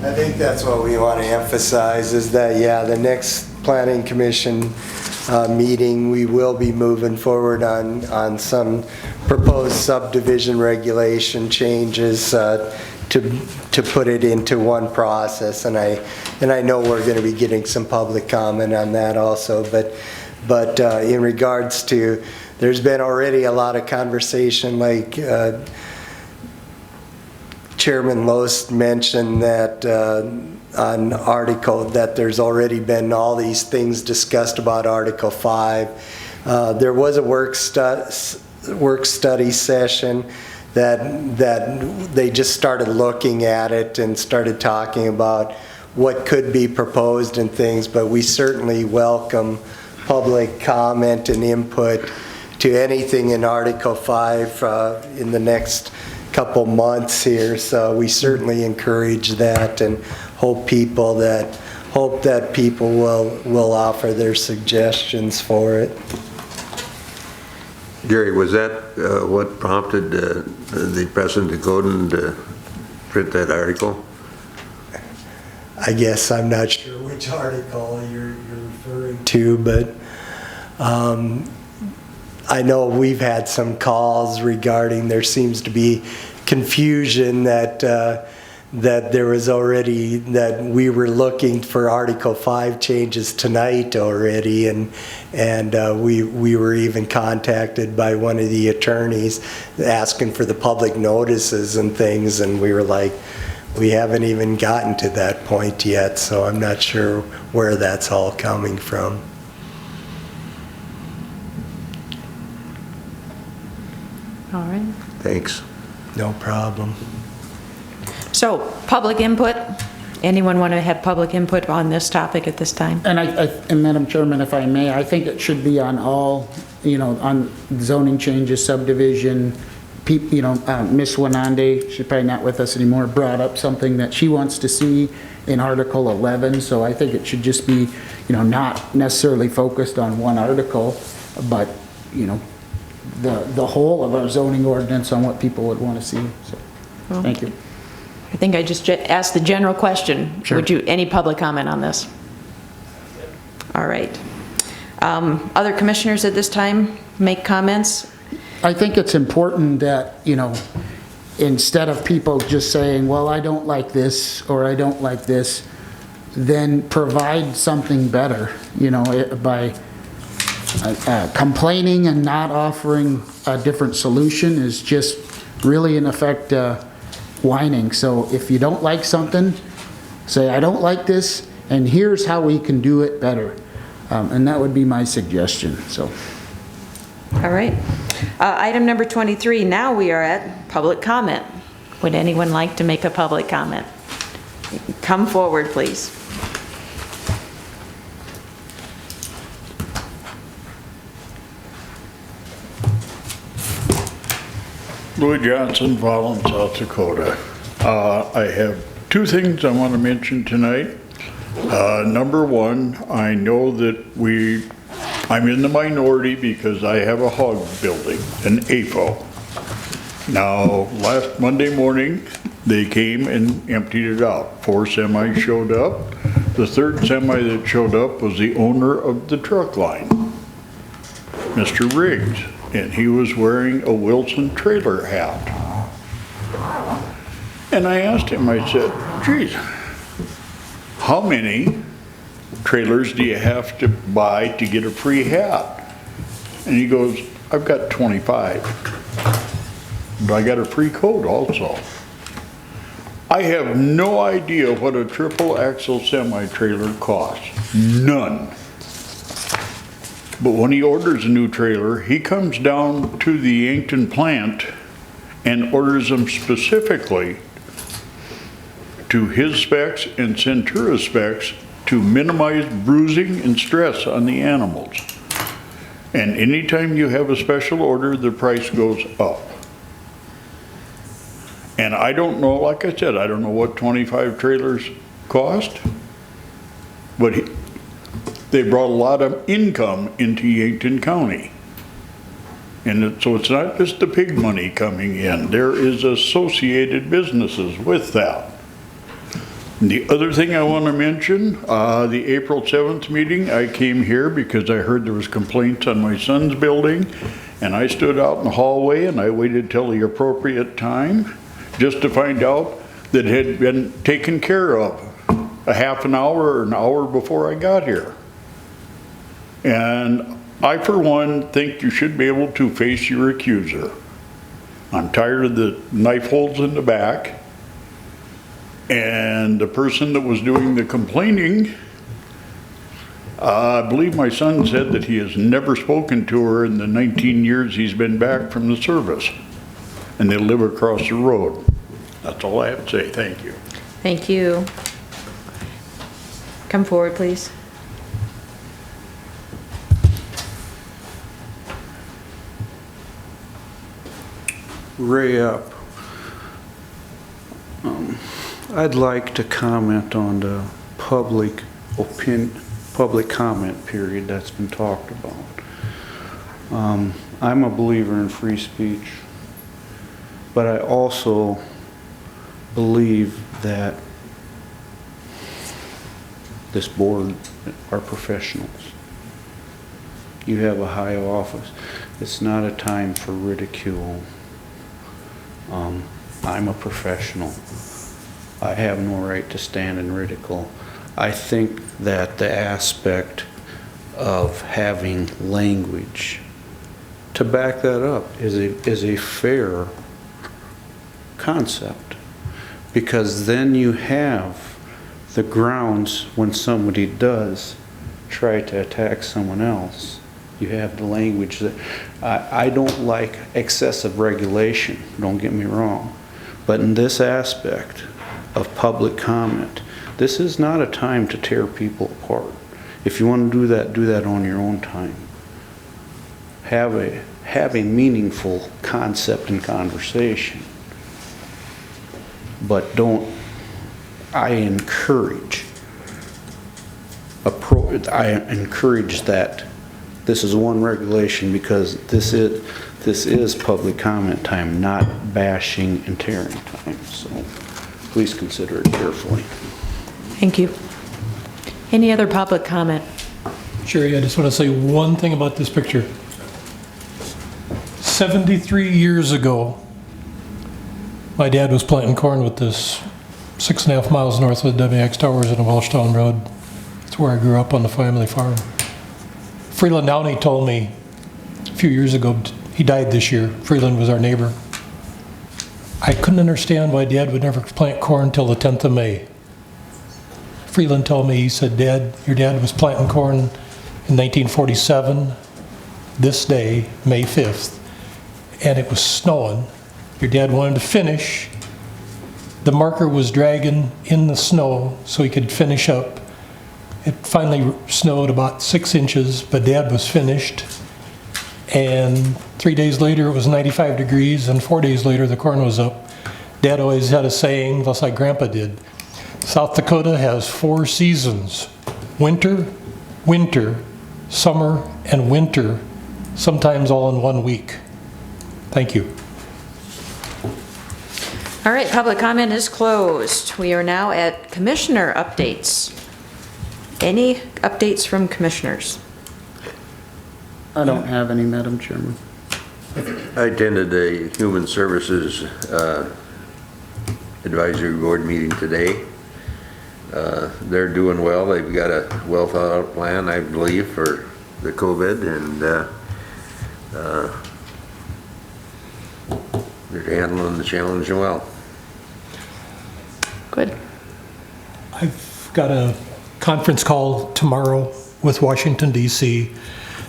L: I think that's what we want to emphasize is that, yeah, the next planning commission meeting, we will be moving forward on some proposed subdivision regulation changes to put it into one process. And I know we're going to be getting some public comment on that also, but in regards to, there's been already a lot of conversation, like Chairman Loest mentioned that on article, that there's already been all these things discussed about Article 5. There was a work study session that they just started looking at it and started talking about what could be proposed and things, but we certainly welcome public comment and input to anything in Article 5 in the next couple months here. So we certainly encourage that and hope that people will offer their suggestions for it.
C: Gary, was that what prompted the President of Godin to print that article?
L: I guess I'm not sure which article you're referring to, but I know we've had some calls regarding, there seems to be confusion that there was already, that we were looking for Article 5 changes tonight already, and we were even contacted by one of the attorneys asking for the public notices and things, and we were like, we haven't even gotten to that point yet, so I'm not sure where that's all coming from.
A: All right.
C: Thanks.
L: No problem.
A: So, public input. Anyone want to have public input on this topic at this time?
E: And and Madam Chairman, if I may, I think it should be on all, you know, on zoning changes, subdivision, you know, Ms. Wanande, she's probably not with us anymore, brought up something that she wants to see in Article 11. So I think it should just be, you know, not necessarily focused on one article, but, you know, the whole of our zoning ordinance on what people would want to see. So,
A: Well,
E: thank you.
A: I think I just asked the general question.
E: Sure.
A: Would you, any public comment on this? All right. Other commissioners at this time make comments?
E: I think it's important that, you know, instead of people just saying, well, I don't like this, or I don't like this, then provide something better, you know, by complaining and not offering a different solution is just really, in effect, whining. So if you don't like something, say, I don't like this, and here's how we can do it better. And that would be my suggestion, so.
A: All right. Item number 23, now we are at public comment. Would anyone like to make a public comment? Come forward, please.
Q: Louis Johnson, Volum, South Dakota. I have two things I want to mention tonight. Number one, I know that we I'm in the minority because I have a hog building, an AFO. Now, last Monday morning, they came and emptied it out. 4 semis showed up. The 3rd semi that showed up was the owner of the truck line, Mr. Riggs, and he was wearing a Wilson trailer hat. And I asked him, I said, geez, how many trailers do you have to buy to get a free hat? And he goes, I've got 25, but I got a free coat also. I have no idea what a triple axle semi-trailer costs, none. But when he orders a new trailer, he comes down to the Yankton plant and orders them specifically to his specs and Centura specs to minimize bruising and stress on the animals. And anytime you have a special order, the price goes up. And I don't know, like I said, I don't know what 25 trailers cost, but they brought a lot of income into Yankton County. And so it's not just the pig money coming in, there is associated businesses with that. The other thing I want to mention, the April 7th meeting, I came here because I heard there was complaints on my son's building, and I stood out in the hallway and I waited till the appropriate time just to find out that it had been taken care of a half an hour or an hour before I got here. And I, for one, think you should be able to face your accuser. I'm tired of the knife holes in the back. And the person that was doing the complaining, I believe my son said that he has never spoken to her in the 19 years he's been back from the service. And they live across the road. That's all I have to say. Thank you.
A: Thank you. Come forward, please.
R: Ray Up. I'd like to comment on the public comment period that's been talked about. I'm a believer in free speech, but I also believe that this board are professionals. You have a high office. It's not a time for ridicule. I'm a professional. I have no right to stand in ridicule. I think that the aspect of having language to back that up is a fair concept, because then you have the grounds when somebody does try to attack someone else. You have the language that I don't like excessive regulation, don't get me wrong, but in this aspect of public comment, this is not a time to tear people apart. If you want to do that on your own time. Have a meaningful concept and conversation, but don't. I encourage that this is one regulation, because this is public comment time, not bashing and tearing time. So please consider it carefully.
A: Thank you. Any other public comment?
H: Sherry, I just want to say one thing about this picture. 73 years ago, my dad was planting corn with this 6.5 miles north of the WX Towers on Welshtown Road. It's where I grew up on the family farm. Freeland Downey told me a few years ago, he died this year. Freeland was our neighbor. I couldn't understand why Dad would never plant corn till the 10th of May. Freeland told me, he said, Dad, your dad was planting corn in 1947, this day, May 5th, and it was snowing. Your dad wanted to finish. The marker was dragging in the snow so he could finish up. It finally snowed about 6 inches, but Dad was finished. And 3 days later, it was 95 degrees, and 4 days later, the corn was up. Dad always had a saying, just like Grandpa did. South Dakota has 4 seasons: winter, winter, summer, and winter, sometimes all in 1 week. Thank you.
A: All right, public comment is closed. We are now at commissioner updates. Any updates from commissioners?
E: I don't have any, Madam Chairman.
C: I attended a Human Services Advisory Board meeting today. They're doing well. They've got a well thought out plan, I believe, for the COVID, and they're handling the challenge well.
A: Good.
H: I've got a conference call tomorrow with Washington, D.C.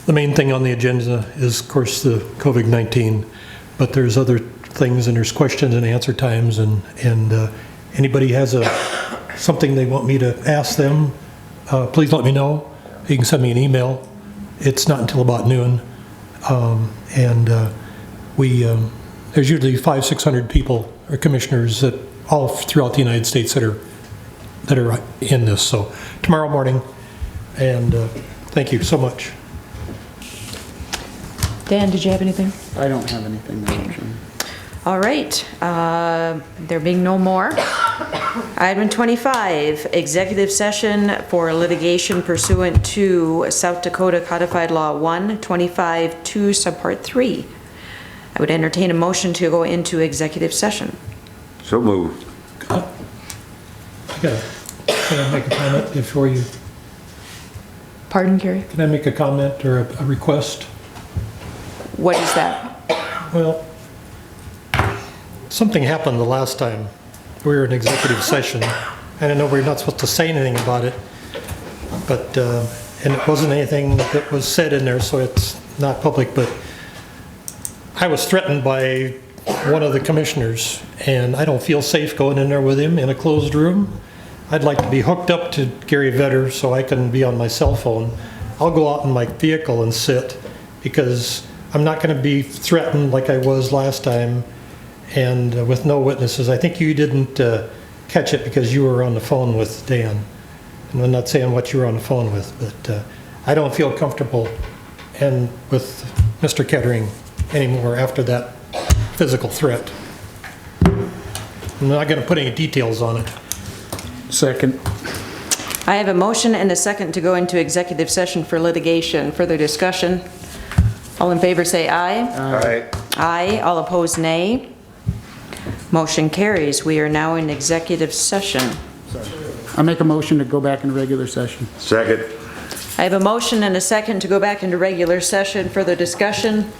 H: The main thing on the agenda is, of course, the COVID-19, but there's other things, and there's questions and answer times, and anybody has something they want me to ask them, please let me know. You can send me an email. It's not until about noon, there's usually 500-600 people or commissioners that all throughout the United States that are in this. So tomorrow morning, and thank you so much.
A: Dan, did you have anything?
E: I don't have anything, Madam Chairman.
A: All right, there being no more. Item 25, executive session for litigation pursuant to South Dakota Codified Law 125-2 subpart 3. I would entertain a motion to go into executive session.
C: So moved.
H: Can I make a comment before you?
A: Pardon, Gary?
H: Can I make a comment or a request?
A: What is that?
H: Well, something happened the last time we were in executive session, and I know we're not supposed to say anything about it, but, and it wasn't anything that was said in there, so it's not public, but I was threatened by one of the commissioners, and I don't feel safe going in there with him in a closed room. I'd like to be hooked up to Gary Vetter so I can be on my cell phone. I'll go out in my vehicle and sit, because I'm not going to be threatened like I was last time, and with no witnesses. I think you didn't catch it because you were on the phone with Dan. And I'm not saying what you were on the phone with, but I don't feel comfortable and with Mr. Kettering anymore after that physical threat. I'm not going to put any details on it.
E: Second.
A: I have a motion and a second to go into executive session for litigation. Further discussion? All in favor say aye.
C: Aye.
A: Aye. All opposed, nay. Motion carries. We are now in executive session.
E: I make a motion to go back in regular session.
C: Second.
A: I have a motion and a second to go back into regular session. Further discussion?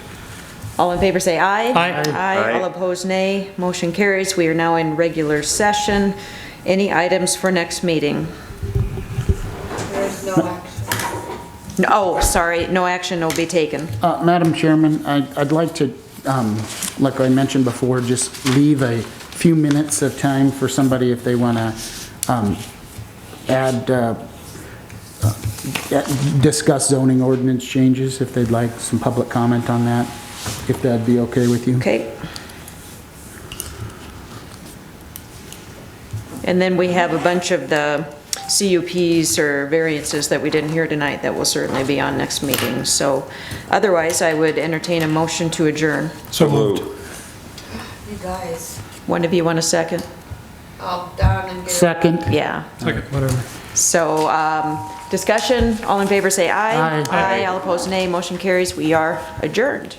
A: All in favor say aye.
H: Aye.
A: Aye. All opposed, nay. Motion carries. We are now in regular session. Any items for next meeting?
B: There's no action.
A: Oh, sorry, no action will be taken.
E: Madam Chairman, I'd like to, like I mentioned before, just leave a few minutes of time for somebody if they want to discuss zoning ordinance changes, if they'd like some public comment on that, if that'd be okay with you.
A: Okay. And then we have a bunch of the CUPs or variances that we didn't hear tonight that will certainly be on next meeting. So otherwise, I would entertain a motion to adjourn.
H: So moved.
B: You guys,
A: One of you want a second?
B: I'll down and get.
E: Second.
A: Yeah.
H: Second, whatever.
A: So discussion, all in favor say aye.
E: Aye.
A: Aye. All opposed nay. Motion carries. We are adjourned.